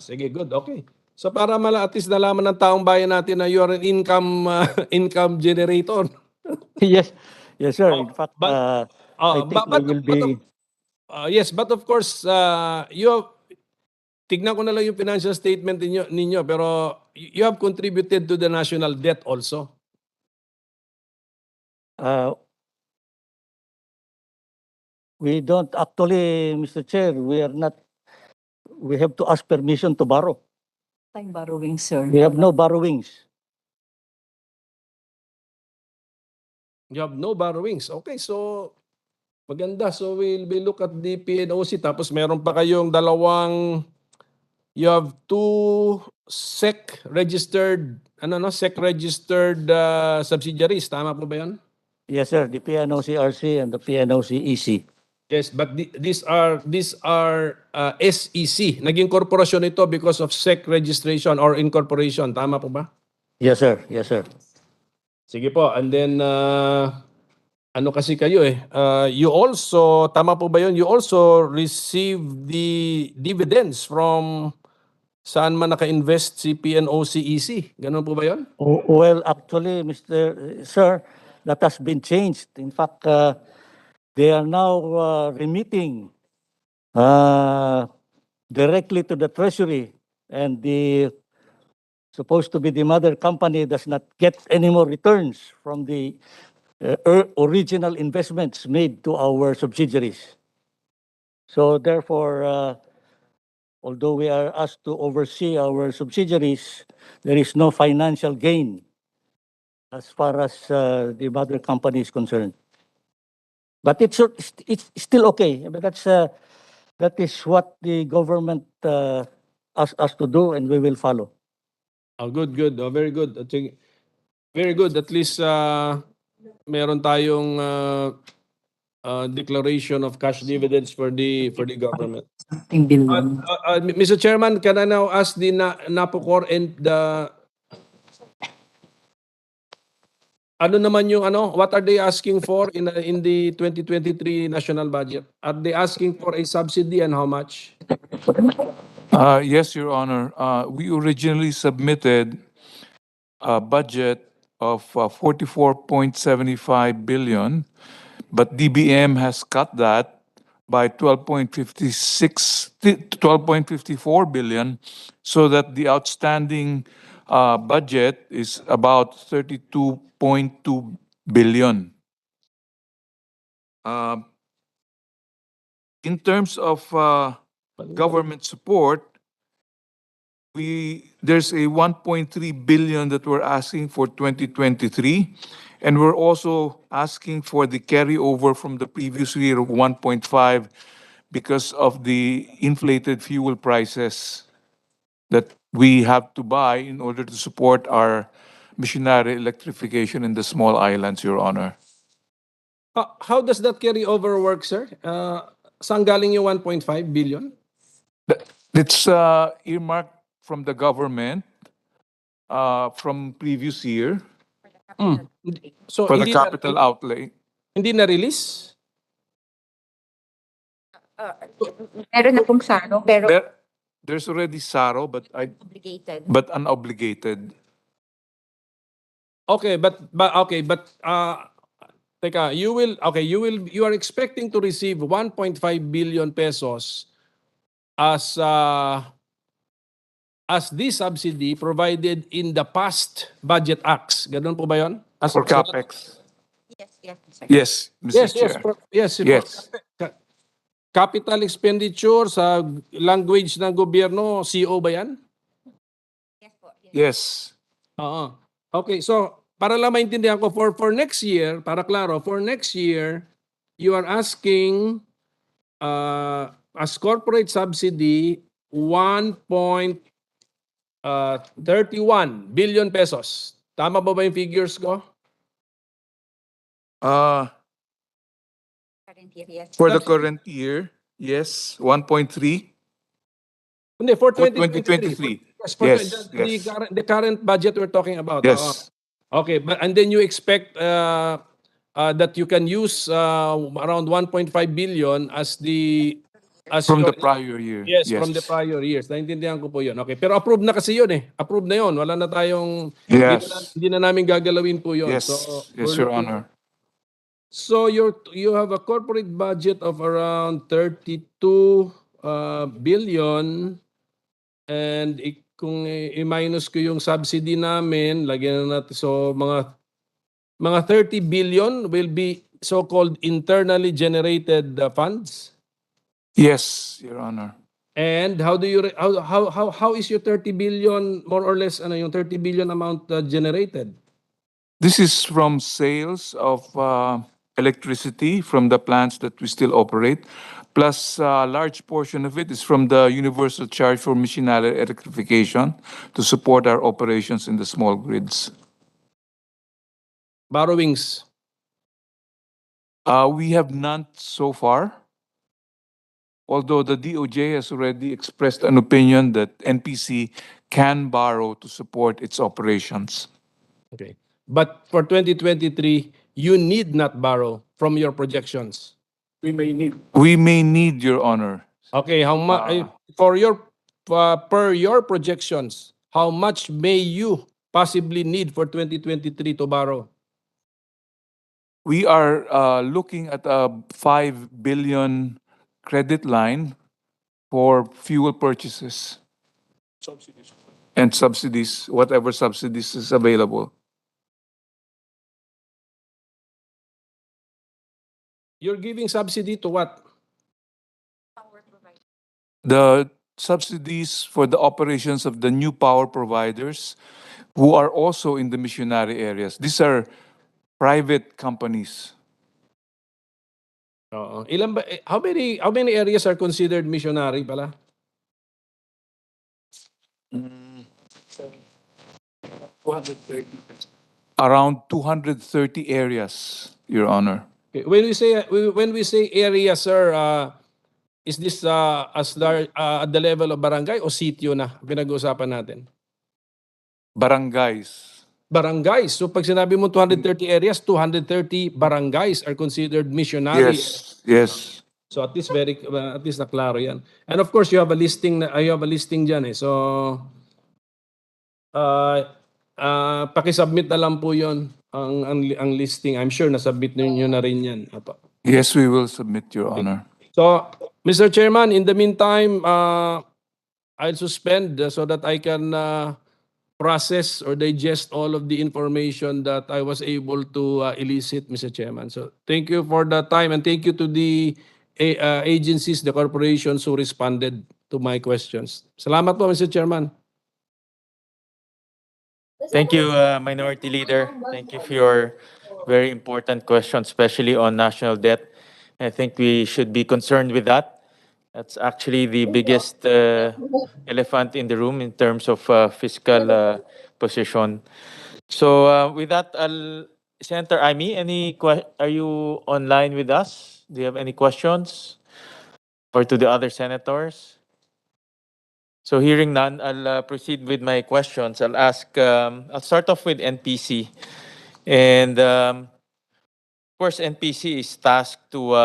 Sige, good. Okay. So para at least nalaman ng taong bayan natin na you are an income generator. Yes, sir. In fact, I think we will be... Yes, but of course, tignan ko na lang yung financial statement ninyo, pero you have contributed to the national debt also. We don't actually, Mr. Chair, we have to ask permission to borrow. Time borrowing, sir. We have no borrowings. You have no borrowings. Okay, so maganda. So we'll look at the PNOC. Tapos meron pa kayong you have two SEC registered, subsidiaries. Tama po ba yan? Yes, sir. The PNOC-RC and the PNOC-EC. Yes, but these are SEC. Naging korporasyon ito because of SEC registration or incorporation. Tama po ba? Yes, sir. Sige po. And then, ano kasi kayo you also, tama po ba yun? You also receive the dividends from saan man naka-invest si PNOC-EC. Ganun po ba yun? Well, actually, Sir, that has been changed. In fact, they are now remitting directly to the Treasury, and supposed to be the mother company, does not get any more returns from the original investments made to our subsidiaries. So therefore, although we are asked to oversee our subsidiaries, there is no financial gain as far as the mother company is concerned. But it's still okay. But that is what the government asked us to do, and we will follow. Oh, good, good. Oh, very good. I think, very good. At least meron tayong declaration of cash dividends for the government. Mr. Chairman, can I now ask the NAPOCOR and the ano naman yung what are they asking for in the 2023 national budget? Are they asking for a subsidy and how much? Yes, Your Honor. We originally submitted a budget of 44.75 billion, but DBM has cut that by 12.54 billion, so that the outstanding budget is about 32.2 billion. In terms of government support, there's a 1.3 billion that we're asking for 2023, and we're also asking for the carryover from the previous year of 1.5 because of the inflated fuel prices that we have to buy in order to support our missionary electrification in the small islands, Your Honor. How does that carryover work, sir? Saan galing yung 1.5 billion? It's earmarked from the government from previous year So for the hindi capital outlay. hindi na-release? Meron na pong saro, pero There's already SARO, but obligated. unobligated. Okay, but teka, you are expecting to receive 1.5 billion pesos as this subsidy provided in the past budget acts. Ganun po ba 'yon? As For CapEx. Yes, sir. Yes, Mr. Chair. Yes. Capital expenditure sa language ng gobyerno, CO ba 'yan? Yes po. Yes. Oo. Okay, so para lang maintindihan ko, for next year, para klaro, for next year, you are asking as corporate subsidy 1.31 billion pesos. Tama ba yung figures ko? Current year, yes. For the current year, yes, 1.3. Hindi, for For 2023. 2023. Yes, Yes. the current budget we're talking about. Yes. Okay, and then you expect that you can use around 1.5 billion as From your, the prior year. yes, from the prior years. Naintindihan ko po 'yun. Okay, pero approved na kasi 'yun eh. Approved na 'yun. Wala na tayong Yes. hindi na namin gagalawin po 'yun. Yes. So, Yes, Your Honor. So you have a corporate budget of around 32 billion, and kung i-minus ko yung subsidy namin, lagyan na natin, so mga 30 billion will be so-called internally generated funds. Yes, Your Honor. And how is your 30 billion more or less yung 30 billion amount generated? This is from sales of electricity from the plants that we still operate, plus a large portion of it is from the universal charge for machinery electrification to support our operations in the small grids. Borrowings? We have none so far, although the DOJ has already expressed an opinion that NPC can borrow to support its operations. Okay. But for 2023, you need not borrow from your projections. We may need, Your Honor. Okay, how much for your per your projections, how much may you possibly need for 2023 to borrow? We are looking at a 5 billion credit line for fuel purchases and subsidies, whatever subsidies is available. You're giving subsidy to what? The subsidies for the operations of the new power providers who are also in the missionary areas. These are private companies. Oo. Ilan ba how many areas are considered missionary pala? Around 230 areas, Your Honor. Okay. When we say area, sir, is this at the level of barangay o sitio na pinag-uusapan natin? Barangays. Barangays. So pag sinabi mo 230 areas, 230 barangays are considered missionary. Yes, yes. So at least na klaro 'yan. And of course, you have a listing diyan eh. So paki-submit na lang po 'yon ang listing. I'm sure na-submit niyo na rin 'yan. Apa. Yes, we will submit, Your Honor. So, Mr. Chairman, in the meantime, I'll suspend so that I can process or digest all of the information that I was able to elicit, Mr. Chairman. So, thank you for the time and thank you to the agencies, the corporations who responded to my questions. Salamat po, Mr. Chairman. Thank you, Minority Leader. Thank you for your very important question, especially on national debt. I think we should be concerned with that. That's actually the biggest elephant in the room in terms of fiscal position. So with that, Senator Amy, are you online with us? Do you have any questions? Or to the other senators? So hearing none, I'll proceed with my questions. I'll start off with NPC. And of course, NPC is tasked to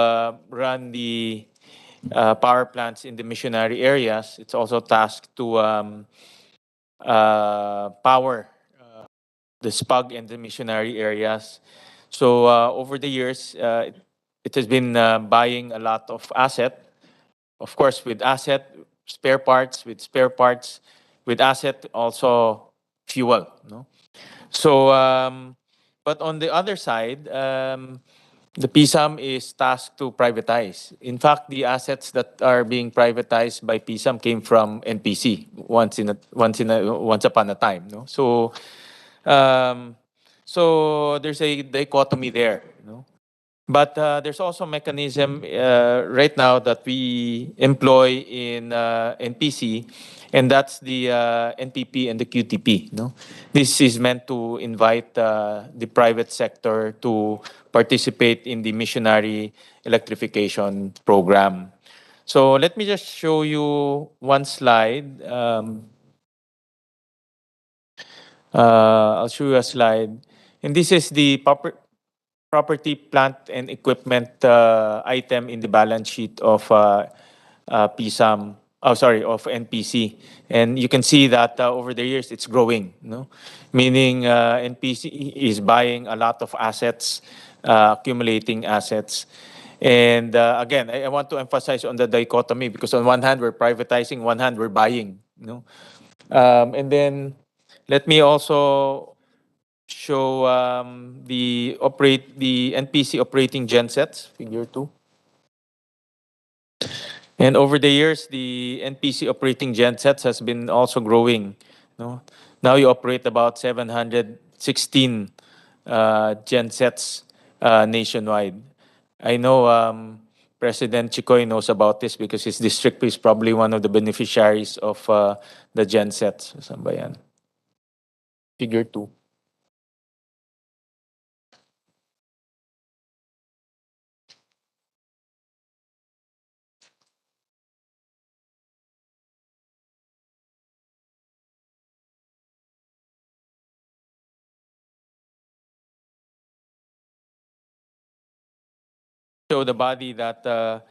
run the power plants in the missionary areas. It's also tasked to power the SPUG and the missionary areas. So over the years, it has been buying a lot of asset. Of course, with asset, spare parts, with asset, also fuel. No? So, but on the other side, the PSAM is tasked to privatize. In fact, the assets that are being privatized by PSAM came from NPC once upon a time. No? So there's a dichotomy there. No? But there's also a mechanism right now that we employ in NPC, and that's the NPP and the QTP. No? This is meant to invite the private sector to participate in the missionary electrification program. So let me just show you one slide. I'll show you a slide. And this is the property, plant, and equipment item in the balance sheet of PSAM, of NPC. And you can see that over the years, it's growing, no? Meaning NPC is buying a lot of assets, accumulating assets. And again, I want to emphasize on the dichotomy because on one hand, we're privatizing, one hand, we're buying, no? And then let me also show the NPC operating gensets, figure 2. And over the years, the NPC operating gensets has been also growing. No? Now you operate about 716 gensets nationwide. I know President Chikoy knows about this because his district is probably one of the beneficiaries of the gensets. Saan ba yan? Figure 2. Show the body that the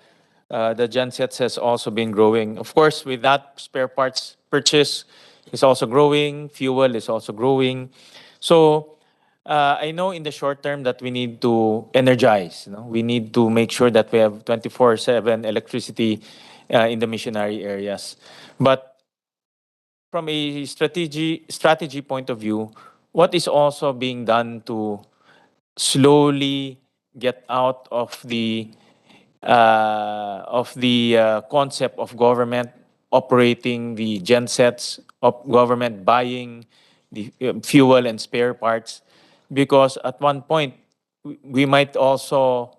gensets has also been growing. Of course, with that, spare parts purchase is also growing, fuel is also growing. So I know in the short term that we need to energize. We need to make sure that we have 24/7 electricity in the missionary areas. But from a strategy point of view, what is also being done to slowly get out of the concept of government operating the gensets, of government buying the fuel and spare parts, because at one point we might also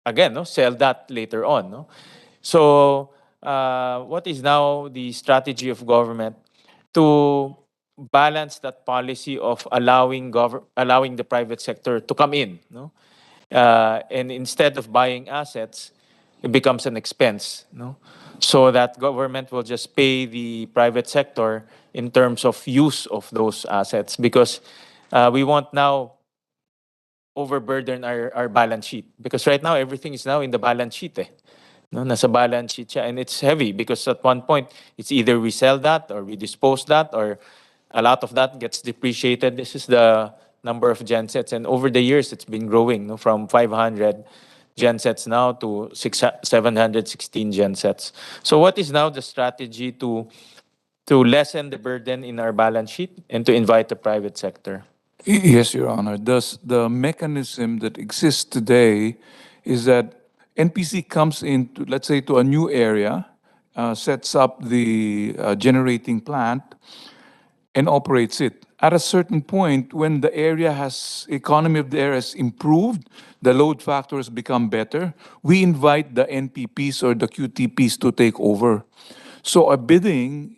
again sell that later on. No? So what is now the strategy of government to balance that policy of allowing the private sector to come in, no? And instead of buying assets, it becomes an expense, no? So that government will just pay the private sector in terms of use of those assets, because we want now overburden our balance sheet, because right now everything is now in the balance sheet. No, nasa balance sheet siya, and it's heavy because at one point it's either we sell that or we dispose that, or a lot of that gets depreciated. This is the number of gensets, and over the years it's been growing, no, from 500 gensets now to 716 gensets. So what is now the strategy to lessen the burden in our balance sheet and to invite the private sector? Yes, Your Honor. Thus, the mechanism that exists today is that NPC comes into, let's say, to a new area, sets up the generating plant, and operates it. At a certain point, when the economy of the area has improved, the load factor has become better, we invite the NPPs or the QTPs to take over. So a bidding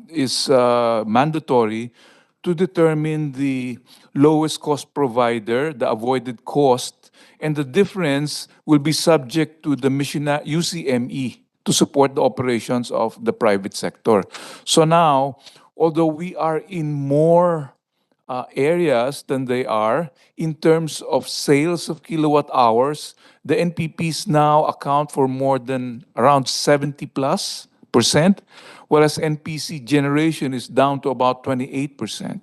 is mandatory to determine the lowest cost provider, the avoided cost, and the difference will be subject to the UCME to support the operations of the private sector. So now, although we are in more areas than they are in terms of sales of kilowatt hours, the NPPs now account for more than around 70+%, whereas NPC generation is down to about 28%.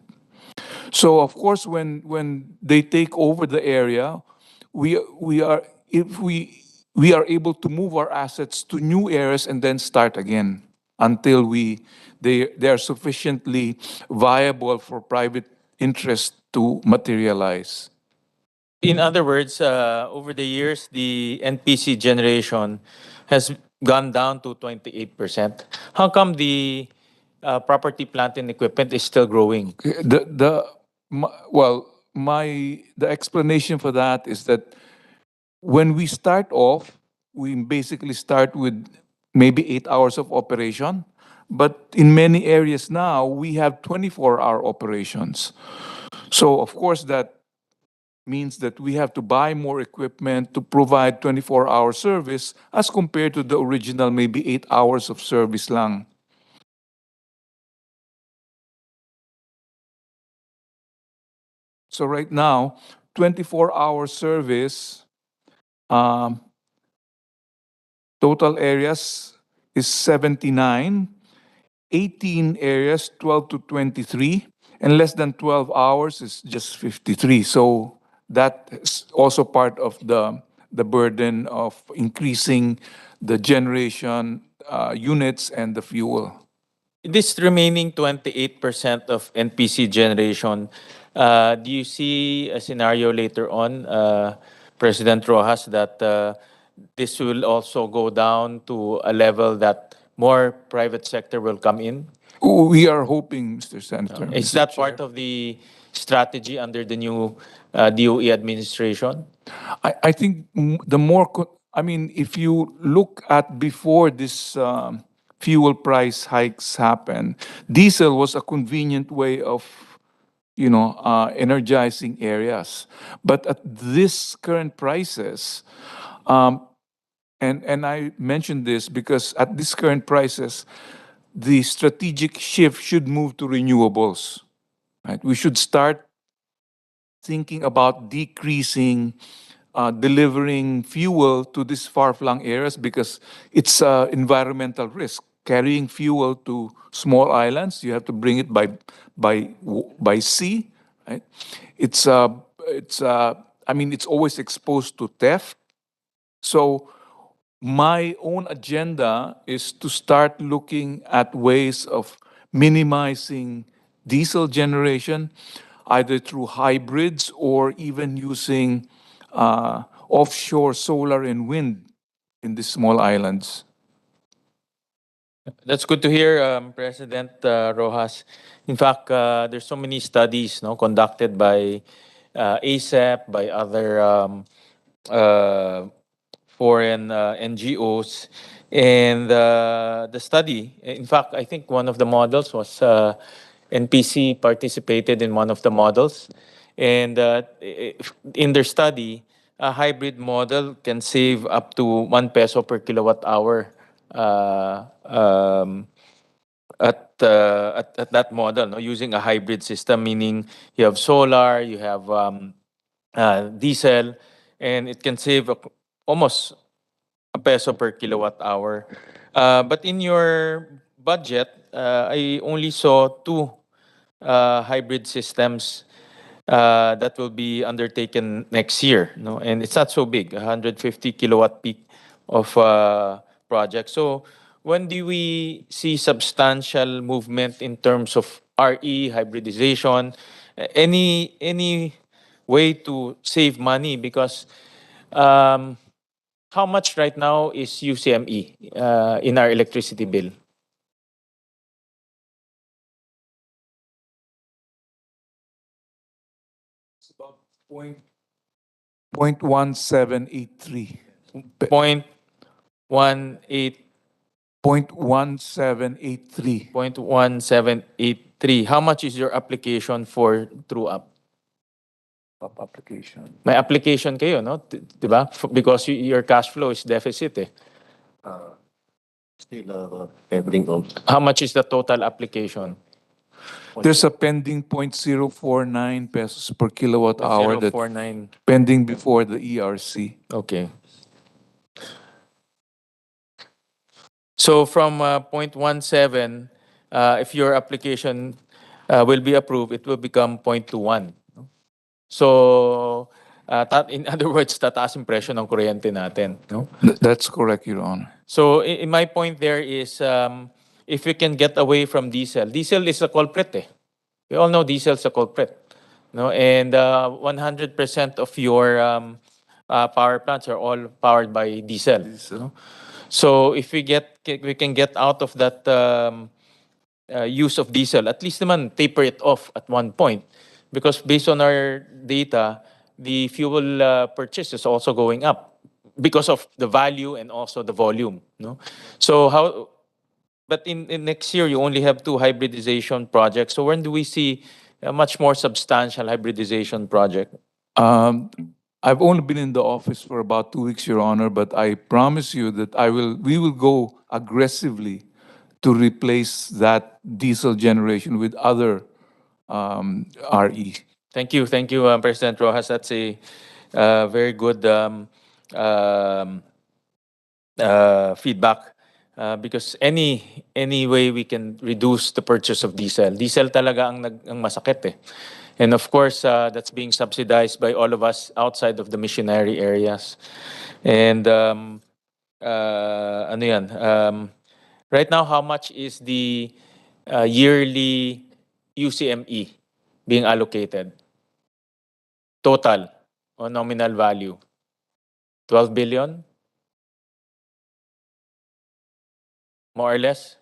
So of course, when they take over the area, we are if we are able to move our assets to new areas and then start again until they are sufficiently viable for private interest to materialize. In other words, over the years, the NPC generation has gone down to 28%. How come the property, plant, and equipment is still growing? The explanation for that is that when we start off, we basically start with maybe 8 hours of operation. But in many areas now, we have 24-hour operations. So of course, that means that we have to buy more equipment to provide 24-hour service as compared to the original maybe 8 hours of service lang. So right now, 24-hour service, total areas is 79, 18 areas, 12 to 23, and less than 12 hours is just 53. So that is also part of the burden of increasing the generation units and the fuel. This remaining 28% of NPC generation, do you see a scenario later on, President Rojas, that this will also go down to a level that more private sector will come in? We are hoping, Mr. Senator. Is Mr. that Chair. part of the strategy under the new DOE administration? I think the more, if you look at before this fuel price hikes happen, diesel was a convenient way of, energizing areas. But at this current prices, and I mentioned this because at this current prices, the strategic shift should move to renewables. Right? We should start thinking about decreasing delivering fuel to these far-flung areas because it's an environmental risk. Carrying fuel to small islands, you have to bring it by sea. Right? It's always exposed to theft. So my own agenda is to start looking at ways of minimizing diesel generation, either through hybrids or even using offshore solar and wind in the small islands. That's good to hear, President Rojas. In fact, there's so many studies conducted by ASAP, by other uh, foreign NGOs. And the study, in fact, I think one of the models was NPC participated in one of the models. And in their study, a hybrid model can save up to 1 peso per kilowatt hour at that model, using a hybrid system, meaning you have solar, you have diesel, and it can save almost a peso per kilowatt hour. But in your budget, I only saw two hybrid systems that will be undertaken next year. And it's not so big, 150 kilowatt peak of project. So when do we see substantial movement in terms of RE, hybridization, any way to save money? Because how much right now is UCME in our electricity bill? It's about 0.1783. 0.18 0.1783. 0.1783. How much is your application for true up? Application. May application kayo, no? Diba? Because your cash flow is deficit eh. Still pending on. How much is the total application? There's a pending 0.049 pesos per kilowatt hour that 0.049. pending before the ERC. Okay. So from 0.17, if your application will be approved, it will become 0.21. So, in other words, tataas yung presyo ng kuryente natin. No? That's correct, Your Honor. So, in my point there is, if we can get away from diesel. Diesel is a culprit eh. We all know diesel is a culprit. No? And 100% of your power plants are all powered by diesel. No? So, if we can get out of that use of diesel, at least naman taper it off at one point. Because based on our data, the fuel purchase is also going up because of the value and also the volume. No? So how? But in next year, you only have two hybridization projects. So when do we see a much more substantial hybridization project? I've only been in the office for about 2 weeks, Your Honor, but I promise you that we will go aggressively to replace that diesel generation with other RE. Thank you, President Rojas. That's a very good feedback because any way we can reduce the purchase of diesel talaga ang masakit eh. And of course, that's being subsidized by all of us outside of the missionary areas. And ano yan? Right now, how much is the yearly UCME being allocated? Total or nominal value? 12 billion? More or less?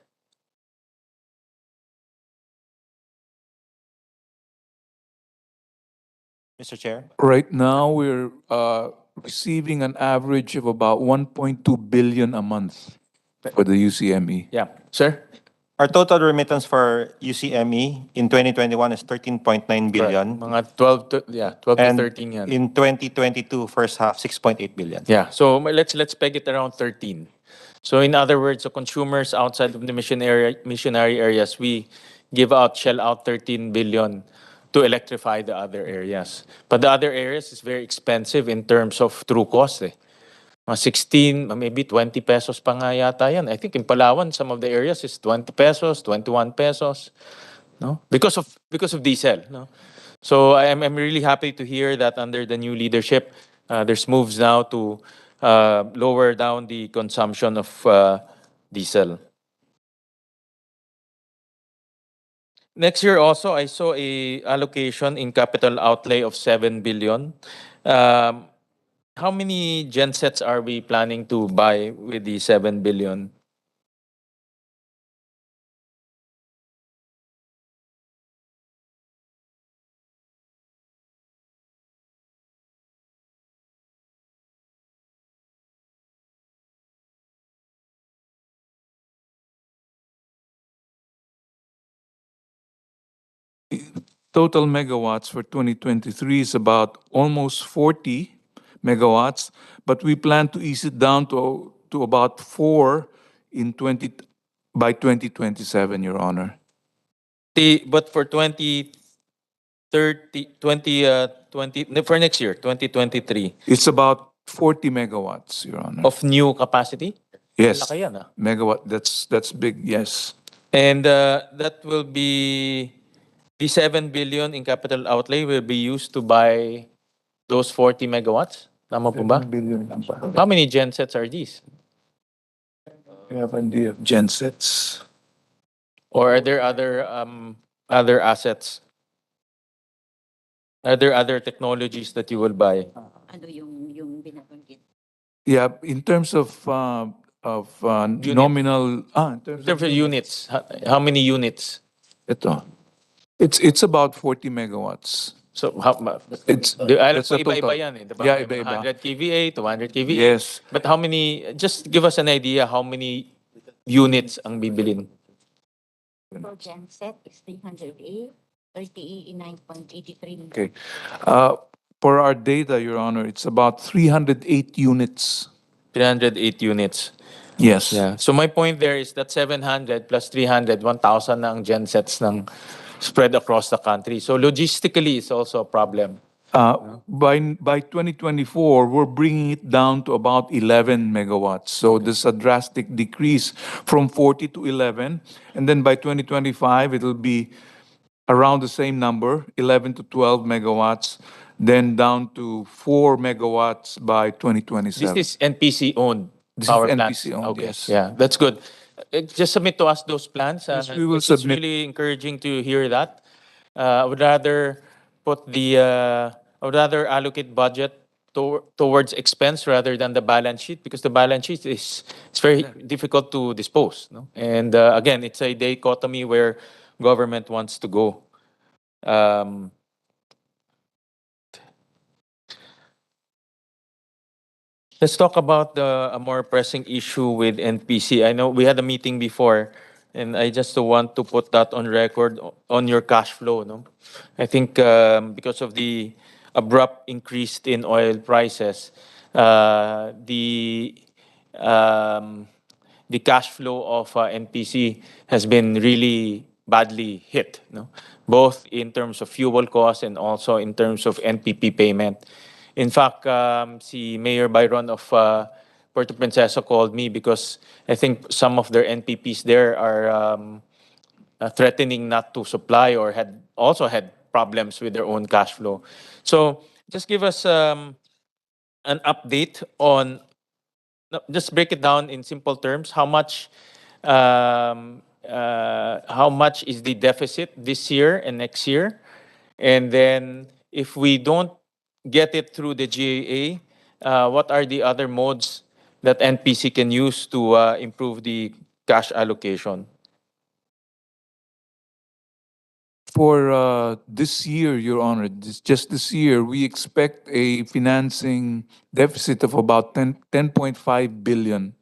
Mr. Chair. Right now, we're receiving an average of about 1.2 billion a month for the UCME. Yeah. Sir? Our total remittance for UCME in 2021 is 13.9 billion. Mga 12 to, 12 And to 13 yan. in 2022 first half, 6.8 billion. Yeah. So let's peg it around 13. So in other words, the consumers outside of the missionary areas, we shell out 13 billion to electrify the other areas. But the other areas is very expensive in terms of true cost eh. 16, maybe 20 pesos pa nga yata yan. I think in Palawan, some of the areas is 20 pesos, 21 pesos. No? Because of diesel. No? So I'm really happy to hear that under the new leadership, there's moves now to lower down the consumption of diesel. Next year also, I saw a allocation in capital outlay of 7 billion. How many gensets are we planning to buy with the 7 billion? Total megawatts for 2023 is about almost 40 megawatts, but we plan to ease it down to about 4 by 2027, Your Honor. But for 2030, for next year, 2023, It's about 40 megawatts, Your Honor. of new capacity? Yes, Laki yan, ah. megawatt. That's big. Yes. And that will be the 7 billion in capital outlay will be used to buy those 40 megawatts. Tama po ba? 7 billion lang ba? How many gensets are these? We have an idea of gensets. Or are there other assets? Are there other technologies that you will buy? Ano yung binabanggit? Yeah, in terms of nominal. In In terms of units, how many units? Ito. It's about 40 megawatts. So alam That's ko the iba-iba total. yan eh, diba? Yeah, May iba-iba. 100 kVA, 200 kVA. Yes. But how many, just give us an idea how many units ang bibilin? For genset is 308, LTE 9.83. Okay. For our data, Your Honor, it's about 308 units. 308 units. Yes. Yeah. So my point there is that 700 plus 300, 1,000 na ang gensets ng spread across the country. So logistically, it's also a problem. By 2024, we're bringing it down to about 11 megawatts. So there's a drastic decrease from 40 to 11. And then by 2025, it'll be around the same number, 11 to 12 megawatts, then down to 4 megawatts by 2027. This is NPC owned This power is plants. NPC owned, Okay. yes. Yeah, that's good. Just submit to us those plans. Yes, we will it's submit. really encouraging to hear that. I would rather I would rather allocate budget towards expense rather than the balance sheet, because the balance sheet is it's very difficult to dispose. No? And again, it's a dichotomy where government wants to go. Let's talk about a more pressing issue with NPC. I know we had a meeting before, and I just want to put that on record on your cash flow. No, I think because of the abrupt increase in oil prices, the cash flow of NPC has been really badly hit. No, both in terms of fuel costs and also in terms of NPP payment. In fact, si Mayor Byron of Puerto Princesa called me because I think some of their NPPs there are threatening not to supply or had also had problems with their own cash flow. So just give us an update on, just break it down in simple terms. How much is the deficit this year and next year? And then if we don't get it through the GAA, what are the other modes that NPC can use to improve the cash allocation? For this year, Your Honor, just this year, we expect a financing deficit of about 10.5 billion.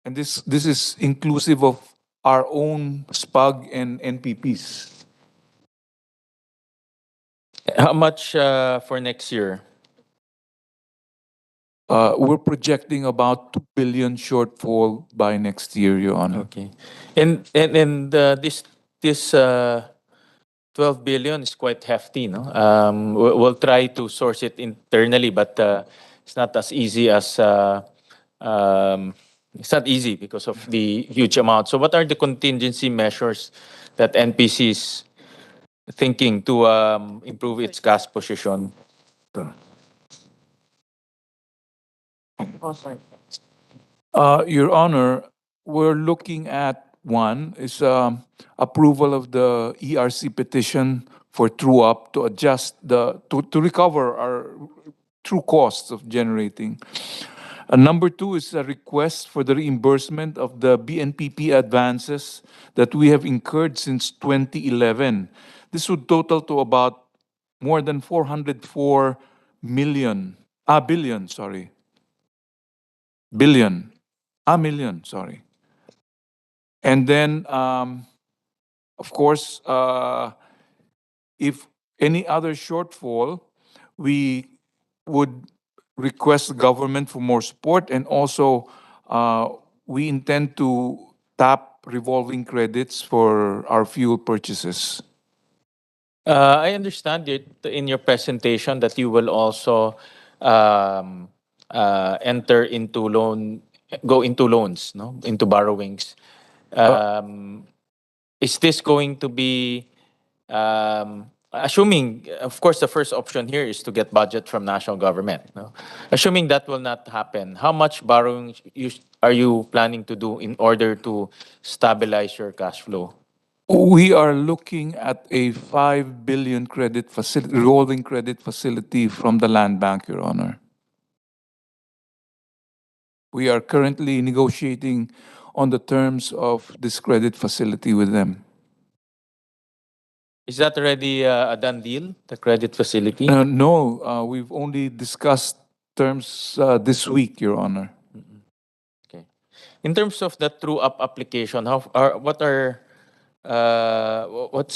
And this is inclusive of our own SPAG and NPPs. How much for next year? We're projecting about 2 billion shortfall by next year, Your Honor. Okay. And this 12 billion is quite hefty, no? We'll try to source it internally, but it's not as easy as it's not easy because of the huge amount. So, what are the contingency measures that NPC is thinking to improve its cash position? Your Honor, we're looking at one is approval of the ERC petition for true up to adjust to recover our true costs of generating. Number two is a request for the reimbursement of the BNPP advances that we have incurred since 2011. This would total to about more than 404 billion, sorry. Billion. Million, sorry. And then, of course, if any other shortfall, we would request the government for more support, and also we intend to tap revolving credits for our fuel purchases. I understand it in your presentation that you will also um, go into loans, no, into borrowings. Is this going to be, assuming, of course, the first option here is to get budget from national government. No? Assuming that will not happen, how much borrowing are you planning to do in order to stabilize your cash flow? We are looking at a 5 billion revolving credit facility from the Land Bank, Your Honor. We are currently negotiating on the terms of this credit facility with them. Is that already a done deal, the credit facility? No, we've only discussed terms this week, Your Honor. Okay. In terms of the true up application, what's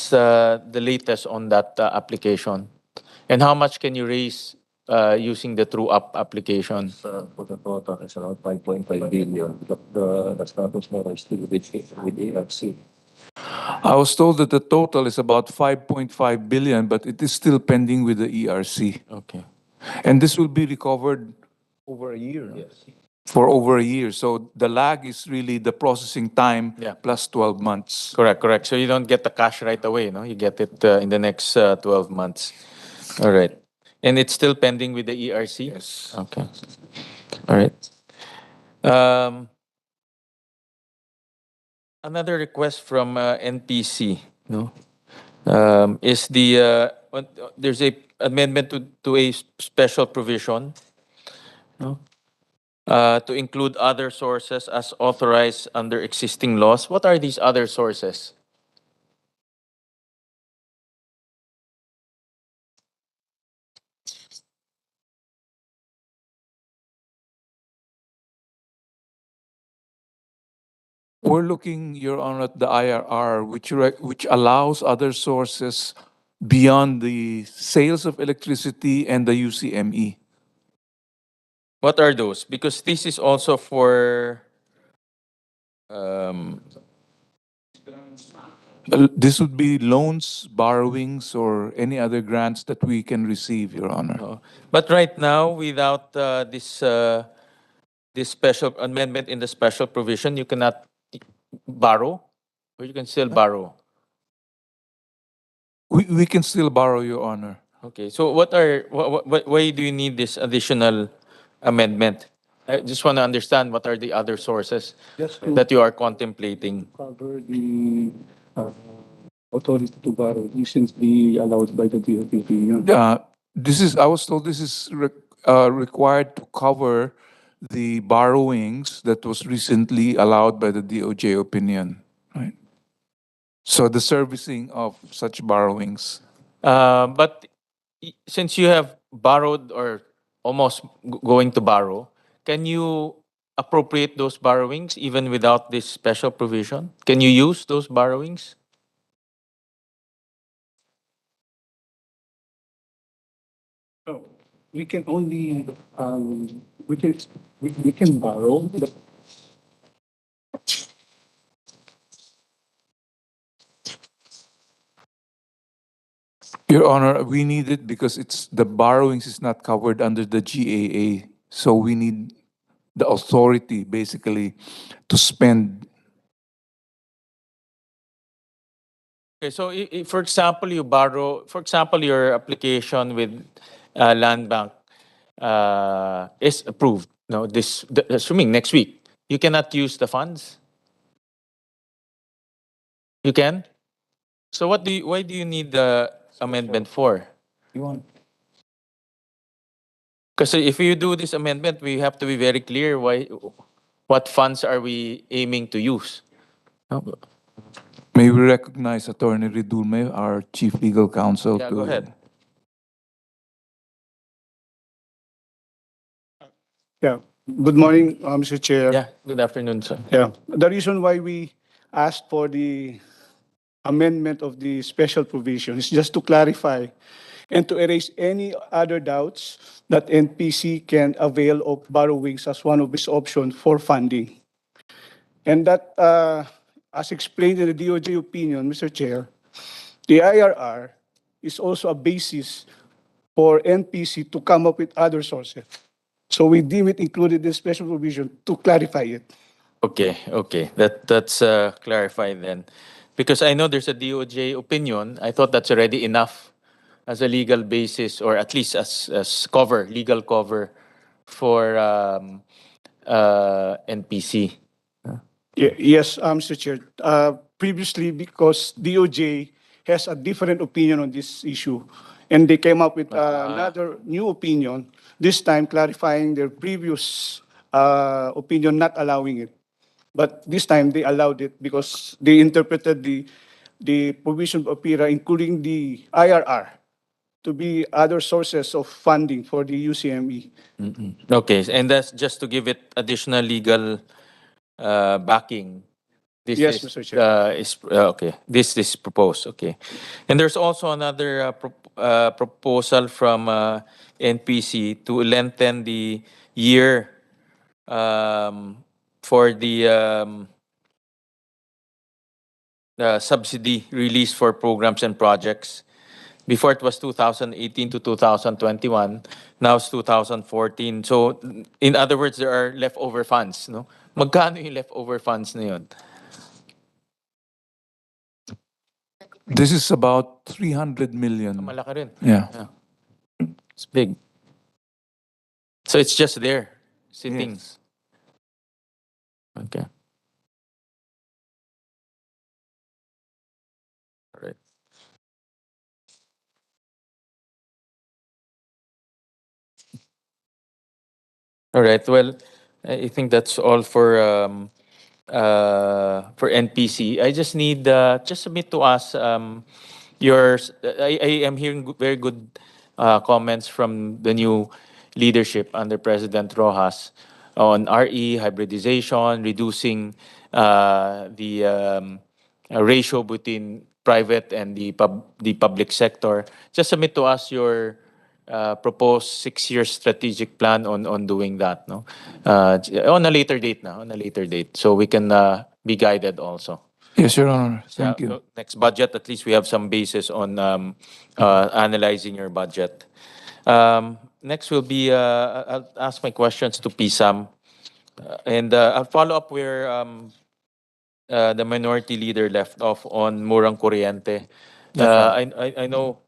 the latest on that application? And how much can you raise using the true up application? For the total, it's around 5.5 billion. The status now is still with ARC. I was told that the total is about 5.5 billion, but it is still pending with the ERC. Okay. And this will be recovered Over a year. Yes. for over a year. So the lag is really the processing time Yeah. plus 12 months. Correct. So you don't get the cash right away, no? You get it in the next 12 months. All right. And it's still pending with the ERC? Yes. Okay. All right. Another request from NPC, no? Is there's a amendment to a special provision, no? To include other sources as authorized under existing laws. What are these other sources? We're looking, Your Honor, at the IRR, which allows other sources beyond the sales of electricity and the UCME. What are those? Because this is also for This would be loans, borrowings, or any other grants that we can receive, Your Honor. but right now, without this special amendment in the special provision, you cannot borrow, or you can still borrow. We can still borrow, Your Honor. Okay, so why do you need this additional amendment? I just want to understand what are the other sources Just that you are contemplating. cover the authority to borrow recently allowed by the DOT opinion. I was told this is required to cover the borrowings that was recently allowed by the DOJ opinion, right? So the servicing of such borrowings. But since you have borrowed or almost going to borrow, can you appropriate those borrowings even without this special provision? Can you use those borrowings? No, we can only we can borrow. Your Honor, we need it because the borrowings is not covered under the GAA. So we need the authority basically to spend. Okay, so for example, your application with Land Bank is approved. No, assuming next week, you cannot use the funds. You can? So why do you need the amendment for? You want? Because if you do this amendment, we have to be very clear what funds are we aiming to use. May we recognize Attorney Ridulme, our Chief Legal Counsel, Yeah, to go ahead. Yeah. Good morning, Mr. Chair. Yeah, good afternoon, sir. Yeah. The reason why we asked for the amendment of the special provision is just to clarify and to erase any other doubts that NPC can avail of borrowings as one of its options for funding. And that, as explained in the DOJ opinion, Mr. Chair, the IRR is also a basis for NPC to come up with other sources. So we deem it included in special provision to clarify it. Okay. That's clarified then. Because I know there's a DOJ opinion. I thought that's already enough as a legal basis, or at least as legal cover for NPC. Yes, Mr. Chair. Previously, because DOJ has a different opinion on this issue, and they came up with another new opinion, this time clarifying their previous opinion, not allowing it. But this time they allowed it because they interpreted the provision of PIRA, including the IRR, to be other sources of funding for the UCME. Okay, and that's just to give it additional legal backing. This Yes, Mr. Chair. okay. This is proposed. Okay, and there's also another proposal from NPC to lengthen the year for the subsidy release for programs and projects. Before it was 2018 to 2021. Now it's 2014. So in other words, there are leftover funds, no? Magkano yung leftover funds na yun? This is about 300 million. Malaki rin. Yeah. It's big. So it's just there, sitting. Yes. Okay. All right. All right. Well, I think that's all for NPC. I just need just submit to us yours. I am hearing very good comments from the new leadership under President Rojas on RE hybridization, reducing the ratio between private and the public sector. Just submit to us your proposed 6-year strategic plan on doing that, no? On a later date na, on a later date, so we can be guided also. Yes, Your Honor. Thank you. Next budget, at least we have some basis on analyzing your budget. Next will be, I'll ask my questions to PSAM. And I'll follow up where the minority leader left off on Murang Kuryente. I know.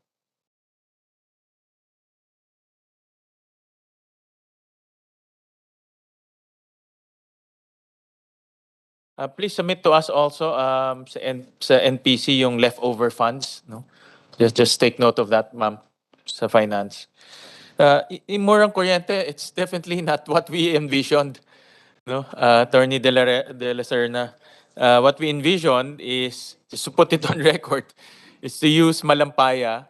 Please submit to us also sa NPC yung leftover funds, no? Just take note of that, ma'am, sa finance. In Murang Kuryente, it's definitely not what we envisioned, no? Attorney De La Serna. What we envisioned is, just to put it on record, is to use Malampaya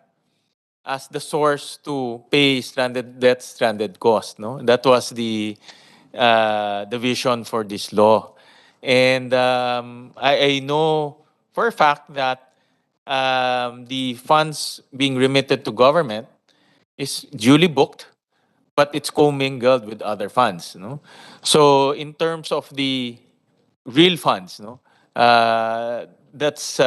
as the source to pay stranded debt, stranded cost, no? That was the vision for this law. And I know for a fact that the funds being remitted to government is duly booked, but it's commingled with other funds, no? So in terms of the real funds, no, that's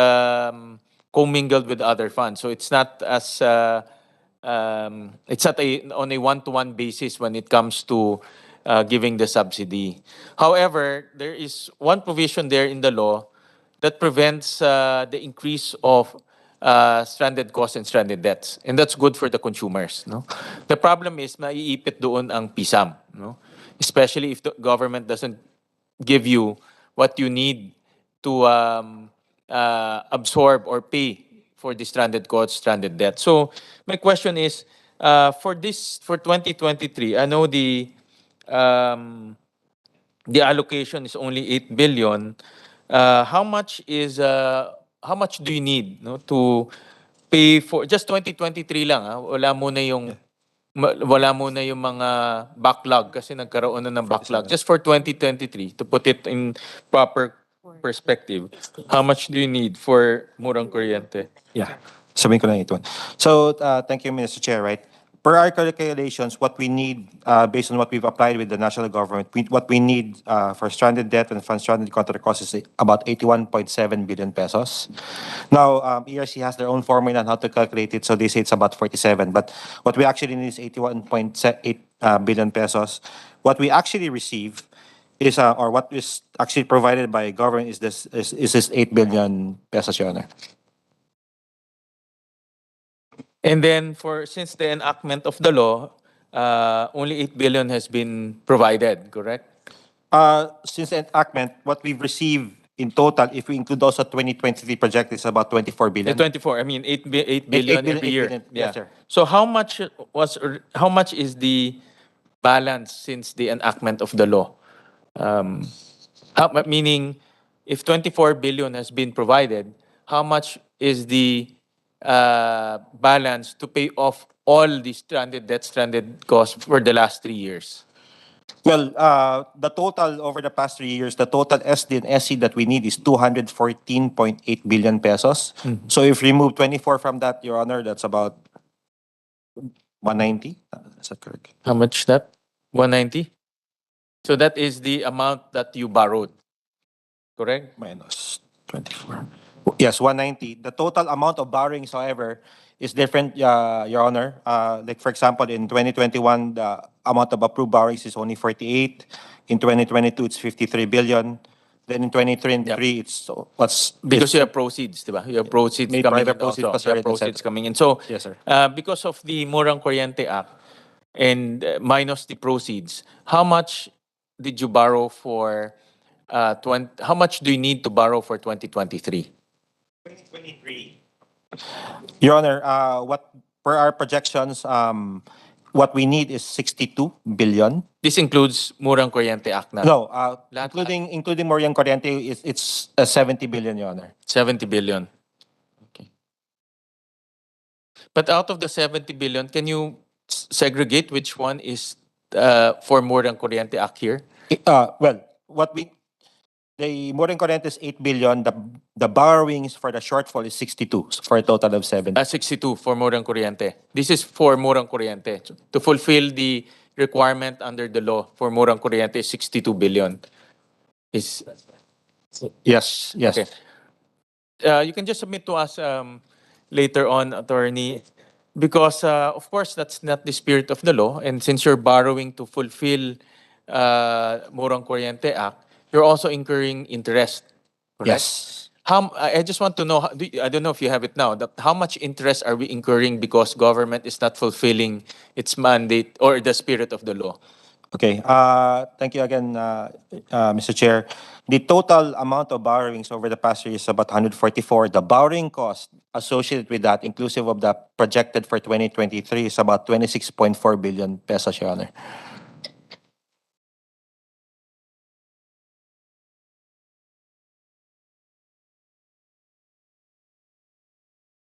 commingled with other funds. So it's not as it's not on a one-to-one basis when it comes to giving the subsidy. However, there is one provision there in the law that prevents the increase of stranded costs and stranded debts, and that's good for the consumers, no? The problem is maiipit doon ang PSAM, no? Especially if the government doesn't give you what you need to absorb or pay for the stranded costs, stranded debt. So my question is, for 2023, I know the allocation is only 8 billion. How much do you need, no, to pay for just 2023 lang, wala muna yung mga backlog kasi nagkaroon na ng backlog. Just for 2023, to put it in proper perspective, how much do you need for murang kuryente? Yeah. Sabihin ko lang ito. So, thank you, Mr. Chair, right? Per our calculations, what we need, based on what we've applied with the national government, what we need for stranded debt and fund stranded contract costs is about 81.7 billion pesos. Now, ERC has their own formula on how to calculate it, so they say it's about 47. But what we actually need is 81.8 billion pesos. What we actually receive is, or what is actually provided by government is this 8 billion pesos, Your Honor. And then since the enactment of the law, only 8 billion has been provided, correct? Since the enactment, what we've received in total, if we include also 2023 project, is about 24 billion. 24, I mean 8 billion every year. 8 billion, Yeah. yes, sir. So how much is the balance since the enactment of the law? Meaning, if 24 billion has been provided, how much is the balance to pay off all the stranded debt, stranded costs for the last 3 years? Well, the total over the past 3 years, the total SD and SC that we need is 214.8 billion pesos. So if we remove 24 from that, Your Honor, that's about 190. Is that correct? How much that? 190? So that is the amount that you borrowed, correct? Minus 24. Yes, 190. The total amount of borrowings, however, is different, Your Honor. Like, for example, in 2021, the amount of approved borrowings is only 48. In 2022, it's 53 billion. Then in 2023, it's what's... Because you have proceeds, diba? You have proceeds May coming private in proceeds also. pa, sir, You have in the proceeds Senate. coming in. So, Yes, sir. Because of the Murang Kuryente Act and minus the proceeds, how much did you borrow for, how much do you need to borrow for 2023? 2023. Your Honor, what per our projections, what we need is 62 billion. This includes Murang Kuryente Act na? No, Lahat- including Moriang Corriente, it's 70 billion, Your Honor. 70 billion. Okay. But out of the 70 billion, can you segregate which one is for Murang Kuryente Act here? Well, the Moriang Corriente is 8 billion. The borrowings for the shortfall is 62, so for a total of 70. 62 for Murang Kuryente. This is for Murang Kuryente. To fulfill the requirement under the law for Murang Kuryente is 62 billion. Is Yes, yes. okay. You can just submit to us later on, attorney, because of course that's not the spirit of the law. And since you're borrowing to fulfill Murang Kuryente Act, you're also incurring interest. Correct? Yes. I just want to know, I don't know if you have it now, how much interest are we incurring because government is not fulfilling its mandate or the spirit of the law? Okay. Thank you again, Mr. Chair. The total amount of borrowings over the past year is about 144. The borrowing cost associated with that, inclusive of the projected for 2023, is about 26.4 billion pesos, Your Honor.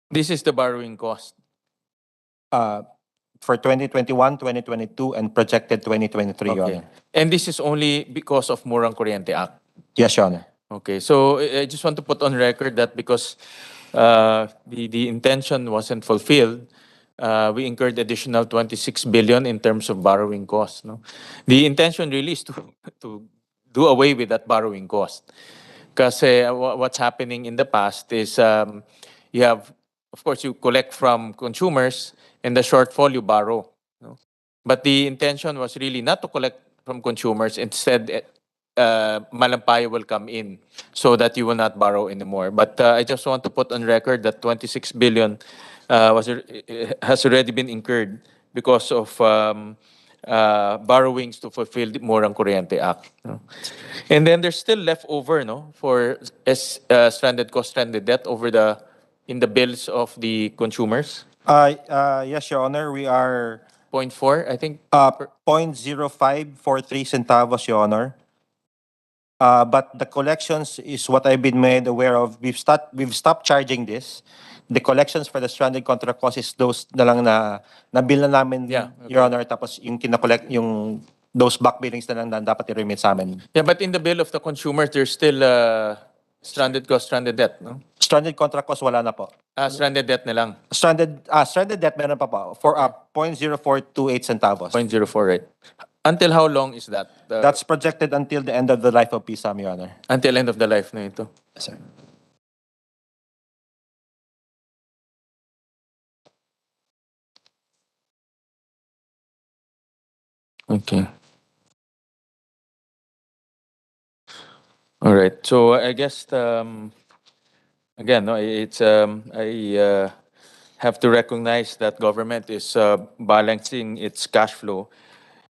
This is the borrowing cost. For 2021, 2022, and projected 2023, Your Okay. Honor. And this is only because of Murang Kuryente Act. Yes, Your Honor. Okay, so I just want to put on record that because the intention wasn't fulfilled, we incurred additional 26 billion in terms of borrowing costs. No, the intention really is to do away with that borrowing cost, because what's happening in the past is you have, of course, you collect from consumers, and the shortfall you borrow. No? But the intention was really not to collect from consumers. Instead, malampayo will come in so that you will not borrow anymore. But I just want to put on record that 26 billion has already been incurred because of borrowings to fulfill the Murang Kuryente Act. No? And then there's still leftover, no, for stranded cost, stranded debt in the bills of the consumers. Yes, Your Honor, we are 0.4, I think. 0.0543 centavos, Your Honor. But the collections is what I've been made aware of. We've stopped charging this. The collections for the stranded contract cost is those na lang na bill na namin, Yeah, okay. Your Honor, tapos yung kinakollect, yung those back billings na lang na dapat i-remit sa amin. Yeah, but in the bill of the consumers, there's still stranded cost, stranded debt, no? Stranded contract cost wala na po. Stranded debt na lang. Stranded debt meron pa po for 0.0428 centavos. 0.04, right? Until how long is that? That's projected until the end of the life of PSAM, Your Honor. Until end of the life na ito. Yes, sir. Okay. All right. So I guess again, no, it's I have to recognize that government is balancing its cash flow,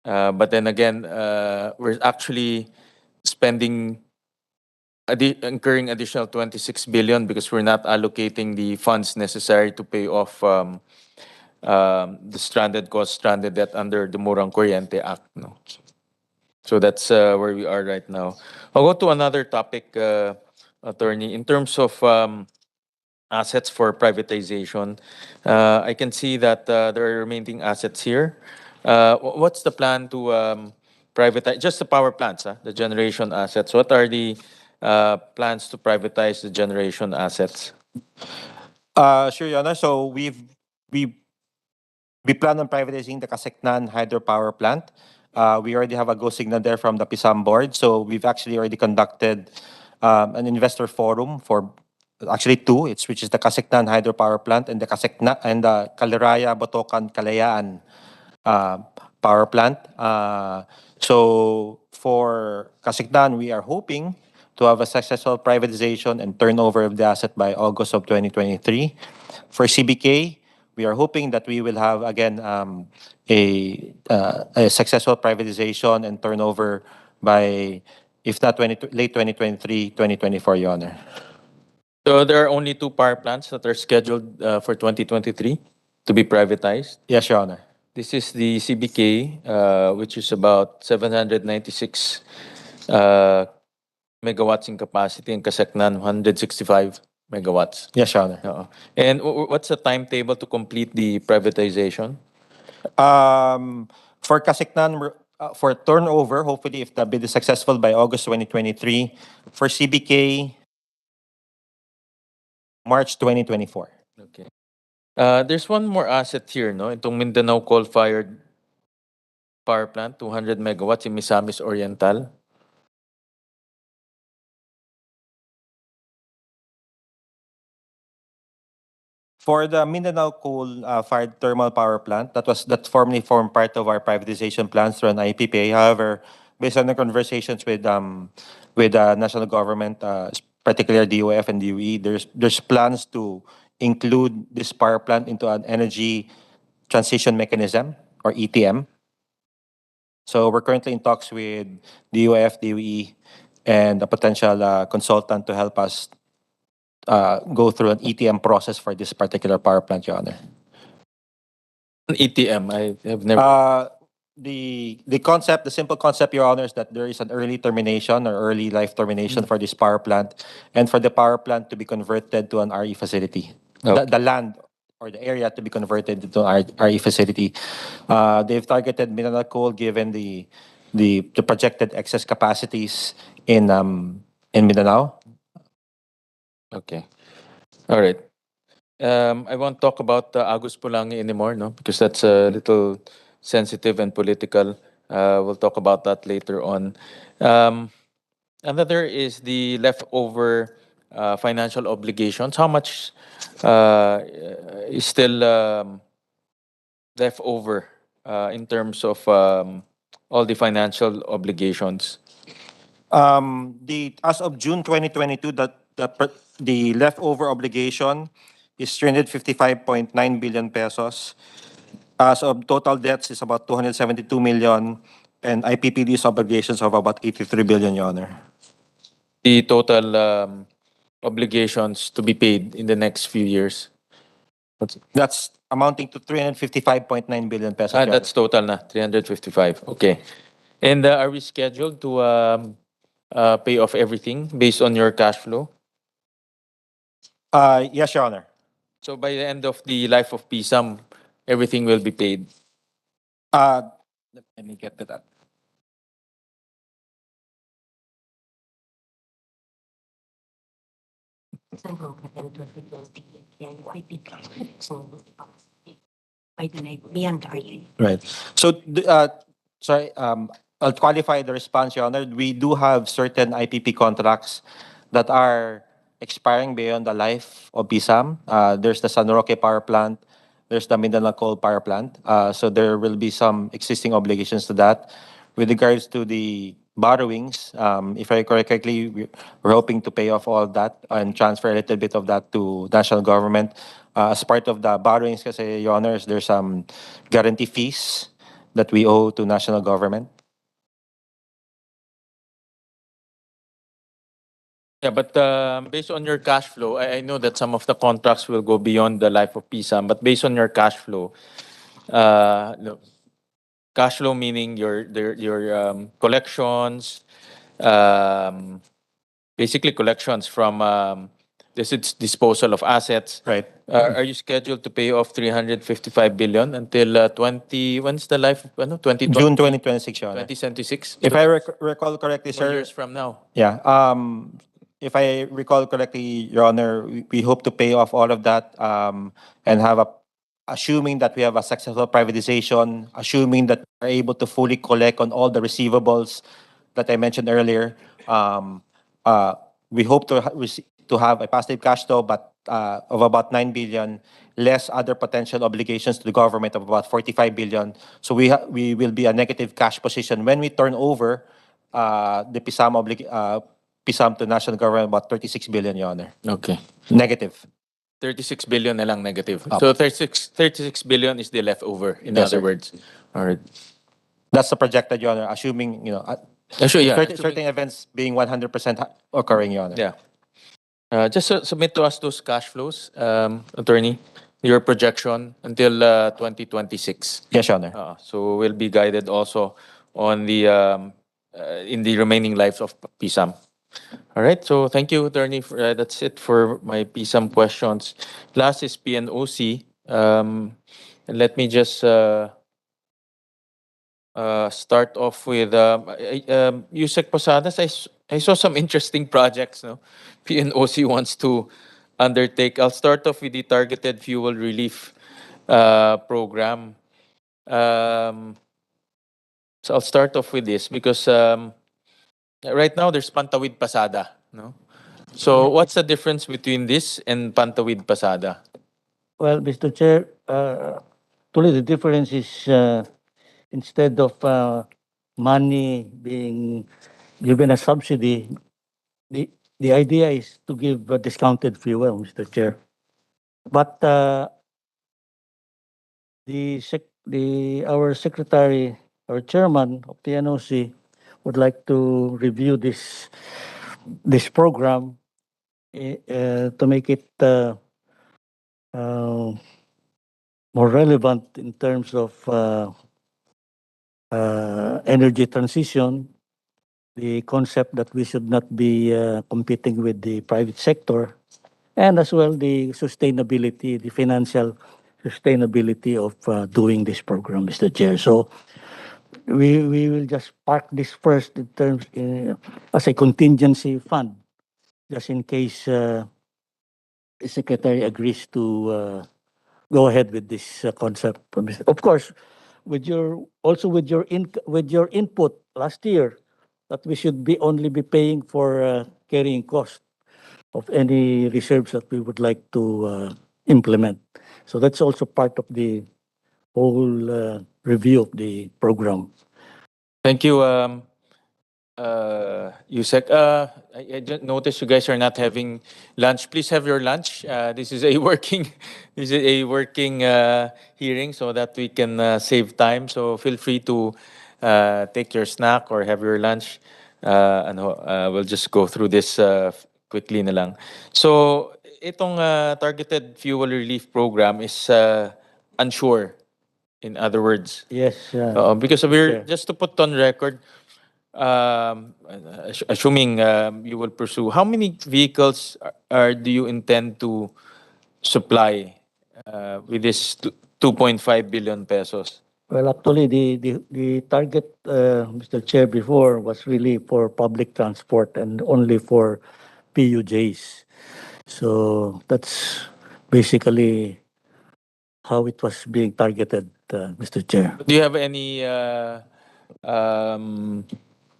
but then again, we're actually spending incurring additional 26 billion because we're not allocating the funds necessary to pay off the stranded cost, stranded debt under the Murang Kuryente Act. No? So that's where we are right now. I'll go to another topic, Attorney. In terms of assets for privatization, I can see that there are remaining assets here. What's the plan to privatize, just the power plants, the generation assets? What are the plans to privatize the generation assets? Sure, Your Honor. So we plan on privatizing the Kaseknan hydropower plant. We already have a go signal there from the PISAM board. So we've actually already conducted an investor forum for actually two. Which is the Kaseknan hydropower plant and the Caliraya Botocan Kalayaan power plant. So for Kaseknan, we are hoping to have a successful privatization and turnover of the asset by August of 2023. For CBK, we are hoping that we will have again a successful privatization and turnover by, if not late 2023, 2024, Your Honor. So there are only two power plants that are scheduled for 2023 to be privatized. Yes, Your Honor. This is the CBK, which is about 796 megawatts in capacity, and Kaseknan 165 megawatts. Yes, Your Honor. And what's the timetable to complete the privatization? For Kaseknan, for turnover, hopefully if the bid is successful by August 2023. For CBK, March 2024. Okay. There's one more asset here, no? Itong Mindanao coal-fired power plant, 200 megawatts in Misamis Oriental. For the Mindanao coal-fired thermal power plant, that formerly formed part of our privatization plans through an IPPA. However, based on the conversations with the national government, particularly DOF and DOE, there's plans to include this power plant into an energy transition mechanism or ETM. So we're currently in talks with DOF, DOE, and a potential consultant to help us go through an ETM process for this particular power plant, Your Honor. An ETM, I have never... The simple concept, Your Honor, is that there is an early termination or early life termination for this power plant, and for the power plant to be converted to an RE facility. Okay. The land or the area to be converted into an RE facility. They've targeted Mindanao Coal given the projected excess capacities in Mindanao. Okay. All right. I won't talk about Agus Pulangi anymore, no, because that's a little sensitive and political. We'll talk about that later on. Another is the leftover financial obligations. How much is still left over in terms of all the financial obligations? As of June 2022, the leftover obligation is 355.9 billion pesos. So total debts is about 272 million and IPPD's obligations of about 83 billion, Your Honor. The total obligations to be paid in the next few years. That's amounting to 355.9 billion pesos. Your Honor. That's total na, 355. Okay. And are we scheduled to pay off everything based on your cash flow? Yes, Your Honor. So by the end of the life of PSAM, everything will be paid. Let me get to that. Beyond RE. Right. So, sorry, I'll qualify the response, Your Honor. We do have certain IPP contracts that are expiring beyond the life of PSAM. There's the San Roque Power Plant, there's the Mindanao Coal Power Plant. So there will be some existing obligations to that. With regards to the borrowings, if I recall correctly, we're hoping to pay off all that and transfer a little bit of that to national government. As part of the borrowings, kasi, Your Honors, there's some guarantee fees that we owe to national government. Yeah, but based on your cash flow, I know that some of the contracts will go beyond the life of PSAM, but based on your cash flow, no, cash flow meaning your collections, basically collections from this is disposal of assets. Right. Are you scheduled to pay off 355 billion until 20? When's the life? 2020. June 2026, Your Honor. 2026. If I recall correctly, 4 sir. years from now. Yeah. If I recall correctly, Your Honor, we hope to pay off all of that and have assuming that we have a successful privatization, assuming that we're able to fully collect on all the receivables that I mentioned earlier. We hope to have a positive cash flow, but of about 9 billion, less other potential obligations to the government of about 45 billion. So we will be a negative cash position when we turn over the PSAM to national government about 36 billion, Your Honor. Okay. Negative. 36 billion na lang negative. Up. So 36 billion is the leftover, in Yes, other sir. words. All right. That's the projected, Your Honor, assuming, Sure, yeah. certain events being 100% occurring, Your Honor. Yeah. Just submit to us those cash flows, attorney, your projection until 2026. Yes, Your Honor. So we'll be guided also on the in the remaining lives of PSAM. All right. So thank you, attorney. That's it for my PSAM questions. Last is PNOC. And let me just start off with Yusek Posadas. I saw some interesting projects. No, PNOC wants to undertake. I'll start off with the targeted fuel relief program. So I'll start off with this because right now there's Pantawid Pasada. No, so what's the difference between this and Pantawid Pasada? Well, Mr. Chair, truly the difference is instead of money being given a subsidy, the idea is to give a discounted fuel, Mr. Chair. But our secretary, our chairman of the NOC would like to review this program to make it more relevant in terms of energy transition, the concept that we should not be competing with the private sector, and as well the sustainability, the financial sustainability of doing this program, Mr. Chair. So we will just park this first in terms as a contingency fund, just in case the secretary agrees to go ahead with this concept. Of course, with your input last year that we should only be paying for carrying cost of any reserves that we would like to implement. So that's also part of the whole review of the program. Thank you, Yusek, I just noticed you guys are not having lunch. Please have your lunch. This is a working, this is a working hearing, so that we can save time. So feel free to take your snack or have your lunch. We'll just go through this quickly na lang. So itong targeted fuel relief program is unsure. In other words, Yes, because Mr. we're Chair. just to put on record, assuming you will pursue, how many vehicles do you intend to supply with this 2.5 billion pesos? Well, actually, the target, Mr. Chair, before was really for public transport and only for PUJs. So that's basically how it was being targeted, Mr. Chair. Do you have any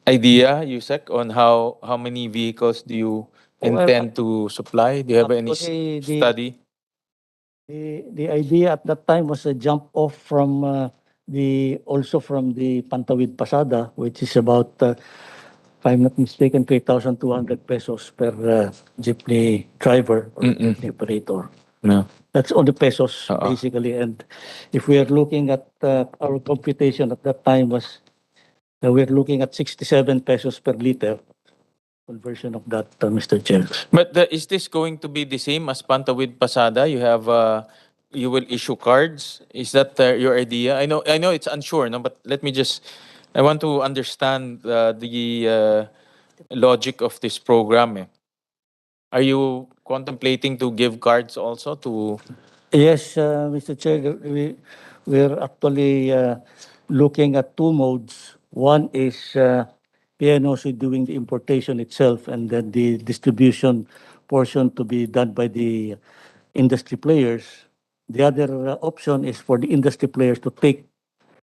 idea, Yusek, on how many vehicles do you intend to supply? Do you have any Actually, study? the idea at that time was a jump off from from the Pantawid Pasada, which is about, if I'm not mistaken, 3,200 pesos per jeepney driver or jeepney operator. No. That's on the pesos, Oo. basically. And if we are looking at our computation at that time was, we're looking at 67 pesos per liter conversion of that, Mr. Chair. But is this going to be the same as Pantawid Pasada? You have you will issue cards. Is that your idea? I know it's unsure, no. But let me just. I want to understand the logic of this program. Are you contemplating to give cards also to? Yes, Mr. Chair, we're actually looking at two modes. One is PNOC doing the importation itself, and then the distribution portion to be done by the industry players. The other option is for the industry players to take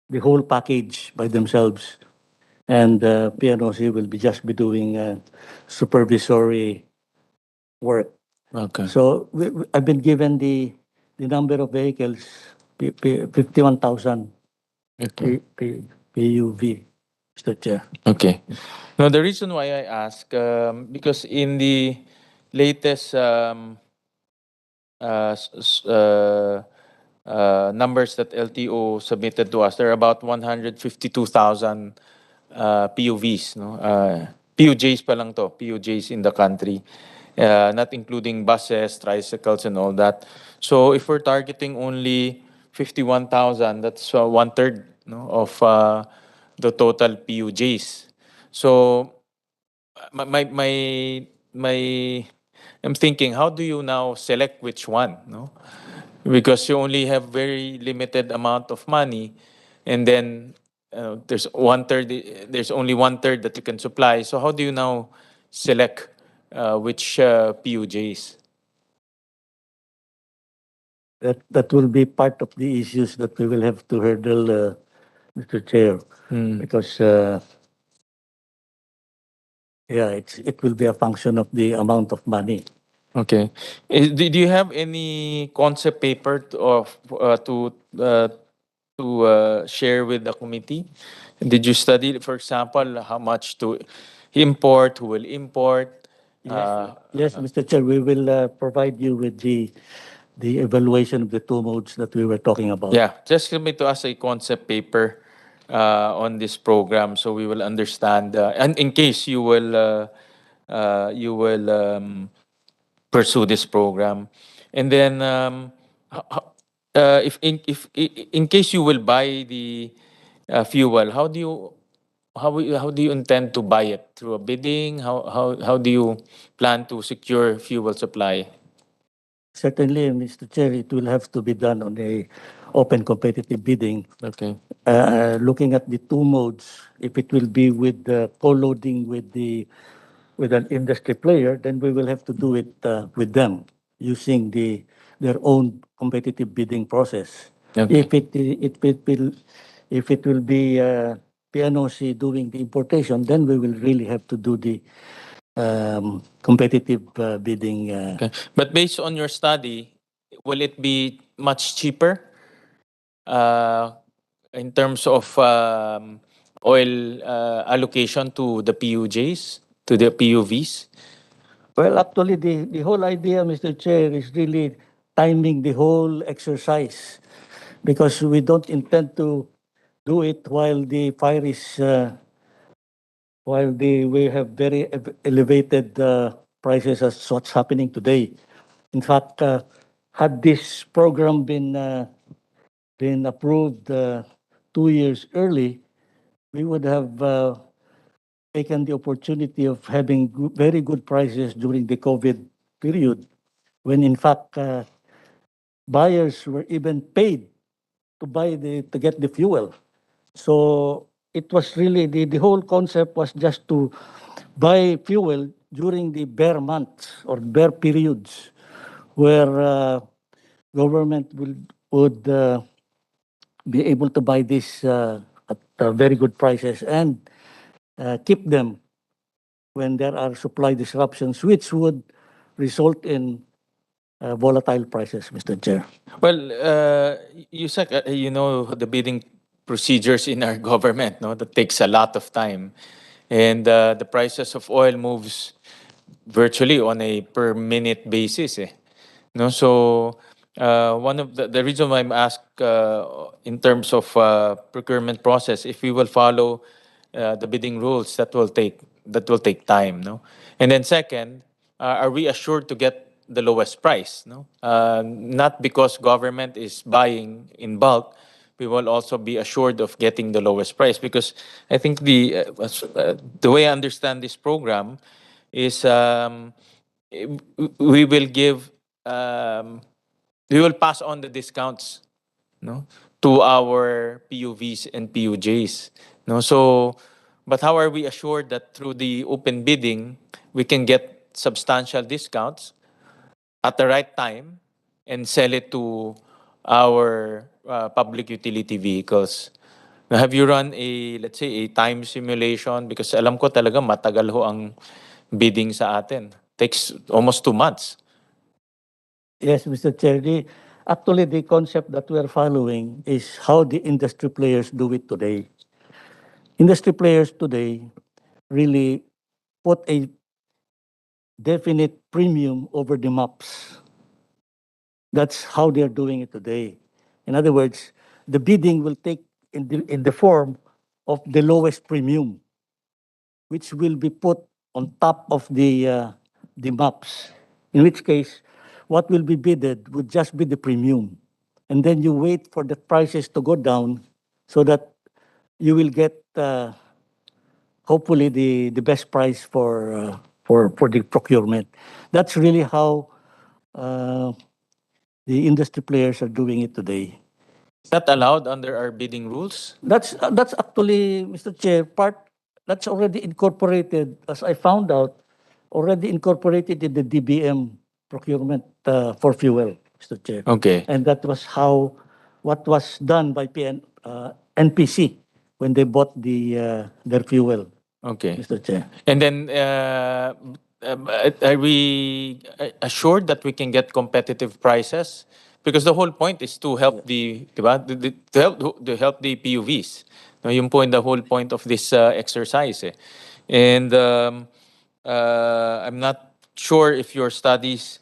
the whole package by themselves, and PNOC will just be doing supervisory work. Okay. So I've been given the number of vehicles, 51,000 Okay. PUV, Mr. Chair. Okay. Now the reason why I ask, because in the latest numbers that LTO submitted to us, there are about 152,000 PUVs, no? PUJs pa lang to, PUJs in the country, not including buses, tricycles, and all that. So if we're targeting only 51,000, that's one third, no, of the total PUJs. So my I'm thinking, how do you now select which one, no? Because you only have very limited amount of money, and then there's there's only one third that you can supply. So how do you now select which PUJs? That will be part of the issues that we will have to hurdle, Mr. Chair, because it will be a function of the amount of money. Okay. Do you have any concept paper to share with the committee? Did you study, for example, how much to import, who will import? Yes, Mr. Chair, we will provide you with the evaluation of the two modes that we were talking about. Yeah, just submit to us a concept paper on this program, so we will understand. And in case you will pursue this program, and then if in case you will buy the fuel, how do you intend to buy it, through a bidding? How do you plan to secure fuel supply? Certainly, Mr. Chair, it will have to be done on a open competitive bidding. Okay. Looking at the two modes, if it will be with co-loading with an industry player, then we will have to do it with them using their own competitive bidding process. Okay. If it will be PNOC doing the importation, then we will really have to do the competitive bidding. Okay. But based on your study, will it be much cheaper in terms of oil allocation to the PUJs, to the PUVs? Well, actually, the whole idea, Mr. Chair, is really timing the whole exercise because we don't intend to do it while the fire is, we have very elevated prices as what's happening today. In fact, had this program been approved 2 years early, we would have taken the opportunity of having very good prices during the COVID period, when in fact buyers were even paid to get the fuel. So it was really the whole concept was just to buy fuel during the bare months or bare periods where government would be able to buy this at very good prices and keep them when there are supply disruptions, which would result in volatile prices, Mr. Chair. Well, you said, you know, the bidding procedures in our government, no, that takes a lot of time. And the prices of oil moves virtually on a per minute basis. No, so one of the reason why I'm asked in terms of procurement process, if we will follow the bidding rules, that will take time, no. And then second, are we assured to get the lowest price, no? Not because government is buying in bulk, we will also be assured of getting the lowest price because I think the way I understand this program is we will give we will pass on the discounts, no, to our PUVs and PUJs, no. So but how are we assured that through the open bidding we can get substantial discounts at the right time and sell it to our public utility vehicles? Now, have you run a, let's say, a time simulation? Because alam ko talaga matagal ho ang bidding sa atin. Takes almost 2 months. Yes, Mr. Chair. Actually, the concept that we are following is how the industry players do it today. Industry players today really put a definite premium over the maps. That's how they're doing it today. In other words, the bidding will take in the form of the lowest premium, which will be put on top of the maps. In which case, what will be bidded would just be the premium. And then you wait for the prices to go down so that you will get hopefully the best price for the procurement. That's really how the industry players are doing it today. Is that allowed under our bidding rules? That's actually, Mr. Chair, that's already incorporated, as I found out, already incorporated in the DBM procurement for fuel, Mr. Chair. Okay. And that was what was done by NPC when they bought their fuel, Okay. Mr. Chair. And then, are we assured that we can get competitive prices? Because the whole point is to help diba? To help the PUVs. No, yung po the whole point of this exercise. And I'm not sure if your studies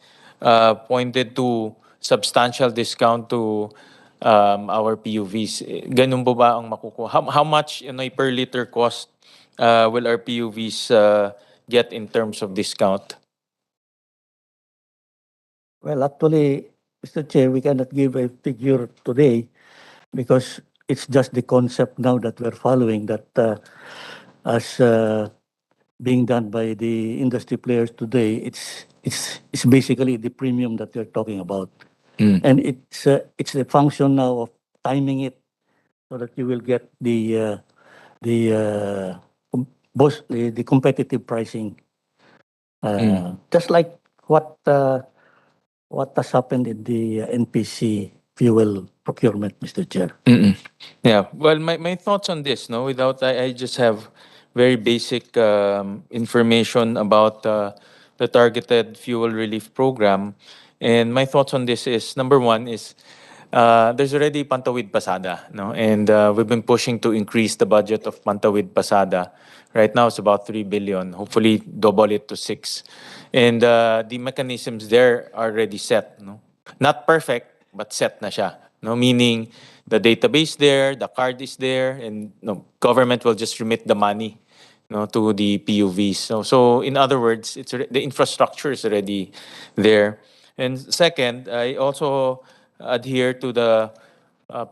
pointed to substantial discount to our PUVs. Ganun po ba ang makukuha? How much per liter cost will our PUVs get in terms of discount? Well, actually, Mr. Chair, we cannot give a figure today because it's just the concept now that we're following that as being done by the industry players today, it's basically the premium that we're talking about. And it's a function now of timing it so that you will get the competitive pricing, just like what has happened in the NPC fuel procurement, Mr. Chair. Yeah. Well, my thoughts on this, no, I just have very basic information about the targeted fuel relief program. And my thoughts on this is, number one is there's already Pantawid Pasada, no? And we've been pushing to increase the budget of Pantawid Pasada. Right now, it's about 3 billion. Hopefully, double it to 6. And the mechanisms there are already set, no? Not perfect, but set na siya, no? Meaning, the database there, the card is there, and no, government will just remit the money, no, to the PUVs. So in other words, the infrastructure is already there. And second, I also adhere to the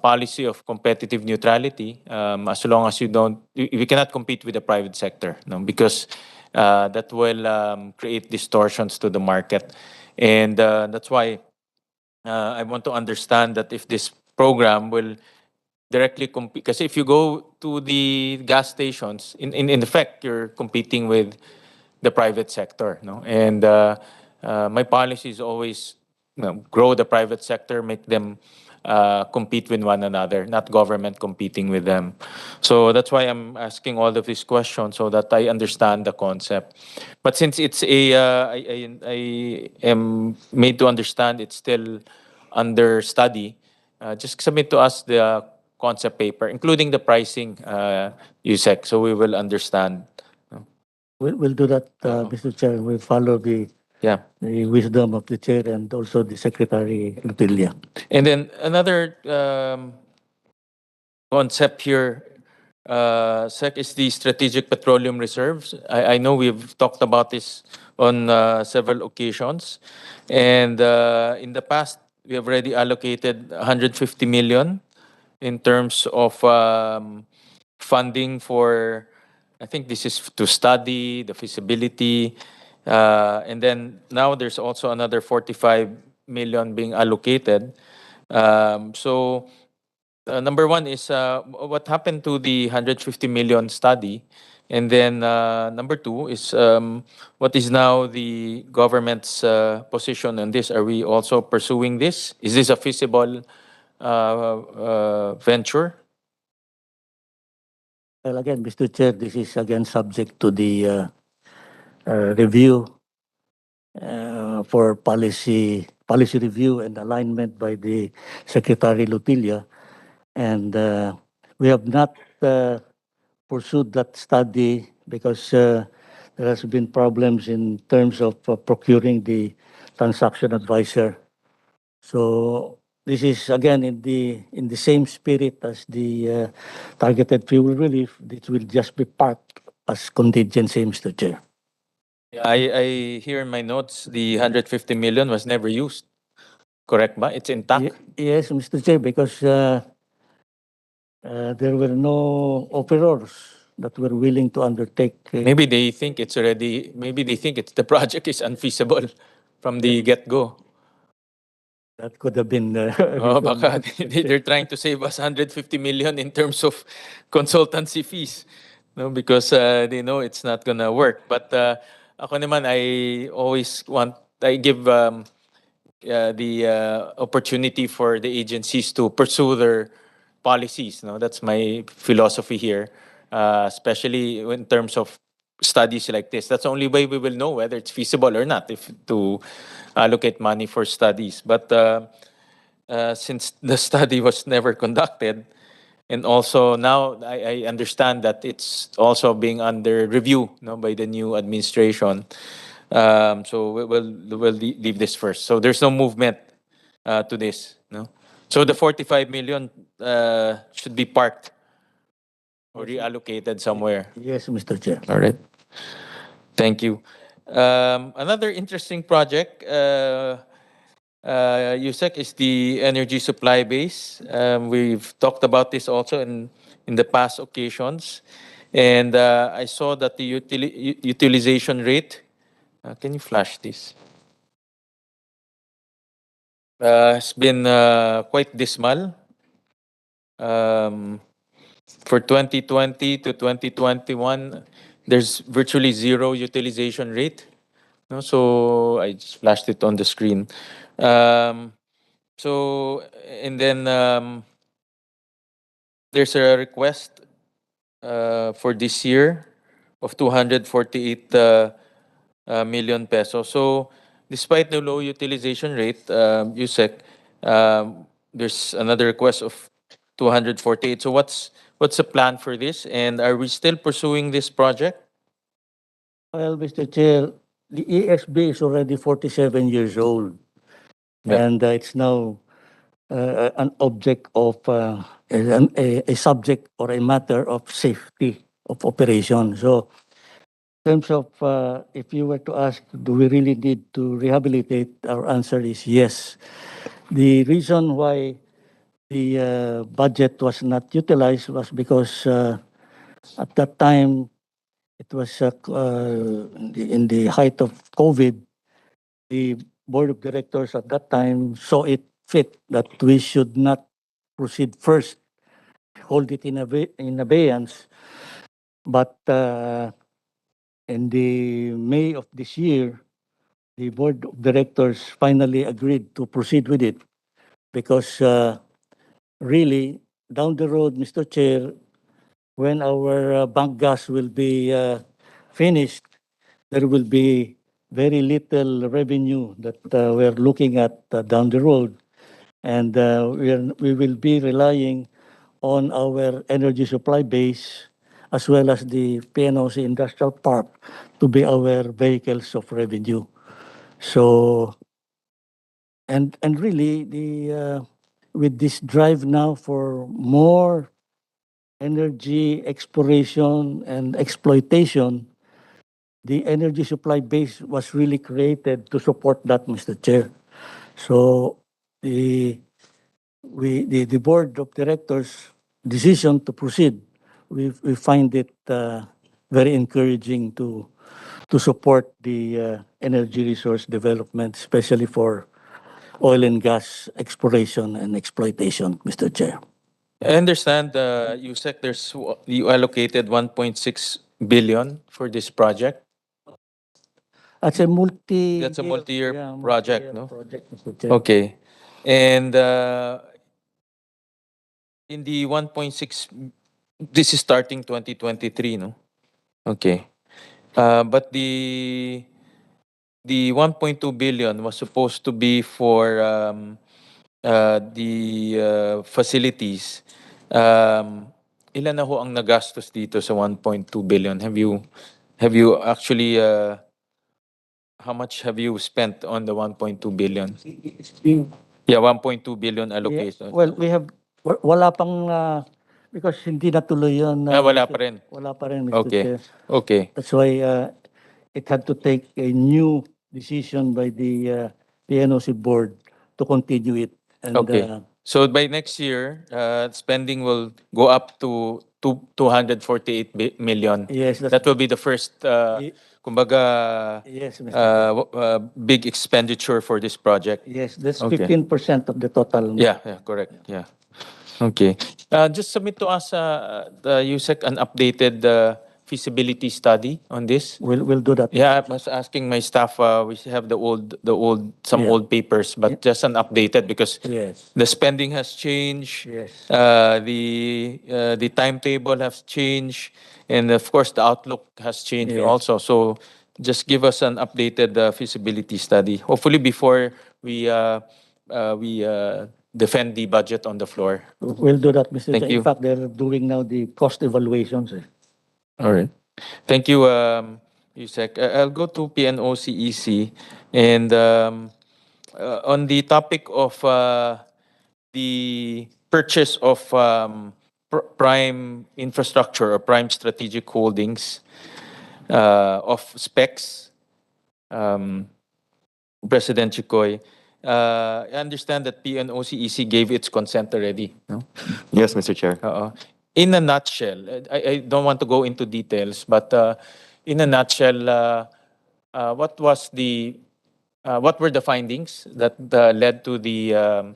policy of competitive neutrality. As long as we cannot compete with the private sector, no, because that will create distortions to the market. And that's why I want to understand that if this program will directly compete, because if you go to the gas stations, in effect, you're competing with the private sector, no? And my policy is always, grow the private sector, make them compete with one another, not government competing with them. So that's why I'm asking all of these questions so that I understand the concept. But since it's I am made to understand it's still under study, just submit to us the concept paper, including the pricing, USEC, so we will understand. We'll do that, Mr. Chair. We'll follow the Yeah. wisdom of the chair and also the Secretary Lutilia. And then another concept here, Sec, is the strategic petroleum reserves. I know we've talked about this on several occasions. And in the past, we have already allocated 150 million in terms of funding for, I think this is to study the feasibility. And then now there's also another 45 million being allocated. So number one is what happened to the 150 million study? And then number two is what is now the government's position on this? Are we also pursuing this? Is this a feasible venture? Well, again, Mr. Chair, this is again subject to the review for policy review and alignment by the Secretary Lutilia. And we have not pursued that study because there has been problems in terms of procuring the transaction advisor. So this is again in the same spirit as the targeted fuel relief. It will just be parked as contingency, Mr. Chair. I hear in my notes the 150 million was never used. Correct ba? It's intact? Yes, Mr. Chair, because there were no operators that were willing to undertake. Maybe they think it's already, maybe they think the project is unfeasible from the get-go. That could have been. Oh, baka they're trying to save us 150 million in terms of consultancy fees. No, because they know it's not gonna work. But ako naman, I give the opportunity for the agencies to pursue their policies. No, that's my philosophy here, especially in terms of studies like this. That's the only way we will know whether it's feasible or not, if to allocate money for studies. But since the study was never conducted, and also now I understand that it's also being under review, no, by the new administration. So we'll leave this first. So there's no movement to this, no. So the 45 million should be parked or reallocated somewhere. Yes, Mr. Chair. All right. Thank you. Another interesting project, USEC, is the energy supply base. We've talked about this also in the past occasions. And I saw that the utilization rate, can you flash this? Has been quite dismal. For 2020 to 2021, there's virtually zero utilization rate. No, so I just flashed it on the screen. So, and then there's a request for this year of 248 million pesos. So, despite the low utilization rate, USEC, there's another request of 248. So what's the plan for this? And are we still pursuing this project? Well, Mr. Chair, the ESB is already 47 years old. Yeah. And it's now an object of, a subject or a matter of safety of operation. So in terms of, if you were to ask, do we really need to rehabilitate? Our answer is yes. The reason why the budget was not utilized was because at that time, it was in the height of COVID. The board of directors at that time saw it fit that we should not proceed first, hold it in abeyance. But in the May of this year, the board of directors finally agreed to proceed with it because really, down the road, Mr. Chair, when our bank gas will be finished, there will be very little revenue that we're looking at down the road. And we will be relying on our energy supply base as well as the PNOC Industrial Park to be our vehicles of revenue. So, and really, with this drive now for more energy exploration and exploitation, the energy supply base was really created to support that, Mr. Chair. So the board of directors decision to proceed, we find it very encouraging to support the energy resource development, especially for oil and gas exploration and exploitation, Mr. Chair. I understand, Yusek, you allocated 1.6 billion for this project. That's a multi. That's a multi-year project, no? Project, Mr. Chair. Okay. And in the 1.6, this is starting 2023, no? Okay. But the 1.2 billion was supposed to be for the facilities. Ilan na ho ang nagastos dito sa 1.2 billion? Have you actually how much have you spent on the 1.2 billion? Yeah, 1.2 billion allocation. Well, we have, wala pang, because hindi natuloy yun. Wala pa rin. Wala pa rin, Mr. Okay. Chair. Okay. That's why it had to take a new decision by the PNOC board to continue it. And, Okay. So by next year, spending will go up to 248 million. Yes, That will be the first, kumbaga, yes, Mr. big expenditure for this project. Yes, that's Okay. 15% of the total. Yeah, correct. Yeah. Okay. Just submit to us, the USEC, an updated feasibility study on this. We'll do that. Yeah, I was asking my staff. We have some Yeah. old papers, but just an updated because Yes. the spending has changed. Yes. The timetable has changed, and of course the outlook has changed Yes. also. So just give us an updated feasibility study. Hopefully before we defend the budget on the floor. We'll do that, Mr. Thank Chair. you. In fact, they're doing now the cost evaluations. All right. Thank you, Yusek. I'll go to PNOCEC. And on the topic of the purchase of prime infrastructure or prime strategic holdings of specs, President Chikoy, I understand that PNOCEC gave its consent already, no? Yes, Mr. Chair. In a nutshell, I don't want to go into details, but in a nutshell, what were the findings that led to the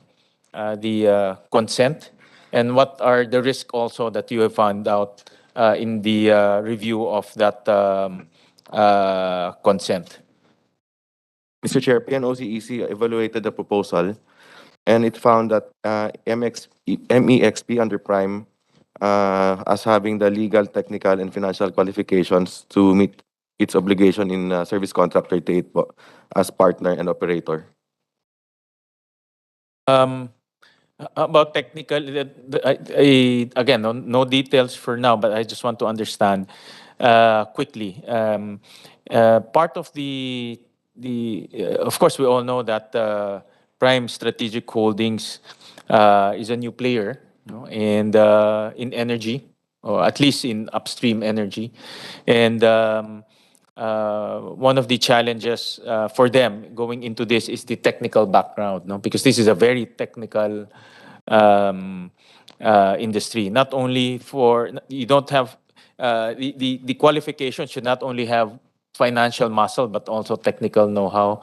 consent, and what are the risks also that you have found out in the review of that consent? Mr. Chair, PNOCEC evaluated the proposal and it found that MEXP under Prime as having the legal, technical, and financial qualifications to meet its obligation in Service Contract 38 as partner and operator. About technical, again, no details for now, but I just want to understand quickly. Part of of course, we all know that Prime Strategic Holdings is a new player, no? And in energy, or at least in upstream energy, and one of the challenges for them going into this is the technical background, no? Because this is a very technical industry. Not only for you don't have the qualification should not only have financial muscle but also technical know-how.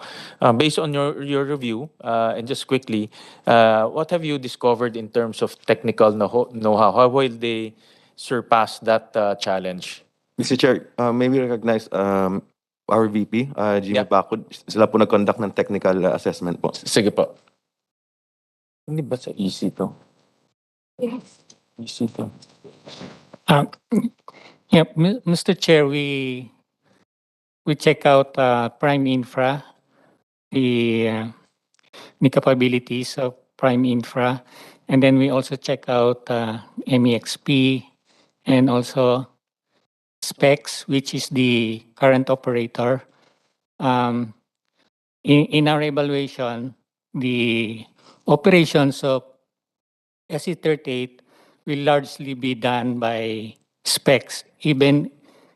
Based on your review, and just quickly, what have you discovered in terms of technical know-how? How will they surpass that challenge? Mr. Chair, may we recognize our VP, Jimmy Yep. Bacod. Sila po nag-conduct ng technical assessment po. Sige po. Hindi ba sa easy to? Easy to. Yeah, Mr. Chair, we check out Prime Infra, the capabilities of Prime Infra, and then we also check out MEXP and also Specs, which is the current operator. In our evaluation, the operations of SE38 will largely be done by Specs, even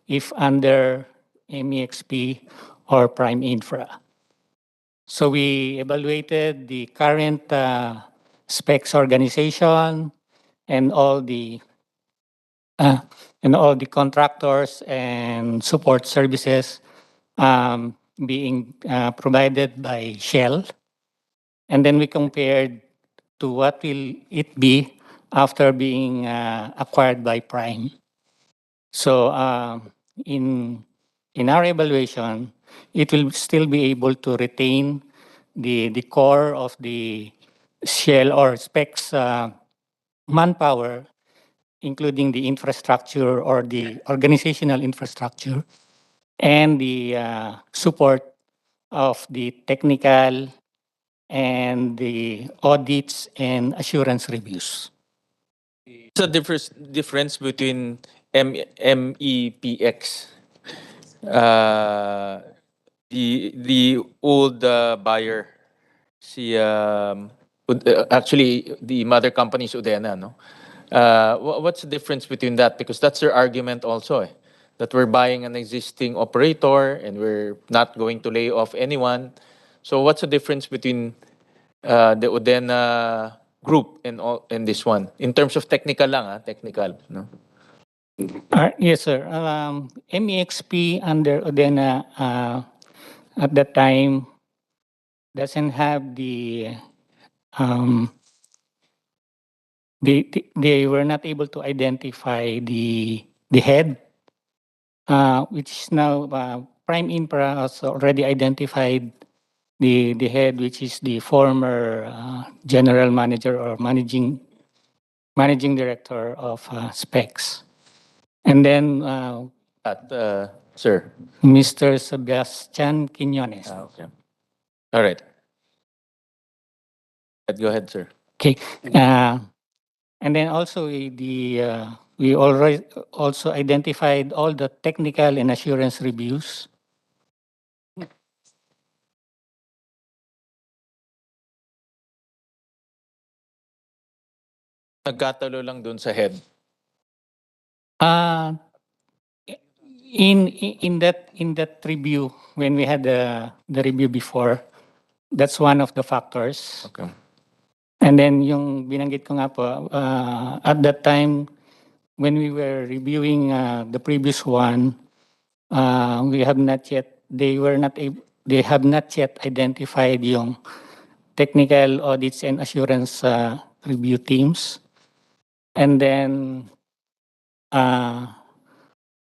if under MEXP or Prime Infra. So we evaluated the current Specs organization and all the contractors and support services being provided by Shell. And then we compared to what will it be after being acquired by Prime. So in our evaluation, it will still be able to retain the core of the Shell or Specs manpower, including the infrastructure or the organizational infrastructure and the support of the technical and the audits and assurance reviews. What's the difference between MEPX? The old buyer, actually the mother company is Udena, no? What's the difference between that? Because that's their argument also, that we're buying an existing operator and we're not going to lay off anyone. So what's the difference between the Udena group and this one in terms of technical lang, technical, no? Yes, sir. MEXP under Udena at that time doesn't have they were not able to identify the head, which is now Prime Infra has already identified the head, which is the former general manager or managing director of Specs. And then Sir. Mr. Sebastian Quiñones. Okay. All right. Go ahead, sir. Okay. And then also we already also identified all the technical and assurance reviews. Nagkatalo lang dun sa head. In that review, when we had the review before, that's one of the factors. Okay. And then yung binanggit ko nga po, at that time, when we were reviewing the previous one, they have not yet identified yung technical audits and assurance review teams. And then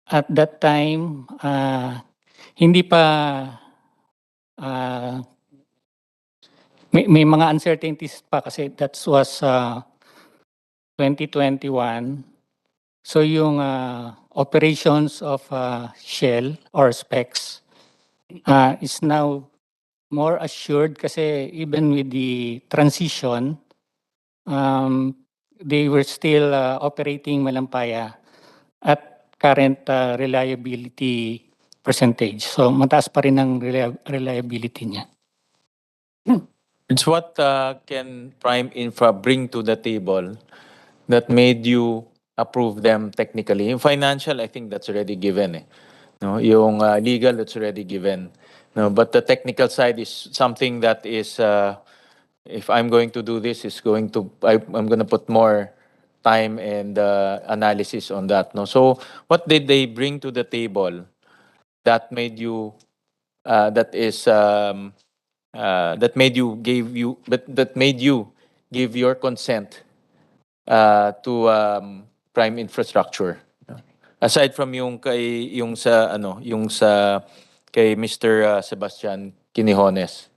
at that time, hindi pa may mga uncertainties pa kasi that was 2021. So yung operations of Shell or Specs is now more assured kasi even with the transition, they were still operating Malampaya at current reliability percentage. So mataas pa rin ang reliability niya. It's what can Prime Infra bring to the table that made you approve them technically. In financial, I think that's already given. No, yung legal, that's already given. No, but the technical side is something that is, if I'm going to do this, I'm going to put more time and analysis on that. No, so what did they bring to the table that made you, that made you give your consent to Prime Infrastructure? Aside from yung kay Mr. Sebastian Quinijones.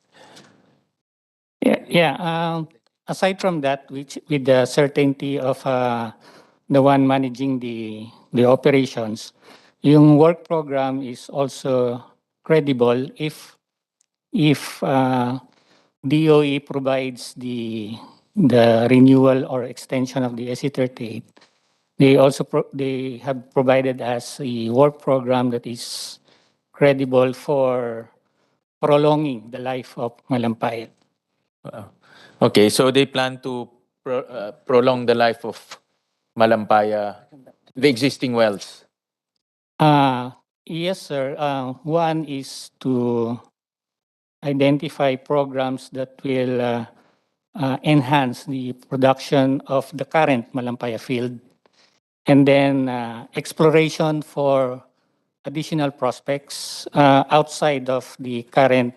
Aside from that, which with the certainty of the one managing the operations, yung work program is also credible if DOE provides the renewal or extension of the SE38. They have provided us a work program that is credible for prolonging the life of Malampayat. Okay, so they plan to prolong the life of Malampaya, the existing wells. Yes, sir. One is to identify programs that will enhance the production of the current Malampaya field, and then exploration for additional prospects outside of the current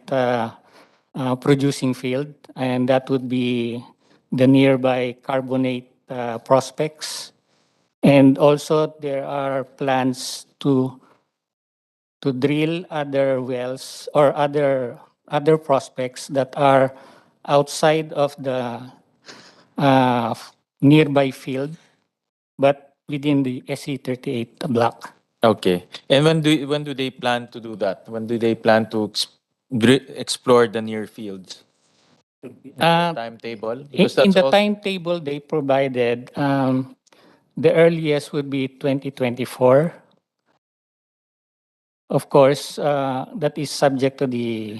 producing field, and that would be the nearby carbonate prospects. And also there are plans to drill other wells or other prospects that are outside of the nearby field, but within the SE38 block. Okay. And when do they plan to do that? When do they plan to explore the near fields? Timetable? Because In that's the also, timetable they provided, the earliest would be 2024. Of course, that is subject to the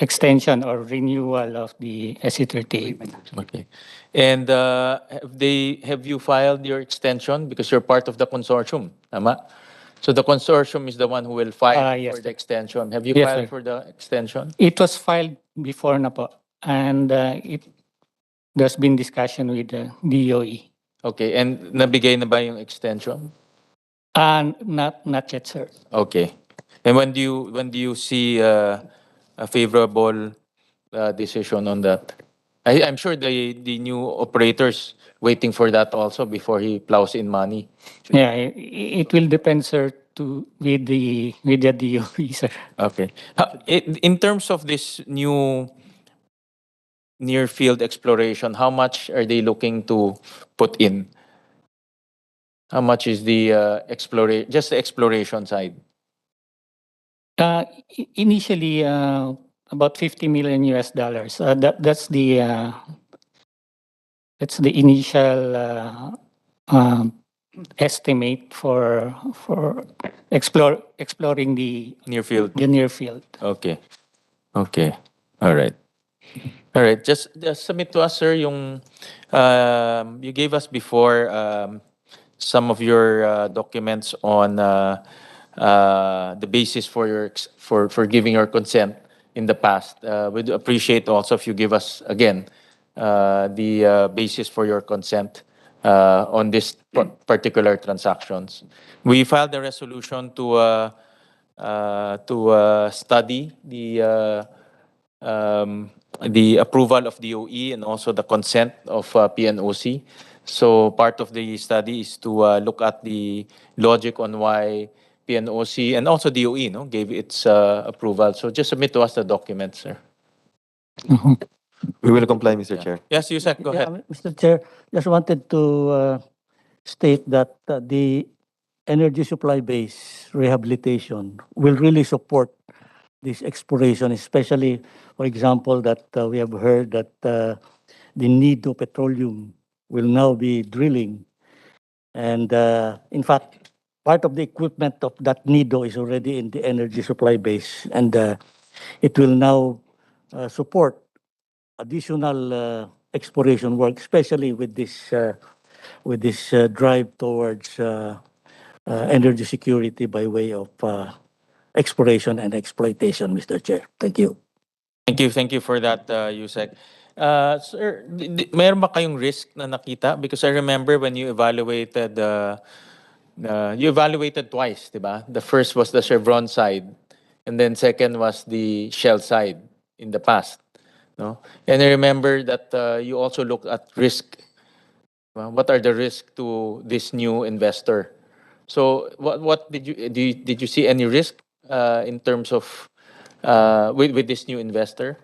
extension or renewal of the SE38. okay. And have you filed your extension because you're part of the consortium, tama? So the consortium is the one who will file Yes, for the sir. extension. Have you Yes, filed sir. for the extension? It was filed before na po, and there's been discussion with the DOE. Okay, and nabigay na ba yung extension? Not yet, sir. Okay. And when do you see a favorable decision on that? I'm sure the new operators waiting for that also before he plows in money. Yeah, it will depend, sir, with the DOE, sir. Okay. In terms of this new near field exploration, how much are they looking to put in? How much is the just the exploration side? Initially, about $50 million US. That's the initial estimate for exploring the Near field. near field. Okay. Okay. All right. All right. Just submit to us, sir, yung you gave us before some of your documents on the basis for your for giving your consent in the past. We'd appreciate also if you give us again the basis for your consent on this particular transactions. We filed a resolution to study the approval of DOE and also the consent of PNOC. So part of the study is to look at the logic on why PNOC and also DOE gave its approval. So just submit to us the documents, sir. We will comply, Mr. Chair. Yes, Yusek, go ahead. Mr. Chair, just wanted to state that the energy supply base rehabilitation will really support this exploration, especially, for example, that we have heard that the Nido Petroleum will now be drilling. And in fact, part of the equipment of that Nido is already in the energy supply base, and it will now support additional exploration work, especially with this drive towards energy security by way of exploration and exploitation, Mr. Chair. Thank you. Thank you for that, Yusek. Sir, mayroon ba kayong risk na nakita? Because I remember when you evaluated twice, di ba? The first was the Chevron side, and then second was the Shell side in the past. No? And I remember that you also looked at risk. What are the risks to this new investor? So, what did you see any risk in terms of with this new investor?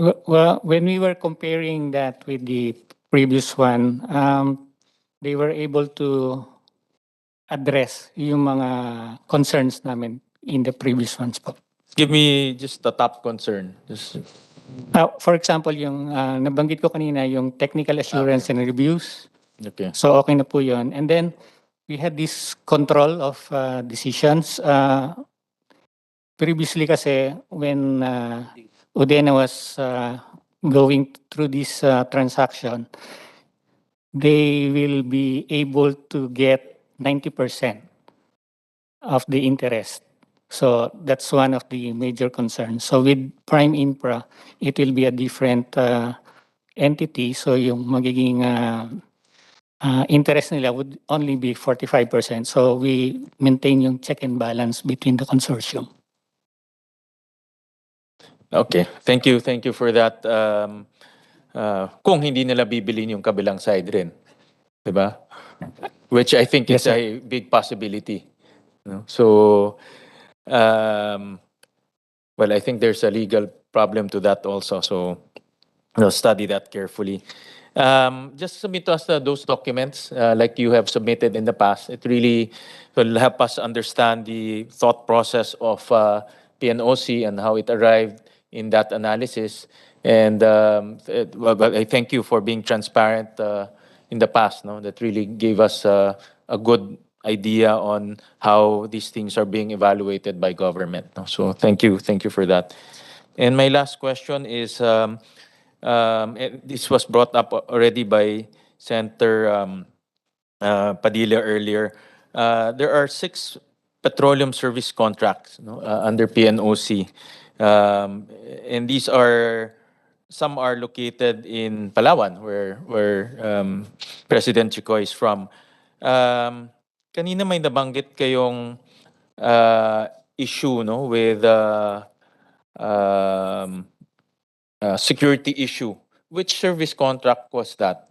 Well, when we were comparing that with the previous one, they were able to address yung mga concerns namin in the previous ones po. Give me just the top concern. Just, For example, yung nabanggit ko kanina, yung technical assurance and reviews. okay. So okay na po yun. And then we had this control of decisions. Previously kasi when Udena was going through this transaction, they will be able to get 90% of the interest. So that's one of the major concerns. So with Prime Infra, it will be a different entity. So yung magiging interest nila would only be 45%. So we maintain yung check and balance between the consortium. Okay. Thank you for that. Kung hindi nila bibilin yung kabilang side rin. Diba? Which I think is Yes, sir. a big possibility. No? So, well, I think there's a legal problem to that also. So, study that carefully. Just submit to us those documents like you have submitted in the past. It really will help us understand the thought process of PNOC and how it arrived in that analysis. And well, I thank you for being transparent in the past. No, that really gave us a good idea on how these things are being evaluated by government. No? So thank you for that. And my last question is, this was brought up already by Senator Padilla earlier. There are 6 petroleum service contracts under PNOC. And these are, some are located in Palawan, where President Chico is from. Kanina may nabanggit kayong issue with security issue. Which service contract was that?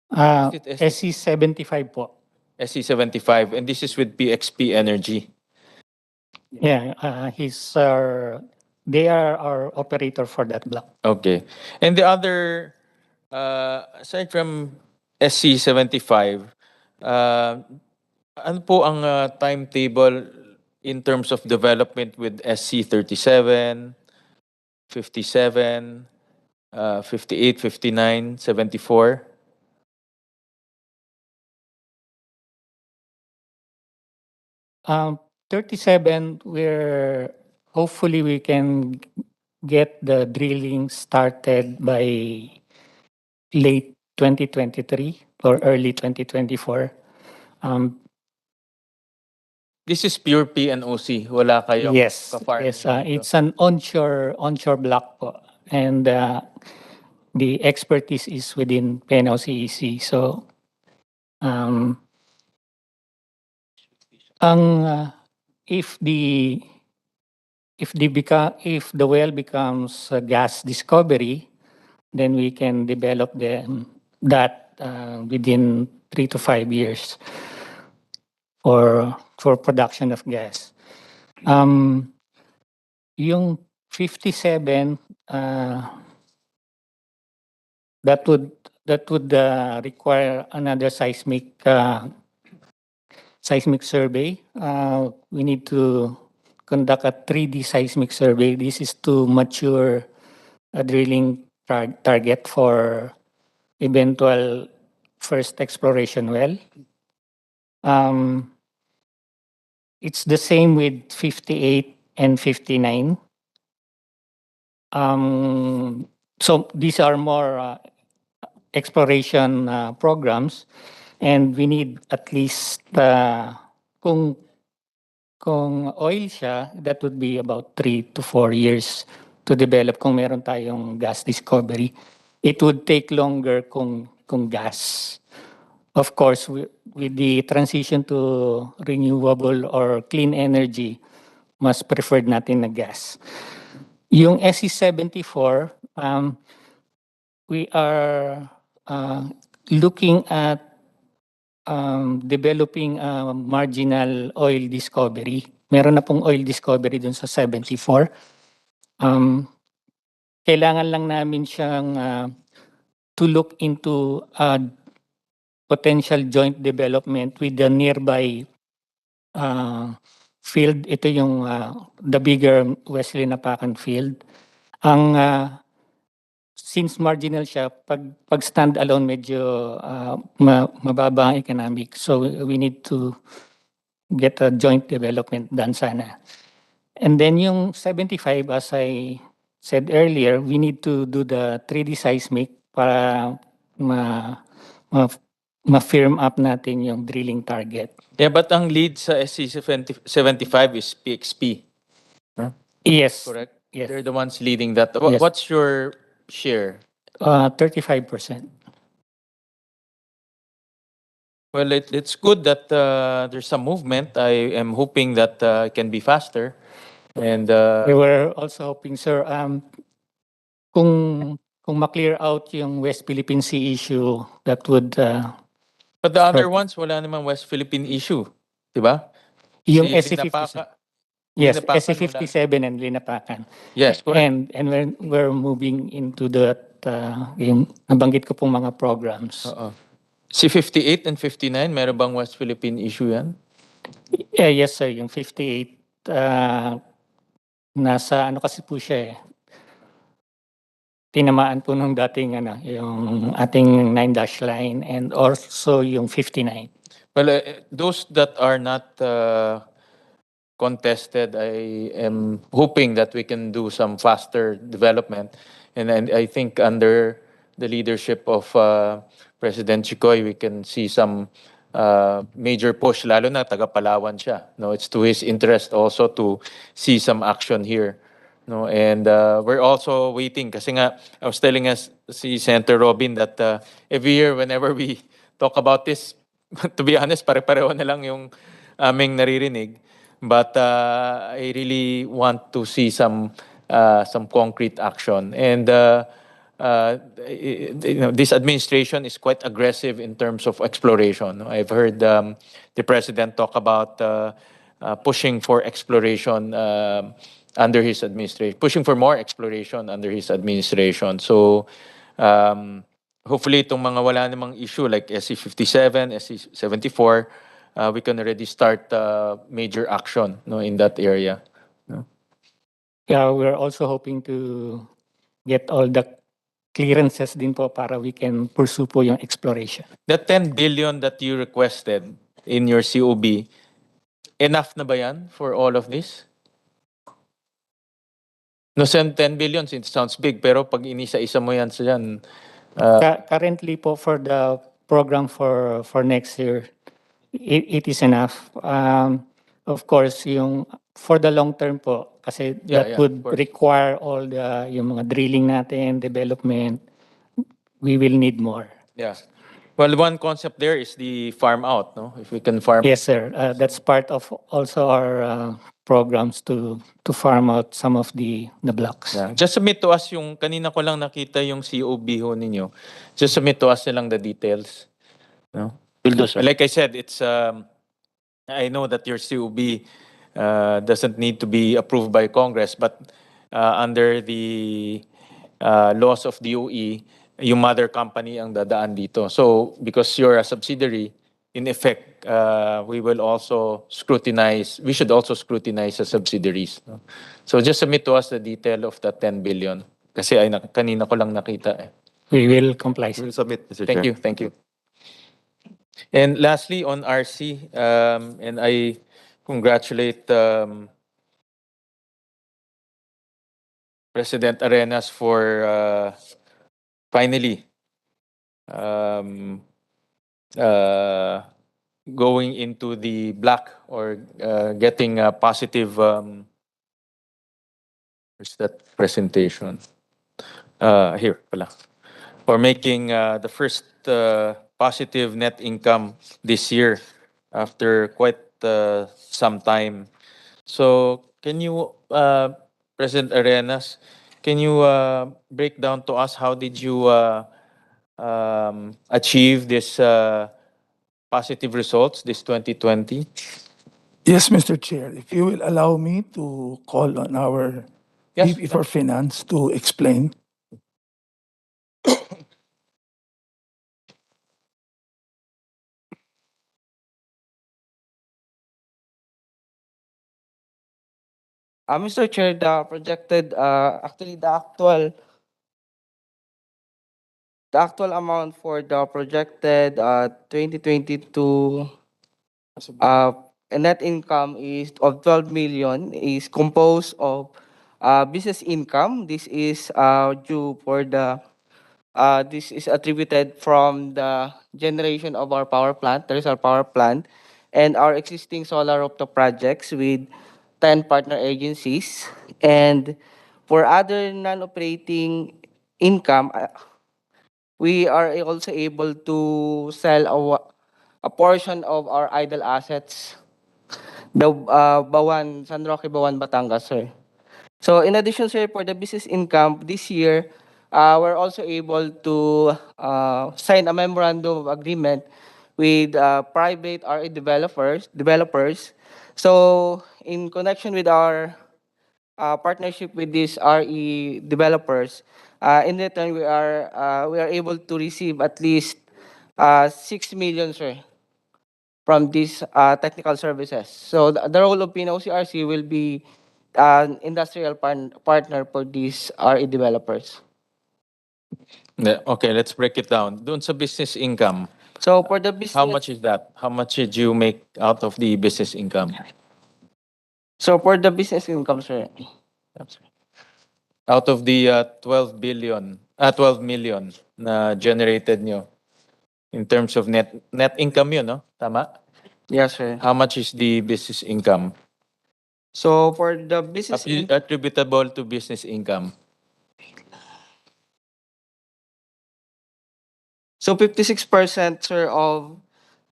Is it SC75 po. SC75, and this is with PXP Energy. Yeah, they are our operator for that block. Okay. And the other, aside from SC75, ano po ang timetable in terms of development with SC37, 57, 58, 59, 74? Um, 37, hopefully we can get the drilling started by late 2023 or early 2024. This is pure PNOC. Wala kayong Yes, ka-farming yes. dito. It's an onshore block po. And the expertise is within PNOCEC. So, if the well becomes a gas discovery, then we can develop that within 3 to 5 years for production of gas. Yung 57, that would require another seismic survey. We need to conduct a 3D seismic survey. This is to mature a drilling target for eventual first exploration well. It's the same with 58 and 59. So these are more exploration programs, and we need at least kung oil siya, that would be about 3 to 4 years to develop kung meron tayong gas discovery. It would take longer kung gas. Of course, with the transition to renewable or clean energy, mas preferred natin na gas. Yung SE74, we are looking at developing a marginal oil discovery. Meron na pong oil discovery dun sa 74. Kailangan lang namin siyang to look into potential joint development with the nearby field. Ito yung the bigger Wesley Napakan field. Since marginal siya, pag stand-alone medyo mababa ang economic. So we need to get a joint development done sana. And then yung 75, as I said earlier, we need to do the 3D seismic para ma-firm up natin yung drilling target. Yeah, but ang lead sa SC75 is PXP. Yes. Correct? Yes. They're the ones leading that. Yes. What's your share? 35%. Well, it's good that there's some movement. I am hoping that it can be faster. And We were also hoping, sir, kung ma-clear out yung West Philippine Sea issue, that would... but the other ones, wala namang West Philippine issue. Diba? Yung Si SC57. Linapaka- Yes, Linapakan, SC57 and Linapakan. Yes, correct. And we're moving into that, yung nabanggit ko pong mga programs. Si 58 and 59, meron bang West Philippine issue yan? Yes, sir. Yung 58, nasa ano kasi po siya eh. Tinamaan po nung dating yung ating 9-dash line and also yung 59. Well, those that are not contested, I am hoping that we can do some faster development. And I think under the leadership of President Chikoy, we can see some major push, lalo na taga Palawan siya. No, it's to his interest also to see some action here. No, and we're also waiting kasi nga I was telling us si Senator Robin that every year whenever we talk about this, to be honest, pare-pareho na lang yung aming naririnig. But I really want to see some concrete action. And this administration is quite aggressive in terms of exploration. I've heard the president talk about pushing for exploration under his administration, pushing for more exploration under his administration. So hopefully itong mga wala namang issue like SC57, SC74, we can already start major action in that area. Yeah, we're also hoping to get all the clearances din po para we can pursue po yung exploration. The 10 billion that you requested in your COB, enough na ba yan for all of this? No, 10 billion, it sounds big, pero pag inisa-isa mo yan sa yan... Currently po for the program for next year, it is enough. Of course, yung for the long term po, kasi that would require all the yung mga drilling natin, development, we will need more. Yeah. Well, one concept there is the farm out, no? If we can farm... Yes, sir. That's part of also our programs to farm out some of the blocks. Yeah. Just submit to us yung, kanina ko lang nakita yung COB ho ninyo. Just submit to us na lang the details. No? Will do, sir. Like I said, it's, I know that your COB doesn't need to be approved by Congress, but under the laws of DOE, yung mother company ang dadaan dito. So, because you're a subsidiary, in effect, we will also scrutinize, we should also scrutinize the subsidiaries. No? So just submit to us the detail of the 10 billion. Kasi ay, kanina ko lang nakita eh. We will comply. We will submit, Mr. Thank Chair. you, thank you. And lastly, on RC, and I congratulate President Arenas for finally going into the black or getting a positive. Where's that presentation? Here, pala. For making the first positive net income this year after quite some time. So, can you, President Arenas, can you break down to us how did you achieve this positive results this 2020? Yes, Mr. Chair, if you will allow me to call on our Yes, VP for Finance to explain. Mr. Chair, the projected, actually the actual amount for the projected 2022 net income is of 12 million is composed of business income. This is due for the this is attributed from the generation of our power plant. There is our power plant and our existing solar rooftop projects with 10 partner agencies. And for other non-operating income, we are also able to sell a portion of our idle assets, the San Roque, Bawan, Batangas, sir. So in addition, sir, for the business income this year, we're also able to sign a memorandum of agreement with private RE developers. So in connection with our partnership with these RE developers, in return we are able to receive at least 6 million, sir, from these technical services. So the role of PNOCRC will be an industrial partner for these RE developers. Yeah, okay, let's break it down. Doon sa business income, So for the business, how much is that? How much did you make out of the business income? so for the business income, sir, Out of the 12 million na generated nyo in terms of net income yun, no? Tama? yes, sir. How much is the business income? So for the business Attributable to business income. so 56%, sir, of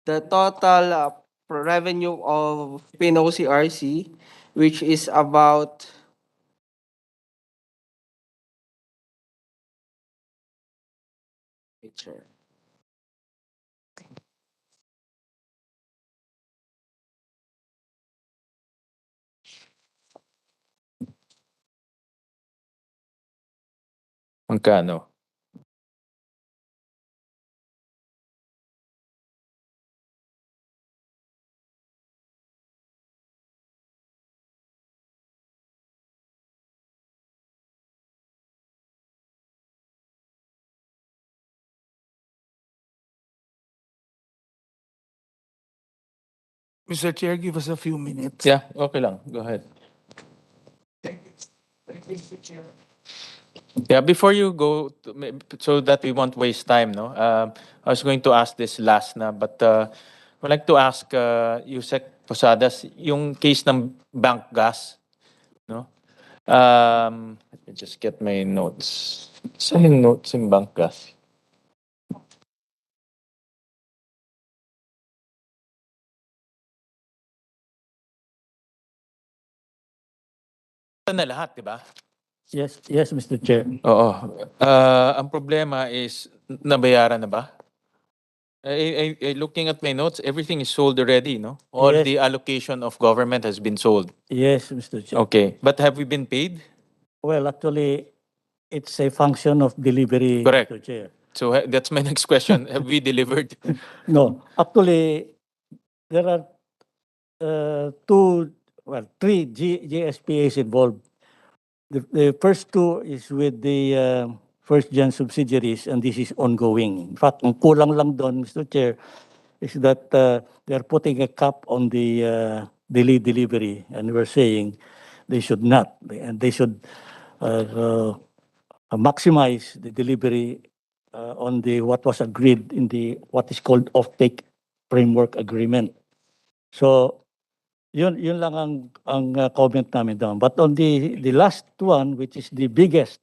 the total revenue of PNOCRC, which is about sir. Magkano? Mr. Chair, give us a few minutes. Yeah, okay lang. Go ahead. Yeah, before you go, so that we won't waste time, no? I was going to ask this last na, but I'd like to ask Yusek Posadas, yung case ng bank gas, no? Let me just get my notes. Saan yung notes yung bank gas? Ito na lahat, di ba? Yes, yes, Mr. Chair. Oo. Ang problema is, nabayaran na ba? Looking at my notes, everything is sold already, no? All Yes. the allocation of government has been sold. Yes, Mr. Chair. Okay. But have we been paid? Well, actually, it's a function of delivery, Correct. Mr. Chair. So that's my next question. Have we delivered? No, actually, there are three GSPAs involved. The first two is with the first-gen subsidiaries, and this is ongoing. In fact, ang kulang lang doon, Mr. Chair, is that they're putting a cap on the delayed delivery, and we're saying they should not, and they should maximize the delivery on the what was agreed in the what is called offtake framework agreement. So yun lang ang comment namin doon. But on the last one, which is the biggest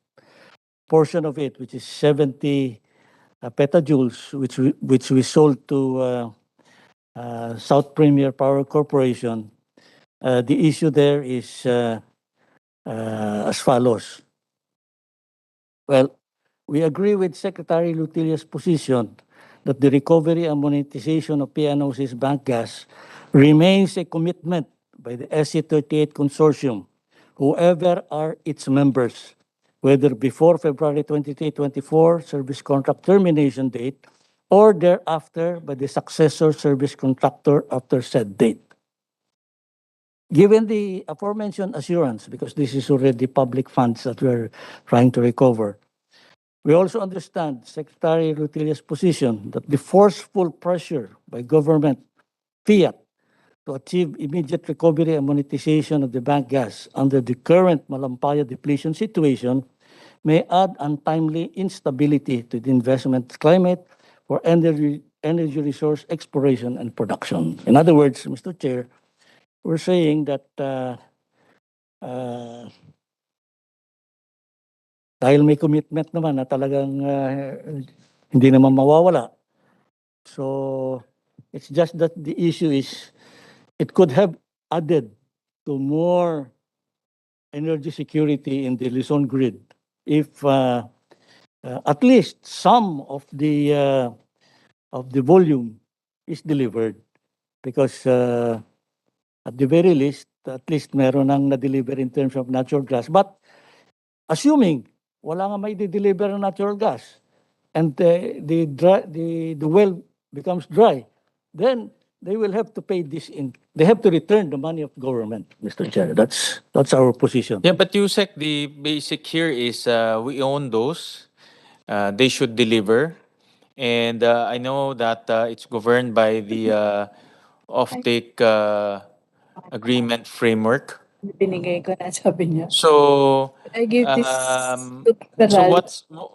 portion of it, which is 70 petajoules, which we sold to South Premier Power Corporation, the issue there is as follows. Well, we agree with Secretary Lutilia's position that the recovery and monetization of PNOC's bank gas remains a commitment by the SC38 Consortium, whoever are its members, whether before February 23, 24 service contract termination date or thereafter by the successor service contractor after said date. Given the aforementioned assurance, because this is already public funds that we're trying to recover, we also understand Secretary Rutilia's position that the forceful pressure by government fiat to achieve immediate recovery and monetization of the bank gas under the current Malampaya depletion situation may add untimely instability to the investment climate for energy resource exploration and production. In other words, Mr. Chair, we're saying that dahil may commitment naman na talagang hindi naman mawawala. So it's just that the issue is it could have added to more energy security in the Luzon grid if at least some of the volume is delivered, because at the very least, at least meron nang na-deliver in terms of natural gas. But assuming wala nga may deliver ng natural gas and the well becomes dry, then they will have to pay this they have to return the money of government, Mr. Chair. That's our position. Yeah, but Yusek, the basic here is we own those. They should deliver. And I know that it's governed by the offtake agreement framework. Binigay ko na, sabi niya. So, I give this so to Taral.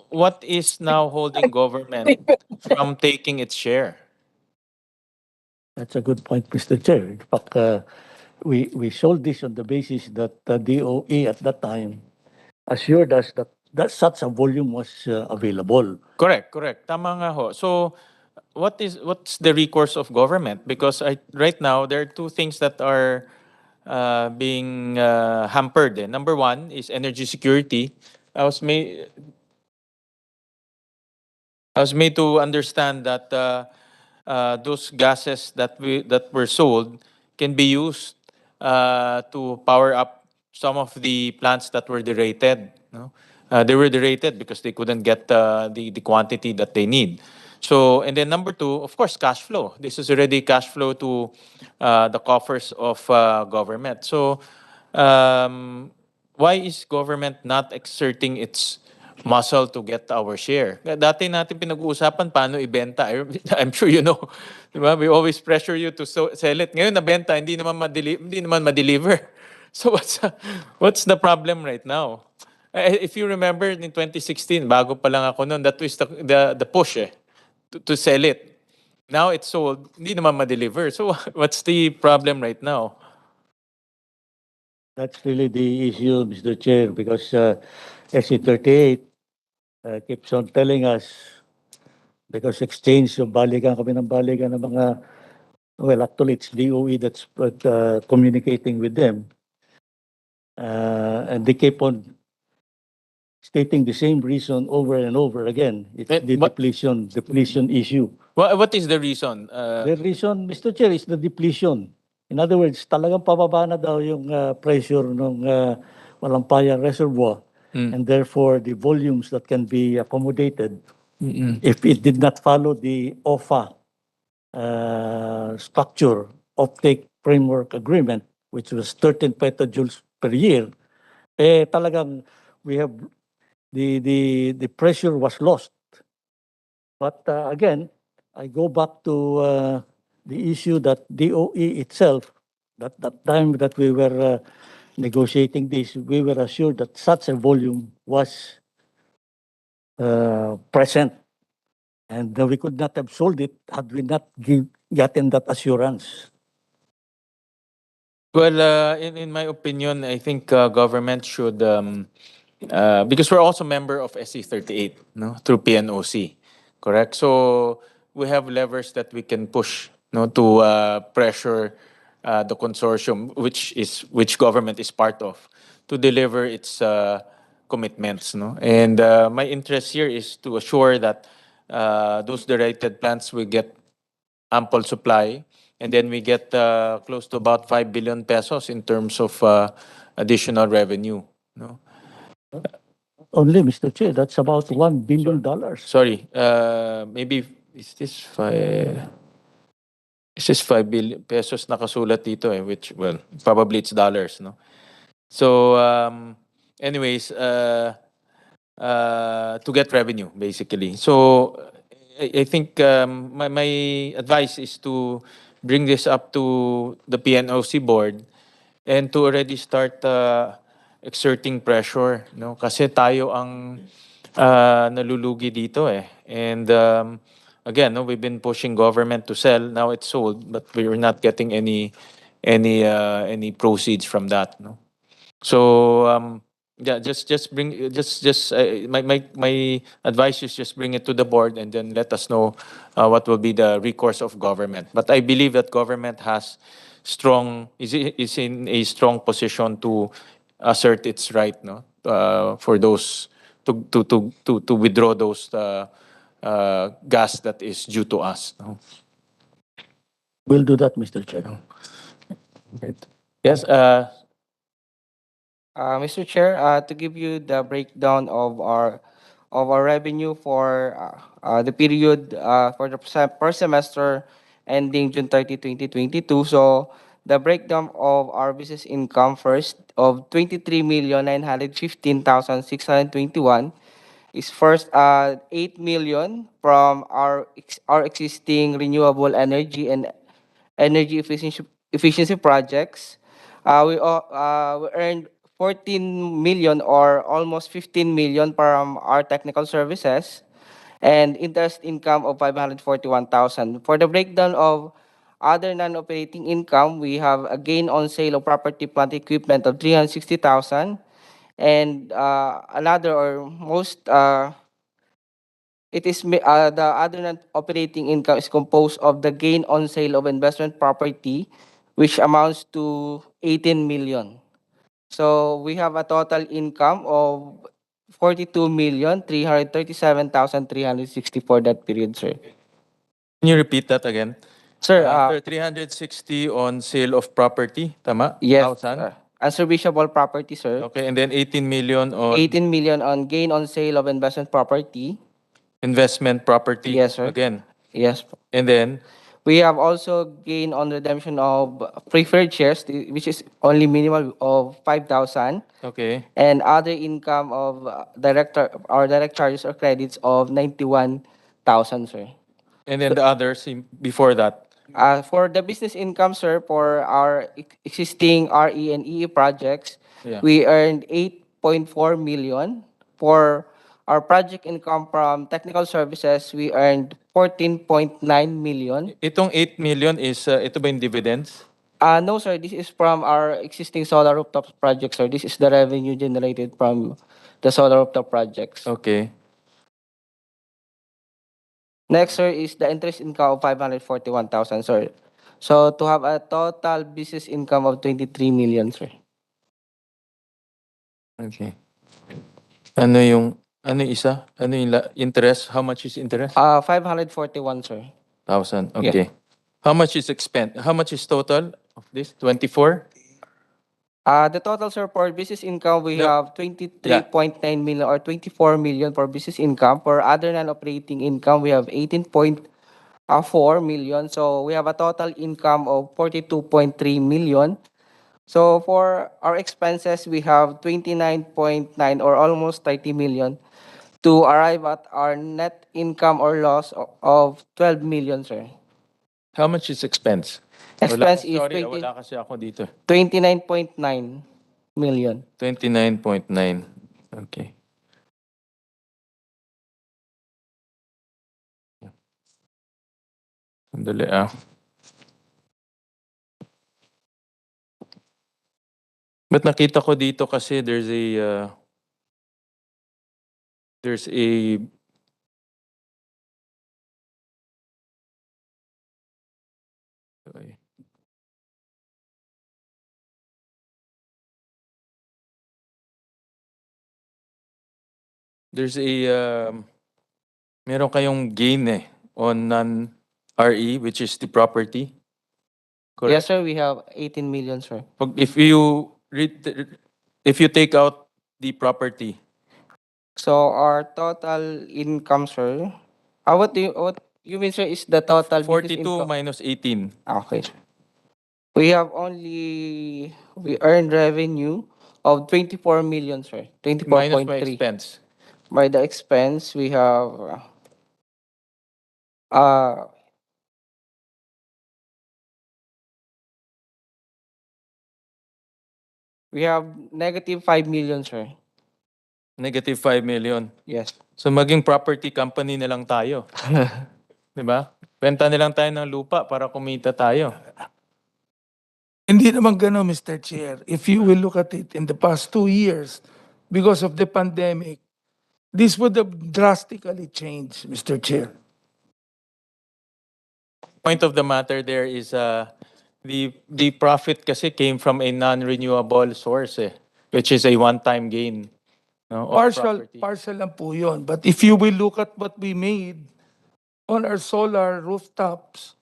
what is now holding government from taking its share? That's a good point, Mr. Chair. In fact, we sold this on the basis that DOE at that time assured us that such a volume was available. Correct. Tama nga ho. So, what's the recourse of government? Because right now, there are two things that are being hampered. Number one is energy security. I was made to understand that those gases that were sold can be used to power up some of the plants that were derated. No? They were derated because they couldn't get the quantity that they need. So, and then number two, of course, cash flow. This is already cash flow to the coffers of government. So, why is government not exerting its muscle to get our share? Dati natin pinag-uusapan paano ibenta. I'm sure you know. Diba? We always pressure you to sell it. Ngayon nabenta, hindi naman ma-deliver. So what's the problem right now? If you remember in 2016, bago pa lang ako noon, that was the push to sell it. Now it's sold, hindi naman ma-deliver. So what's the problem right now? That's really the issue, Mr. Chair, because SC38 keeps on telling us, because exchange, so balikan kami ng mga, well, actually it's DOE that's communicating with them. And they keep on stating the same reason over and over again. It's the depletion issue. What is the reason? The reason, Mr. Chair, is the depletion. In other words, talagang pababa na daw yung pressure ng Malampaya Reservoir, and therefore the volumes that can be accommodated if it did not follow the OFA structure, offtake framework agreement, which was 13 petajoules per year, talagang we have the pressure was lost. But again, I go back to the issue that DOE itself, that time that we were negotiating this, we were assured that such a volume was present, and we could not have sold it had we not gotten that assurance. Well, in my opinion, I think government should, because we're also member of SC 38, no, through PNOC, correct? So we have levers that we can push, no, to pressure the consortium, which government is part of, to deliver its commitments, no. And my interest here is to assure that those directed plants will get ample supply, and then we get close to about 5 billion pesos in terms of additional revenue. No? Only, Mr. Chair, that's about $1 billion. Sorry, maybe is this 5 billion pesos nakasulat dito eh, which, well, probably it's dollars, no? So, anyways, to get revenue, basically. So, I think my advice is to bring this up to the PNOC board and to already start exerting pressure, no? Kasi tayo ang nalulugi dito eh. And again, no, we've been pushing government to sell. Now it's sold, but we're not getting any proceeds from that, no? So yeah, just bring my advice is just bring it to the board and then let us know what will be the recourse of government. But I believe that government is in a strong position to assert its right, no, for those to withdraw those gas that is due to us. No? We'll do that, Mr. Chair. Yes. Mr. Chair, to give you the breakdown of our revenue for the period for the first semester ending June 30, 2022. So the breakdown of our business income first of 23,915,621 is first 8 million from our existing renewable energy and energy efficiency projects. We earned 14 million or almost 15 million from our technical services and interest income of 541,000. For the breakdown of other non-operating income, we have a gain on sale of property, plant, equipment of 360,000 and another or most the other non-operating income is composed of the gain on sale of investment property, which amounts to 18 million. So we have a total income of 42,337,360 for that period, sir. Can you repeat that again? Sir, 360 on sale of property, tama? yes, Thousand? unserviceable property, sir. Okay, and then 18 million on 18 million on gain on sale of investment property. investment property. Yes, sir. Again. Yes. And then We have also gain on redemption of preferred shares, which is only minimal of 5,000. okay. And other income of direct charges or credits of 91,000, sir. And then the others before that. For the business income, sir, for our existing RE and EE projects, Yeah. we earned 8.4 million. For our project income from technical services, we earned 14.9 million. Itong 8 million is ito ba yung dividends? No, sir, this is from our existing solar rooftop projects, sir. This is the revenue generated from the solar rooftop projects. Okay. Next, sir, is the interest income of 541,000, sir. So to have a total business income of 23 million, sir. Okay. Ano yung isa? Ano yung interest? How much is interest? 541, sir. 1,000. Yeah. Okay. How much is How much is total of this? 24? The total, sir, for business income, we No. have 23.9 million or 24 million for business income. For other non-operating income, we have 18.4 million. So we have a total income of 42.3 million. So for our expenses, we have 29.9 or almost 30 million to arrive at our net income or loss of 12 million, sir. How much is expense? Expense is Sorry, wala kasi ako dito. 29.9 million. 29.9. Okay. Sandali ah. But nakita ko dito kasi there's a there's a meron kayong gain on non-RE, which is the property. Correct? Yes, sir, we have 18 million, sir. If you take out the property, So our total income, sir, what you mean, sir, is the total business 42 income? minus 18. Okay, sir. We earned revenue of 24 million, sir. Minus my 24.3. expense. By the expense, we have uh negative 5 million, sir. Negative 5 million. Yes. So maging property company na lang tayo. Di ba? Benta na lang tayo ng lupa para kumita tayo. Hindi naman gano'n, Mr. Chair. If you will look at it in the past 2 years, because of the pandemic, this would have drastically changed, Mr. Chair. Point of the matter there is the profit kasi came from a non-renewable source which is a one-time gain. No, of property. Partial lang po yun. But if you will look at what we made on our solar rooftops,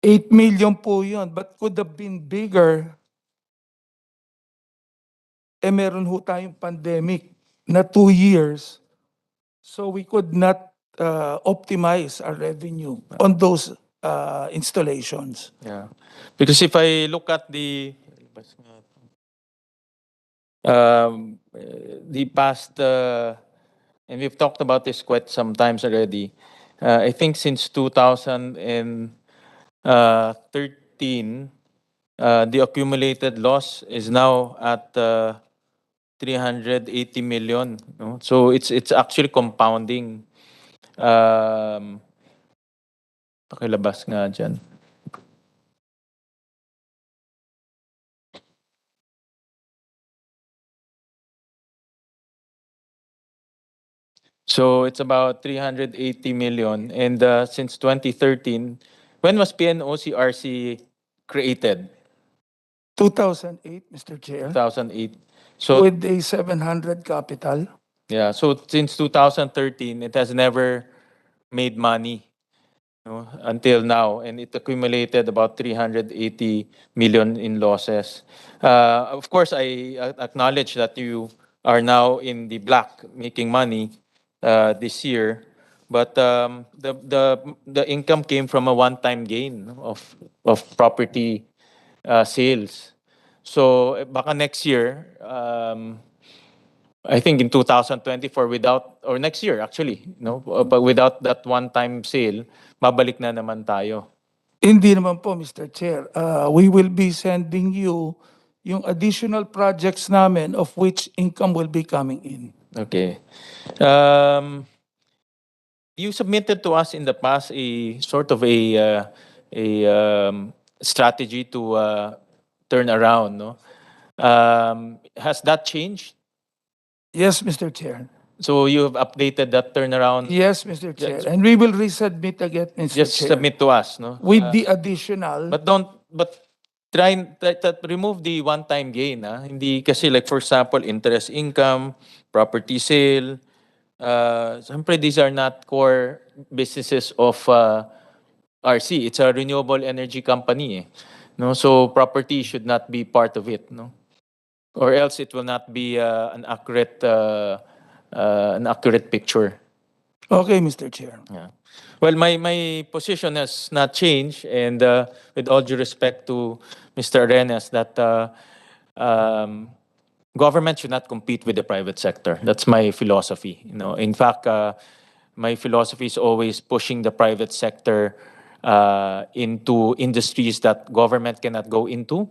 8 million po yun, but could have been bigger. Meron ho tayong pandemic na 2 years, so we could not optimize our revenue on those installations. Yeah. Because if I look at the past, and we've talked about this quite some times already, I think since 2013, the accumulated loss is now at 380 million. No? So it's actually compounding. Pakilabas nga dyan. So it's about 380 million. And since 2013, when was PNOCRC created? 2008, Mr. Chair, 2008. So with a 700 capital. yeah, so since 2013, it has never made money, no, until now, and it accumulated about 380 million in losses. Of course, I acknowledge that you are now in the black, making money this year, but the income came from a one-time gain of property sales. So baka next year, I think in 2024 or next year actually, no, but without that one-time sale, mabalik na naman tayo. Hindi naman po, Mr. Chair. We will be sending you yung additional projects namin of which income will be coming in. Okay. You submitted to us in the past a sort of a strategy to turn around, no? Has that changed? Yes, Mr. Chair. So you have updated that turnaround? Yes, Mr. Chair. And we will resubmit again, Mr. Just Chair. submit to us, no? With the additional. But try to remove the one-time gain. Hindi kasi like for example, interest income, property sale. Siyempre these are not core businesses of RC. It's a renewable energy company. No, so property should not be part of it. No, or else it will not be an accurate picture. Okay, Mr. Chair. Yeah. Well, my position has not changed, and with all due respect to Mr. Arenas, that government should not compete with the private sector. That's my philosophy. In fact, my philosophy is always pushing the private sector into industries that government cannot go into,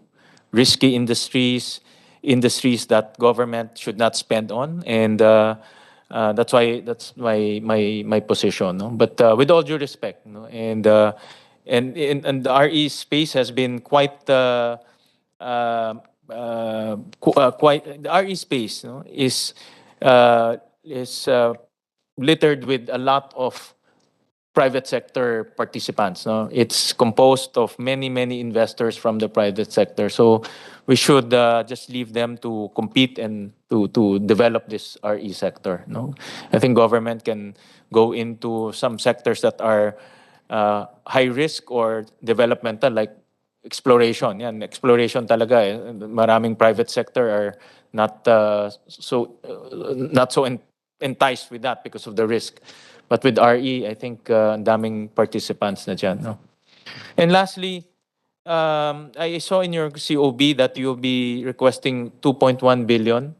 risky industries, industries that government should not spend on, and that's my position. No? But with all due respect, and the RE space has been quite. Quite the RE space is littered with a lot of private sector participants. No? It's composed of many investors from the private sector. So we should just leave them to compete and to develop this RE sector. No? I think government can go into some sectors that are high risk or developmental, like exploration. Yan, exploration talaga. Maraming private sector are not not so enticed with that because of the risk. But with RE, I think ang daming participants na dyan. No? And lastly, I saw in your COB that you'll be requesting 2.1 billion.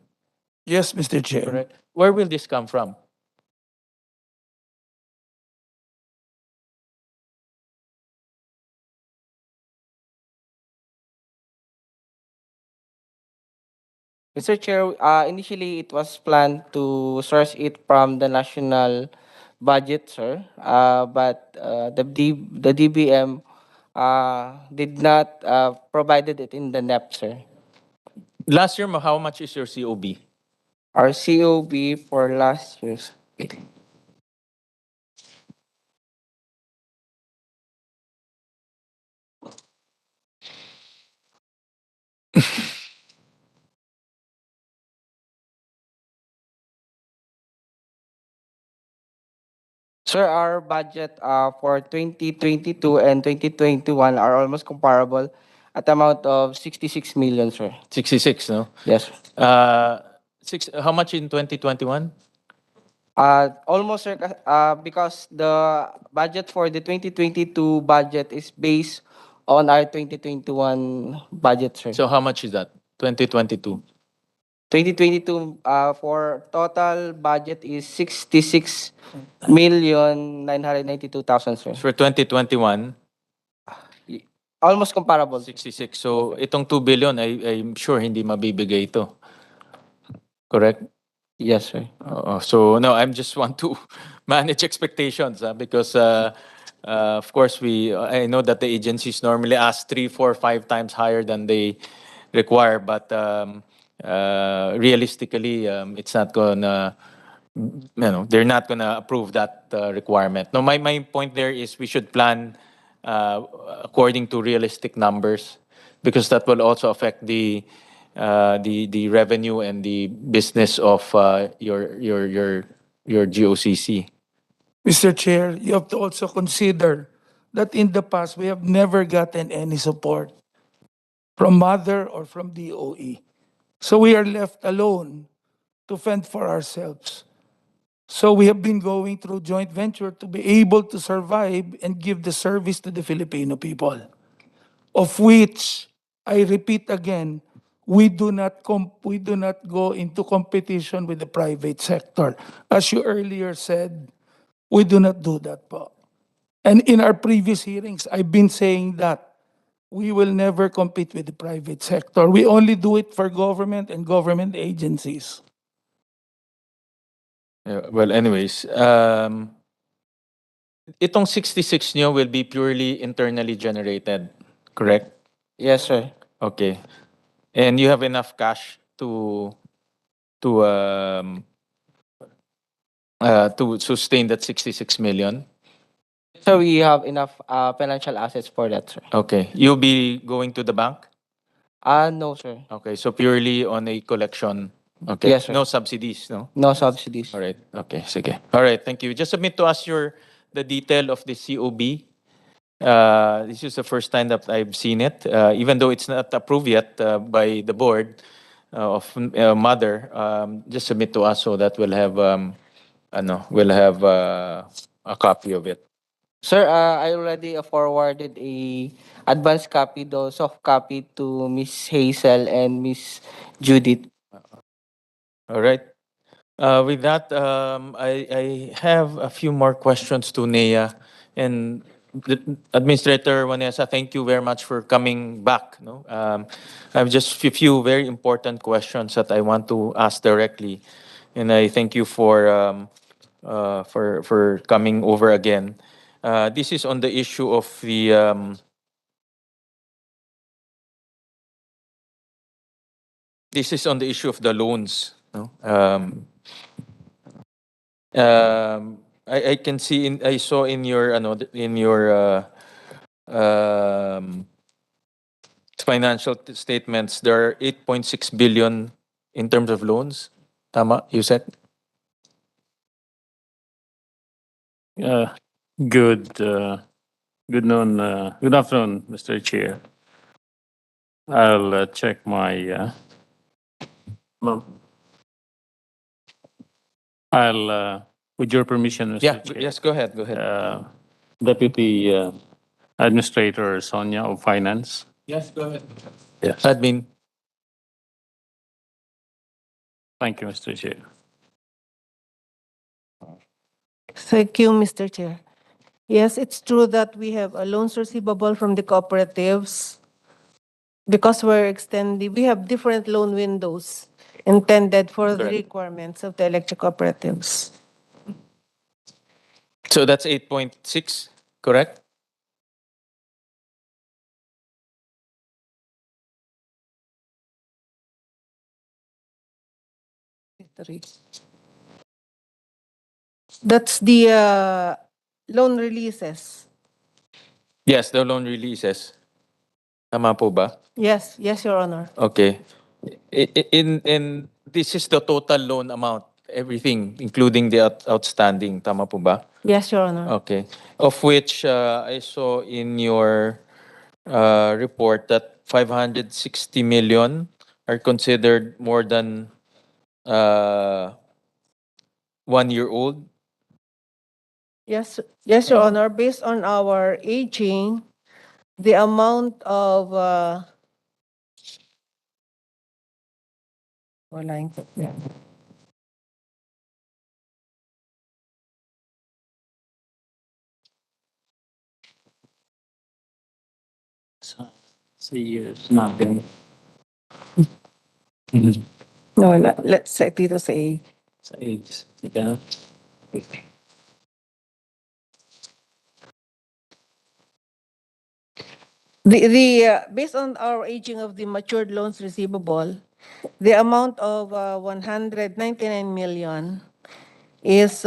Yes, Mr. Chair. Correct. Where will this come from? Mr. Chair, initially it was planned to source it from the national budget, sir. But the DBM did not provided it in the NEP, sir. Last year, how much is your COB? Our COB for last year's. Sir, our budget for 2022 and 2021 are almost comparable at the amount of 66 million, sir. 66, no? Yes, sir. How much in 2021? Almost, sir, because the budget for the 2022 budget is based on our 2021 budget, sir. So how much is that? 2022. 2022 for total budget is 66,992,000, sir. For 2021, Almost comparable. 66. So itong 2 billion, I'm sure hindi mabibigay ito. Correct? Yes, sir. So no, I just want to manage expectations because of course I know that the agencies normally ask 3, 4, 5 times higher than they require, but realistically, it's not gonna. They're not gonna approve that requirement. No, my point there is we should plan according to realistic numbers, because that will also affect the revenue and the business of your GOCC. Mr. Chair, you have to also consider that in the past, we have never gotten any support from Mother or from DOE. So we are left alone to fend for ourselves. So we have been going through joint venture to be able to survive and give the service to the Filipino people, of which, I repeat again, we do not go into competition with the private sector. As you earlier said, we do not do that po. And in our previous hearings, I've been saying that we will never compete with the private sector. We only do it for government and government agencies. Well, anyways, itong 66 nyo will be purely internally generated, correct? Yes, sir. Okay. And you have enough cash to sustain that 66 million? So we have enough financial assets for that, sir. Okay. You'll be going to the bank? No, sir. Okay, so purely on a collection. Okay. Yes, sir. No subsidies, no? No subsidies. All right. Okay, sige. All right, thank you. Just submit to us the detail of the COB This is the first time that I've seen it, even though it's not approved yet by the board of Mother. Just submit to us so that we'll have a copy of it. Sir, I already forwarded a advance copy, though soft copy to Miss Hazel and Miss Judith. All right. With that, I have a few more questions to Nea. And Administrator Vanessa, thank you very much for coming back. No? I have just a few very important questions that I want to ask directly. And I thank you for coming over again. This is on the issue of the loans. No? I can see I saw in your financial statements there are 8.6 billion in terms of loans. Tama, you said? Good afternoon, Mr. Chair. I'll check my. With your permission, Mr. Yeah, Chair. yes, go ahead. Deputy Administrator Sonia of Finance. Yes, go ahead. Yes. Admin. Thank you, Mr. Chair. Thank you, Mr. Chair. Yes, it's true that we have a loans receivable from the cooperatives because we have different loan windows intended for the Correct. requirements of the electric cooperatives. So that's 8.6, correct? That's the loan releases. Yes, the loan releases. Tama po ba? Yes, Your Honor. Okay. In this is the total loan amount, everything, including the outstanding. Tama po ba? Yes, Your Honor. Okay. Of which I saw in your report that 560 million are considered more than 1 year old. Yes, Your Honor. Based on our aging, the amount of Nothing. no, let's say dito sa A. Sa age. Sige. Based on our aging of the matured loans receivable, the amount of 199 million is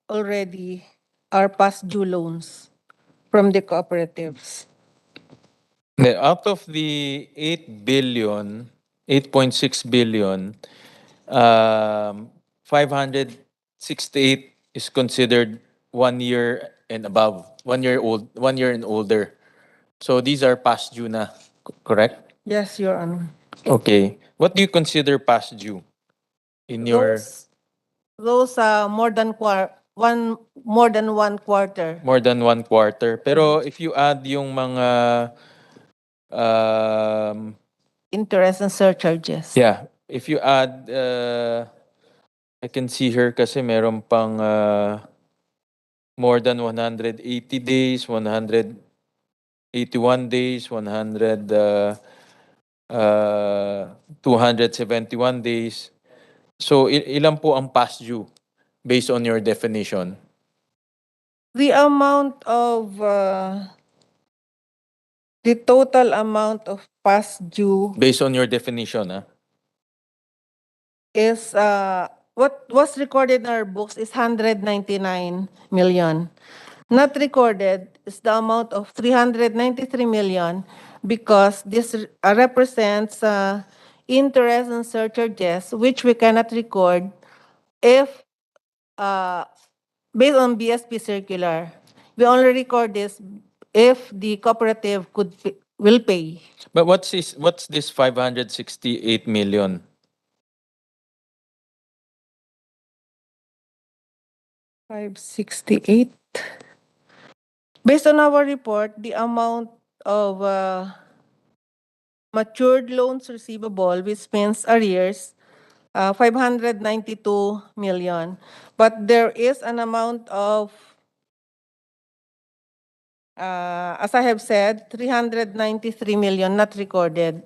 already our past due loans from the cooperatives. Out of the 8 billion, 8.6 billion, 568 is considered 1 year and above, 1 year old, 1 year and older. So these are past due na, correct? Yes, Your Honor. Okay. What do you consider past due in your Those more than one quarter. more than 1 quarter? Pero if you add yung mga Interest and surcharges. yeah, if you add I can see here kasi meron pang more than 180 days, 181 days, 271 days. So ilan po ang past due based on your definition? The amount of the total amount of past due Based on your definition, is what was recorded in our books is 199 million. Not recorded is the amount of 393 million because this represents interest and surcharges which we cannot record if based on BSP circular. We only record this if the cooperative will pay. But what's this 568 million? 568. Based on our report, the amount of matured loans receivable, which means arrears, 592 million. But there is an amount of, as I have said, 393 million not recorded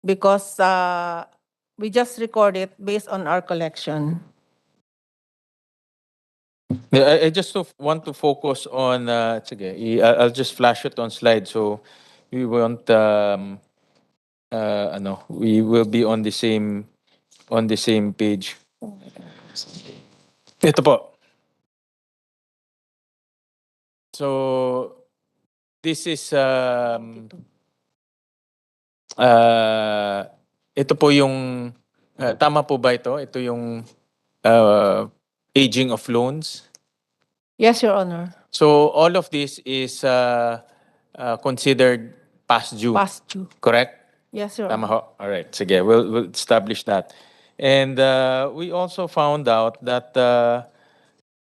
because we just record it based on our collection. Yeah, I just want to focus on, sige, I'll just flash it on slide so we won't, we will be on the same page. Ito po. So, this is, ito po yung, tama po ba ito? Ito yung aging of loans. Yes, Your Honor. So all of this is considered past due. Past due. Correct? Yes, Your Tama Honor. ho. All right. Sige, we'll establish that. And we also found out that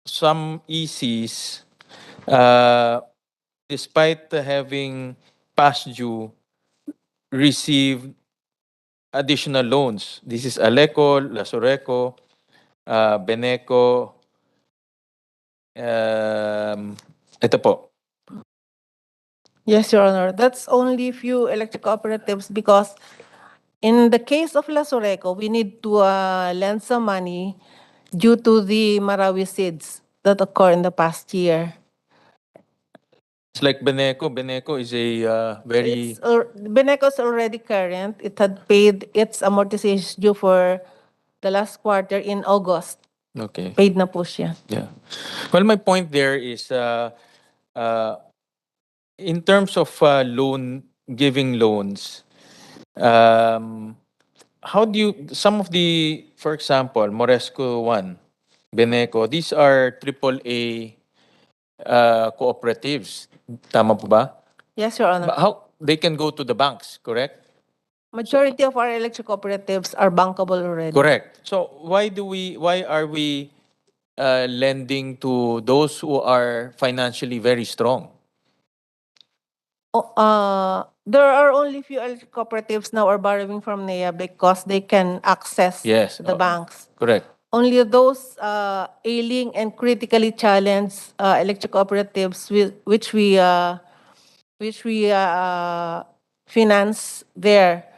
some ECs, despite having past due, received additional loans. This is Aleco, Lasoreco, Beneco, ito po. Yes, Your Honor. That's only few electric cooperatives because in the case of La Soreco, we need to lend some money due to the Marawi seeds that occur in the past year. It's like Beneco. Beneco is a very... Beneco is already current. It had paid its amortization due for the last quarter in August. Okay. Paid na po siya. Yeah. Well, my point there is, in terms of giving loans, how do you, some of the, for example, Moresco 1, Beneco, these are AAA cooperatives. Tama po ba? Yes, Your Honor. But how they can go to the banks, correct? Majority of our electric cooperatives are bankable already. Correct. So why are we lending to those who are financially very strong? There are only few electric cooperatives now are borrowing from NEA because they can access Yes. the banks. Correct. Only those ailing and critically challenged electric cooperatives which we finance their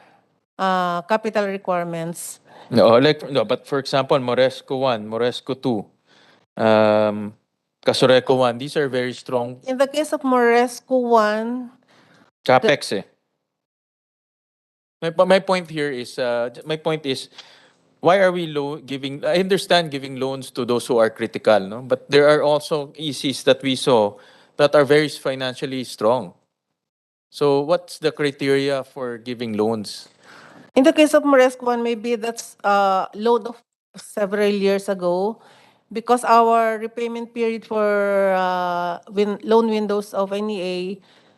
capital requirements. No, but for example, Moresco 1, Moresco 2, Casoreco 1, these are very strong In the case of Moresco 1, capex eh. My point here is, why are we giving, I understand giving loans to those who are critical, no? But there are also ECs that we saw that are very financially strong. So what's the criteria for giving loans? in the case of Moresco 1, maybe that's a loan of several years ago because our repayment period for loan windows of NEA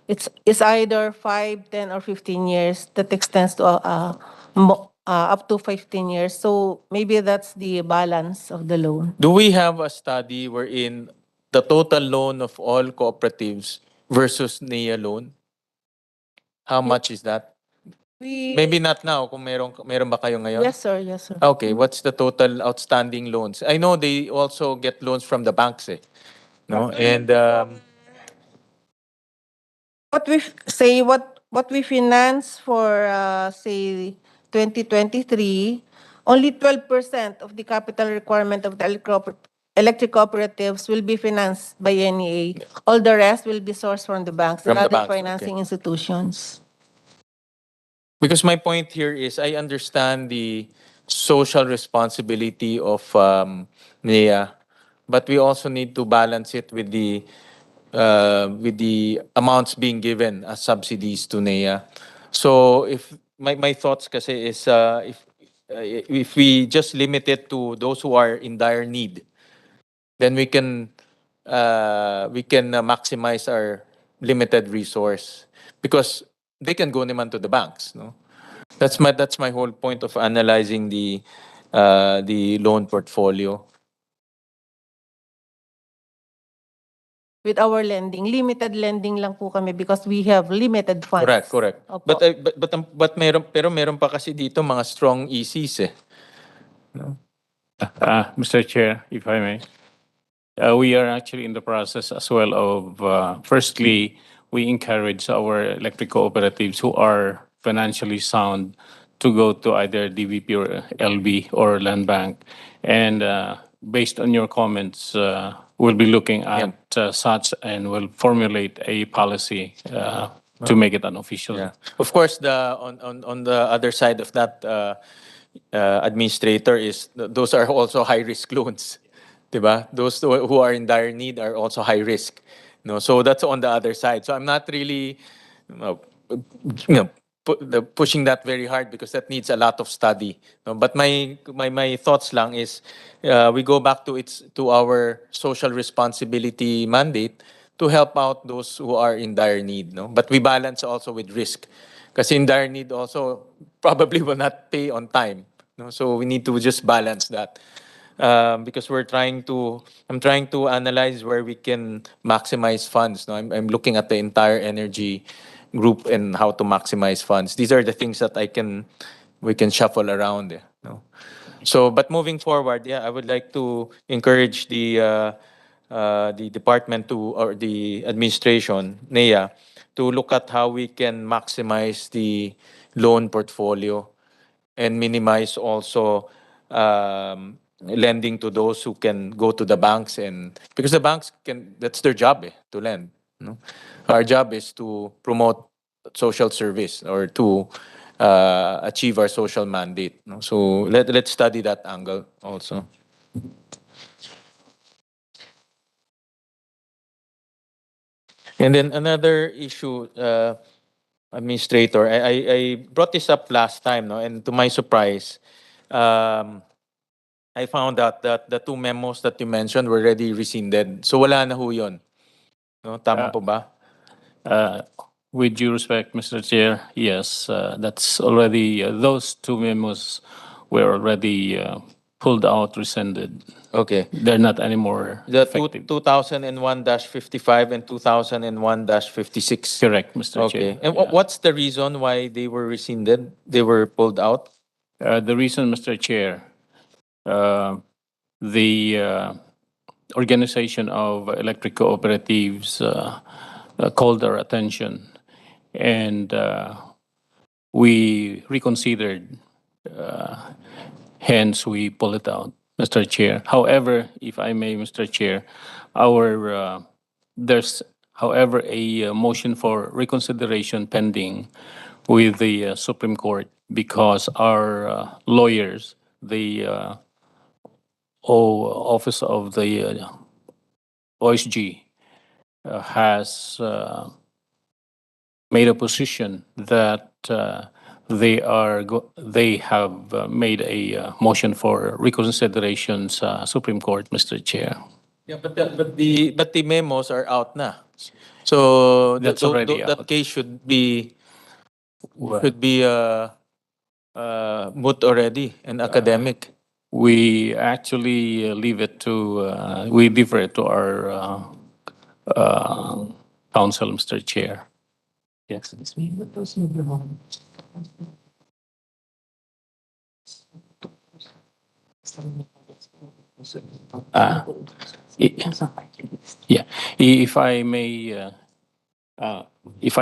it's either 5, 10, or 15 years that extends to up to 15 years. So maybe that's the balance of the loan. Do we have a study wherein the total loan of all cooperatives versus NEA loan? How much is that? Maybe not now, kung meron ba kayo ngayon? Yes, sir. Yes, sir. Okay, what's the total outstanding loans? I know they also get loans from the banks, eh. No? And what we finance for say 2023, only 12% of the capital requirement of the electric cooperatives will be financed by NEA. All the rest will be sourced from the banks and From the other banks, financing institutions. because my point here is I understand the social responsibility of NEA, but we also need to balance it with the amounts being given as subsidies to NEA. So if my thoughts kasi is if we just limit it to those who are in dire need, then we can maximize our limited resource because they can go naman to the banks, no? That's my whole point of analyzing the loan portfolio. With our lending, limited lending lang po kami because we have limited funds. Correct. Opo. But meron pa kasi dito mga strong ECs eh. Mr. Chair, if I may. We are actually in the process as well of, firstly, we encourage our electric cooperatives who are financially sound to go to either DVP or LB or Land Bank. And based on your comments, we'll be looking at such and will formulate a policy to make it unofficial. Yeah. Of course, on the other side of that, administrator is those are also high risk loans, diba? Those who are in dire need are also high risk, no. So that's on the other side. So I'm not really, pushing that very hard because that needs a lot of study. No? But my thoughts lang is, we go back to our social responsibility mandate to help out those who are in dire need, no. But we balance also with risk. Kasi in dire need also probably will not pay on time. No? So we need to just balance that. Because I'm trying to analyze where we can maximize funds. No? I'm looking at the entire energy group and how to maximize funds. These are the things that we can shuffle around. No? So, but moving forward, I would like to encourage the department or the administration, NEA, to look at how we can maximize the loan portfolio and minimize also lending to those who can go to the banks, and because the banks that's their job to lend. No? Our job is to promote social service or to achieve our social mandate. No? So let's study that angle also. And then another issue, Administrator, I brought this up last time, no? And to my surprise, I found out that the two memos that you mentioned were already rescinded. So wala na ho yun. No? Tama po ba? With due respect, Mr. Chair, yes, that's already, those two memos were already pulled out, rescinded. Okay. They're not anymore The effective. 2001-55 and 2001-56. Correct, Mr. Okay. Chair. And what's the reason why they were rescinded? They were pulled out? The reason, Mr. Chair, the organization of electric cooperatives called our attention, and we reconsidered. Hence, we pull it out, Mr. Chair. However, if I may, Mr. Chair, there's, however, a motion for reconsideration pending with the Supreme Court because our lawyers, the Office of the OSG, has made a position that they have made a motion for reconsideration sa Supreme Court, Mr. Chair. Yeah, but the memos are out na. So That's already that out. case should be moot already and academic. We actually leave it to, we defer it to our counsel, Mr. Chair. Yes. Yeah, if I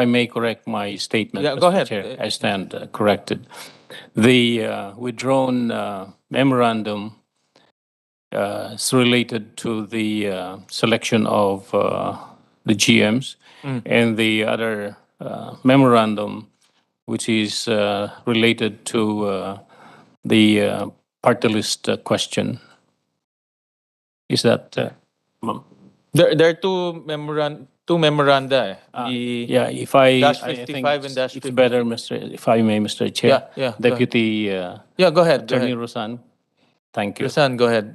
may correct my statement, Yeah, go Mr. ahead. Chair, I stand corrected. The withdrawn memorandum is related to the selection of the GMs, and the other memorandum, which is related to the party list question. Is that? There are two memoranda. Yeah, if I dash I 55 think and dash it's 50. better, if I may, Mr. Chair. Yeah, go ahead. Deputy Yeah, go ahead. Attorney Rosan, thank you. Rosan, go ahead.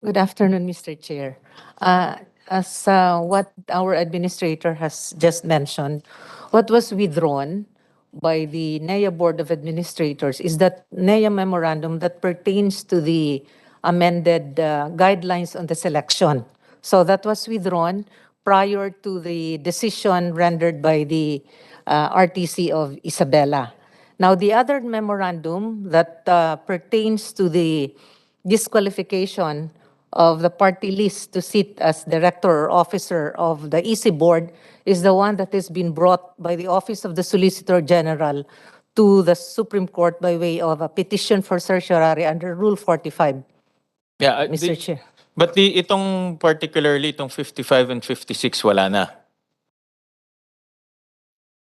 Good afternoon, Mr. Chair. as what our administrator has just mentioned, what was withdrawn by the NEA Board of Administrators is that NEA memorandum that pertains to the amended guidelines on the selection. So that was withdrawn prior to the decision rendered by the RTC of Isabela. Now, the other memorandum that pertains to the disqualification of the party list to sit as director or officer of the EC board is the one that has been brought by the Office of the Solicitor General to the Supreme Court by way of a petition for certiorari under Rule 45. Yeah, Mr. Chair. But itong particularly, itong 55 and 56, wala na.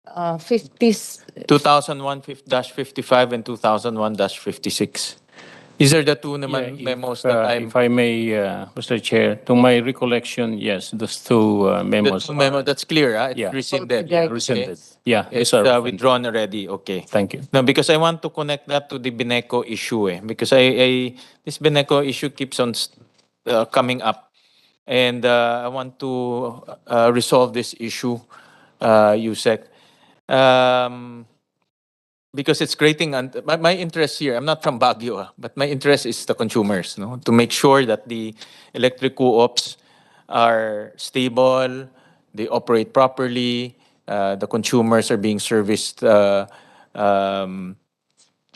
50s, 2001-55 and 2001-56. These are the two naman Yeah, memos that I'm... If I may, Mr. Chair, to my recollection, yes, those two memos. The memo, that's clear, It's Yeah. rescinded. Yeah, rescinded. Okay. Yeah, It's these are withdrawn already, okay. Thank you. No, because I want to connect that to the Bineco issue, because this Bineco issue keeps on coming up, and I want to resolve this issue, Yusek, because it's creating my interest here. I'm not from Baguio, but my interest is the consumers, no, to make sure that the electric co-ops are stable, they operate properly, the consumers are being serviced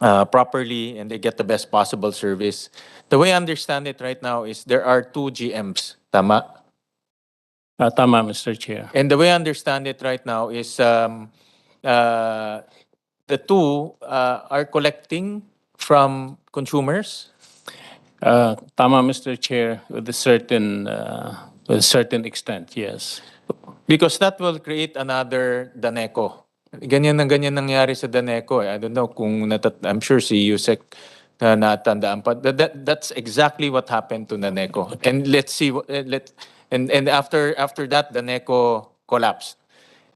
properly, and they get the best possible service. The way I understand it right now is there are two GMs, tama? Tama, Mr. Chair. And the way I understand it right now is the two are collecting from consumers. Tama, Mr. Chair, with a certain extent, yes. Because that will create another Daneco. Ganyan nangyari sa Daneco. I don't know kung I'm sure si Yusek natandaan pa. That's exactly what happened to Daneco. And let's see, and after that, Daneco collapsed.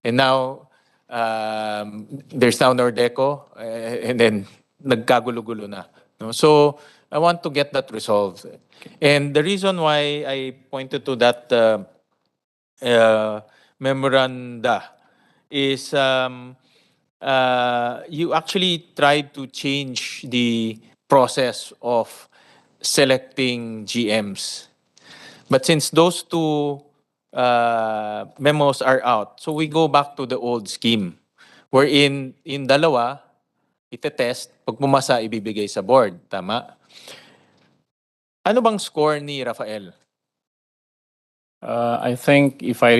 And now, there's now Nordeco, and then nagkagulo-gulo na. No? So I want to get that resolved. And the reason why I pointed to that memoranda is you actually tried to change the process of selecting GMs. But since those two memos are out, so we go back to the old scheme wherein in dalawa, ite-test, pag pumasa, ibibigay sa board. Tama? Ano bang score ni Rafael? I think if I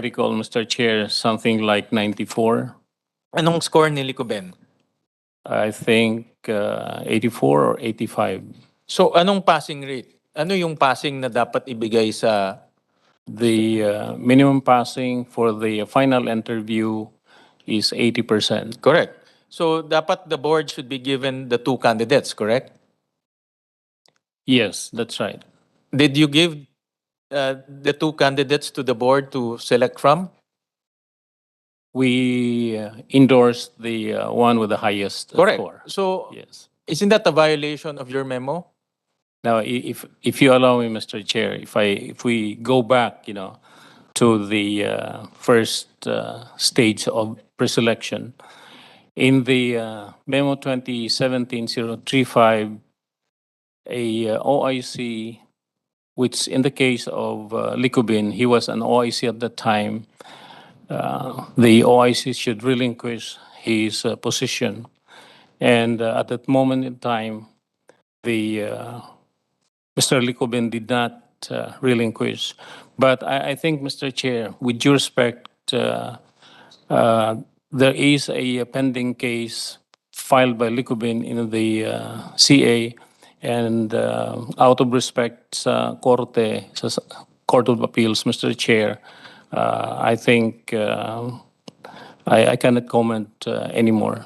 recall, Mr. Chair, something like 94. Anong score ni Licoben? I think 84 or 85. So anong passing rate? Ano yung passing na dapat ibigay sa... The minimum passing for the final interview is 80%. Correct. So dapat the board should be given the two candidates, correct? Yes, that's right. Did you give the two candidates to the board to select from? We endorsed the one with the highest Correct. score. So Yes. isn't that a violation of your memo? Now, if you allow me, Mr. Chair, if we go back, to the first stage of preselection, in the memo 2017-035, a OIC, which in the case of Licobin, he was an OIC at the time, the OIC should relinquish his position. And at that moment in time, Mr. Licobin did not relinquish. But I think, Mr. Chair, with due respect, there is a pending case filed by Licobin in the CA, and out of respect sa Korte, sa Court of Appeals, Mr. Chair, I think I cannot comment anymore.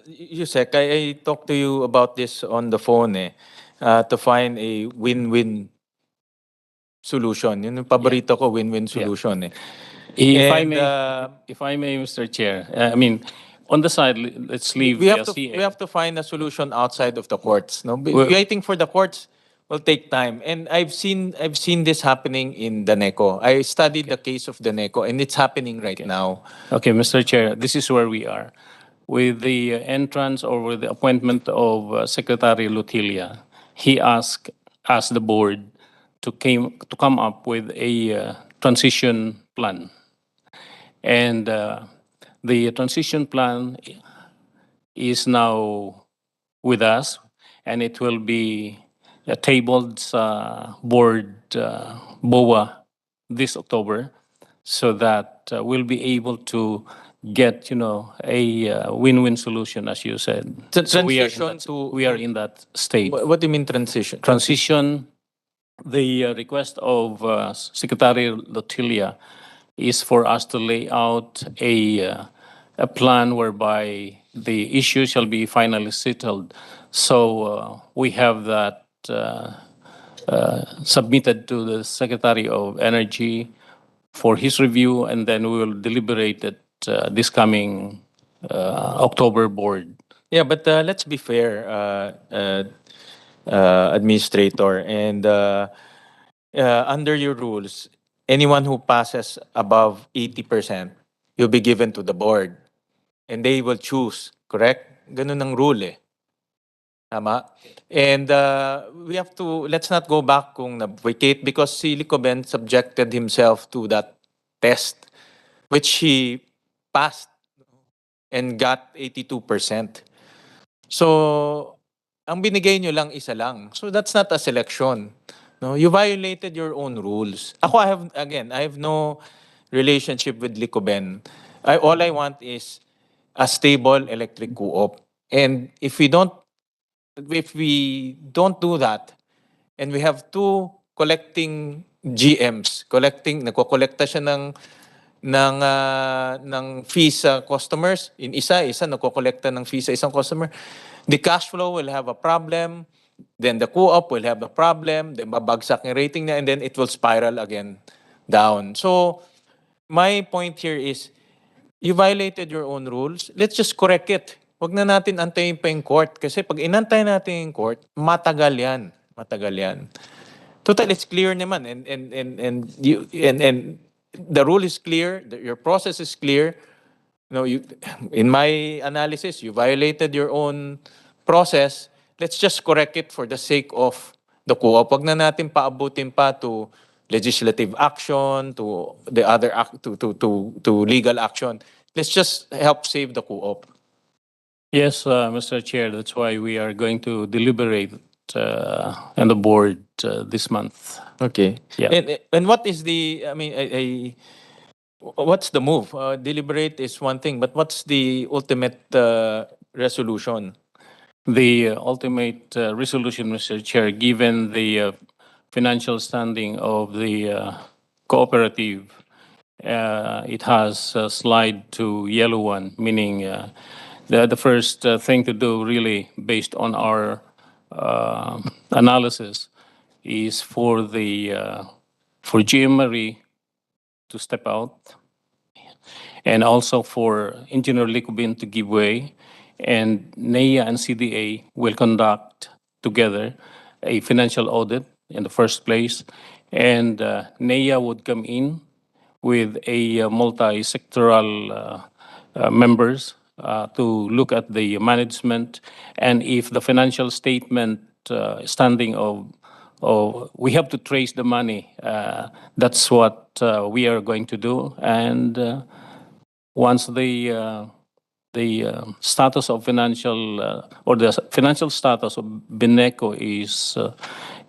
Yusek, I talked to you about this on the phone to find a win-win solution. Yun yung paborito ko, win-win solution. If I may, Mr. Chair, I mean, on the side, let's leave We have the CA. to find a solution outside of the courts. No, waiting for the courts will take time. And I've seen this happening in the NECO. I studied the case of the NECO, and it's happening right now. Okay, Mr. Chair, this is where we are. With the entrance or with the appointment of Secretary Lutilia, he asked the board to come up with a transition plan. And the transition plan is now with us, and it will be tabled sa board BOA this October, so that we'll be able to get, a win-win solution, as you said. So we are in that state. What do you mean transition? Transition, the request of Secretary Lotilia is for us to lay out a plan whereby the issue shall be finally settled. So we have that submitted to the Secretary of Energy for his review, and then we will deliberate it this coming October board. Yeah, but let's be fair, Administrator, and under your rules, anyone who passes above 80%, you'll be given to the board, and they will choose, correct? Ganun ang rule eh. Tama? And let's not go back kung na-vacate because si Licoben subjected himself to that test, which he passed and got 82%. So, ang binigay nyo lang isa lang. So, that's not a selection. No, you violated your own rules. Ako, I have no relationship with Licoben. All I want is a stable electric co-op. And if we don't do that, and we have two collecting GMs, nagko-collecta siya ng fees sa customers, isa nagko-collecta ng fees sa isang customer, the cash flow will have a problem, then the co-op will have a problem, then babagsak yung rating niya, and then it will spiral again down. So, my point here is, you violated your own rules. Let's just correct it. Huwag na natin antayin pa yung court. Kasi pag inantay natin yung court, matagal yan. Matagal yan. Total, it's clear naman. And the rule is clear. Your process is clear. In my analysis, you violated your own process. Let's just correct it for the sake of the co-op. Huwag na natin paabutin pa to legislative action, to the other to legal action. Let's just help save the co-op. Yes, Mr. Chair, that's why we are going to deliberate on the board this month. Okay. Yeah. And what is what's the move? Deliberate is one thing, but what's the ultimate resolution? The ultimate resolution, Mr. Chair, given the financial standing of the cooperative, it has slide to yellow one, meaning the first thing to do, really, based on our analysis, is for GMRE to step out, and also for Engineer Licobin to give way, and NEA and CDA will conduct together a financial audit in the first place, and NEA would come in with a multi-sectoral members to look at the management, and if the financial statement standing of we have to trace the money. That's what we are going to do, and once the status of financial or the financial status of Bineco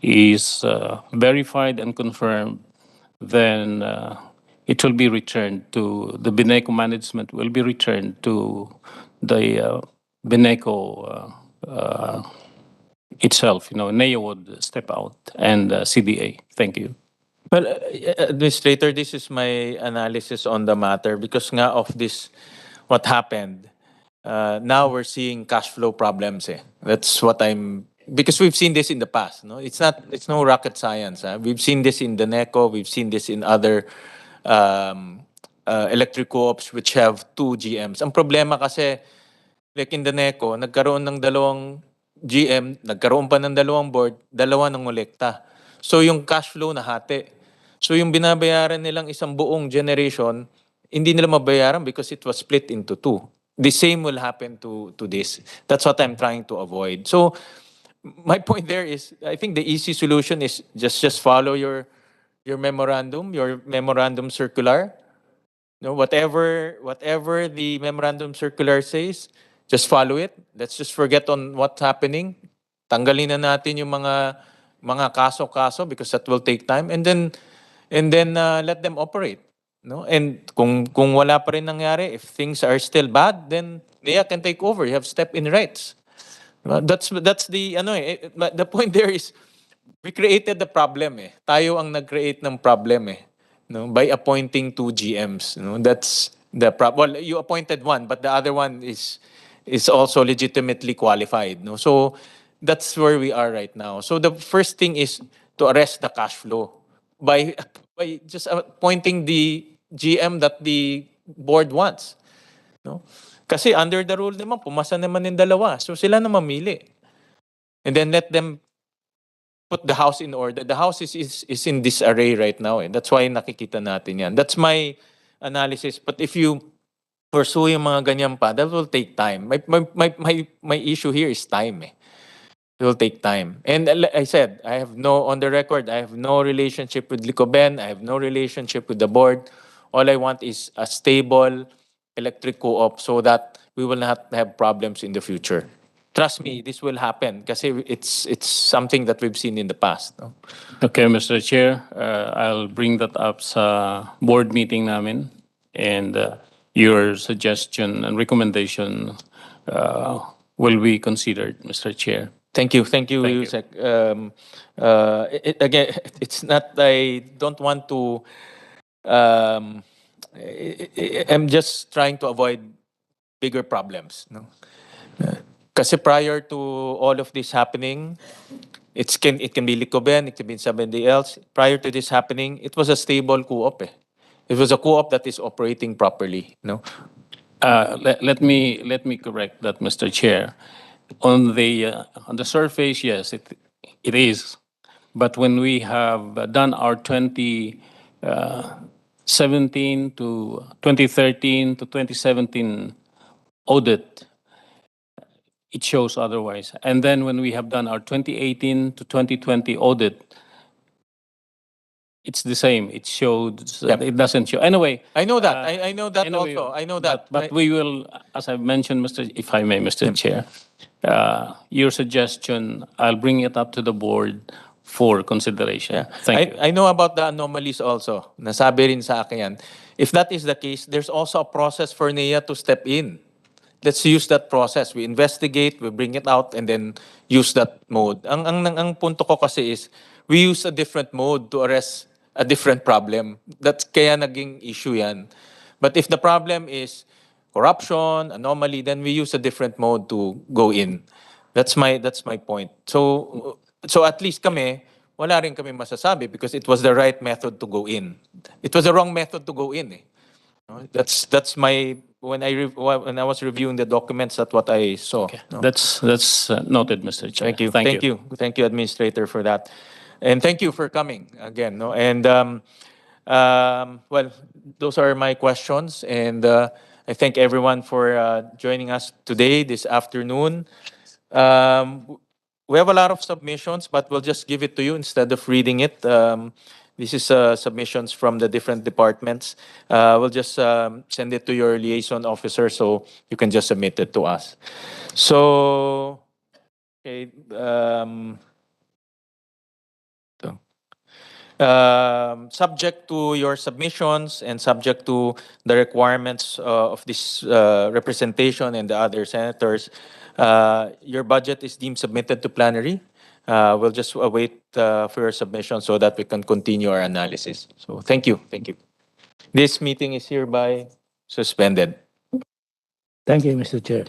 is verified and confirmed, then it will be returned to the Bineco management. Will be returned to the Bineco itself. NEA would step out, and CDA. Thank you. Well, Administrator, this is my analysis on the matter because nga of this, what happened. Now we're seeing cash flow problems. That's what because we've seen this in the past. No, it's no rocket science. We've seen this in the NECO. We've seen this in other electric co-ops which have two GMs. Ang problema kasi, like in the NECO, nagkaroon ng dalawang GM, nagkaroon pa ng dalawang board, dalawa ng ngolekta. So yung cash flow nahati. So yung binabayaran nilang isang buong generation, hindi nila mabayaran because it was split into two. The same will happen to this. That's what I'm trying to avoid. So my point there is, I think the easy solution is just follow your memorandum circular. No, whatever the memorandum circular says, just follow it. Let's just forget on what's happening. Tanggalin na natin yung mga kaso-kaso because that will take time, and then let them operate. No, and kung wala pa rin nangyari, if things are still bad, then NEA can take over. You have step-in rights. That's the the point there is, we created the problem eh. Tayo ang nag-create ng problem eh. No, by appointing two GMs. No, that's the problem. Well, you appointed one, but the other one is also legitimately qualified. No, so that's where we are right now. So the first thing is to arrest the cash flow by just appointing the GM that the board wants. No, kasi under the rule naman, pumasa naman yung dalawa. So sila na mamili. And then let them put the house in order. The house is in disarray right now. That's why nakikita natin yan. That's my analysis. But if you pursue yung mga ganyan pa, that will take time. My issue here is time. It will take time. And I said, on the record, I have no relationship with Licoben. I have no relationship with the board. All I want is a stable electric co-op so that we will not have problems in the future. Trust me, this will happen kasi it's something that we've seen in the past. No? Okay, Mr. Chair, I'll bring that up sa board meeting namin, and your suggestion and recommendation will be considered, Mr. Chair. Thank you, Yusek. Again, it's not. I don't want to. I'm just trying to avoid bigger problems. No. Kasi prior to all of this happening, it can be Licoben, it can be somebody else. Prior to this happening, it was a stable co-op. It was a co-op that is operating properly. No. Let me correct that, Mr. Chair. On the surface, yes, it is. But when we have done our 2017 to 2013 to 2017 audit, it shows otherwise. And then when we have done our 2018 to 2020 audit, it's the same. It shows, it doesn't show. Anyway. I know that. I know that anyway, also. I know that. But we will, as I've mentioned, if I may, Mr. Chair, your suggestion, I'll bring it up to the board for consideration. Thank you. I know about the anomalies also. Nasabi rin sa akin yan. If that is the case, there's also a process for NEA to step in. Let's use that process. We investigate, we bring it out, and then use that mode. Ang punto ko kasi is, we use a different mode to arrest a different problem. That's kaya naging issue yan. But if the problem is corruption, anomaly, then we use a different mode to go in. That's my point. So at least kami, wala rin kami masasabi because it was the right method to go in. It was the wrong method to go in. That's my when I was reviewing the documents, that's what I saw. Okay. No? That's noted, Mr. Chair. Thank you, Administrator, for that, and thank you for coming again. No, and well, those are my questions, and I thank everyone for joining us today, this afternoon. We have a lot of submissions, but we'll just give it to you instead of reading it. This is submissions from the different departments. We'll just send it to your liaison officer so you can just submit it to us. So, okay, subject to your submissions and subject to the requirements of this representation and the other senators, your budget is deemed submitted to plenary. We'll just await for your submission so that we can continue our analysis. So thank you. This meeting is hereby suspended. Thank you, Mr. Chair.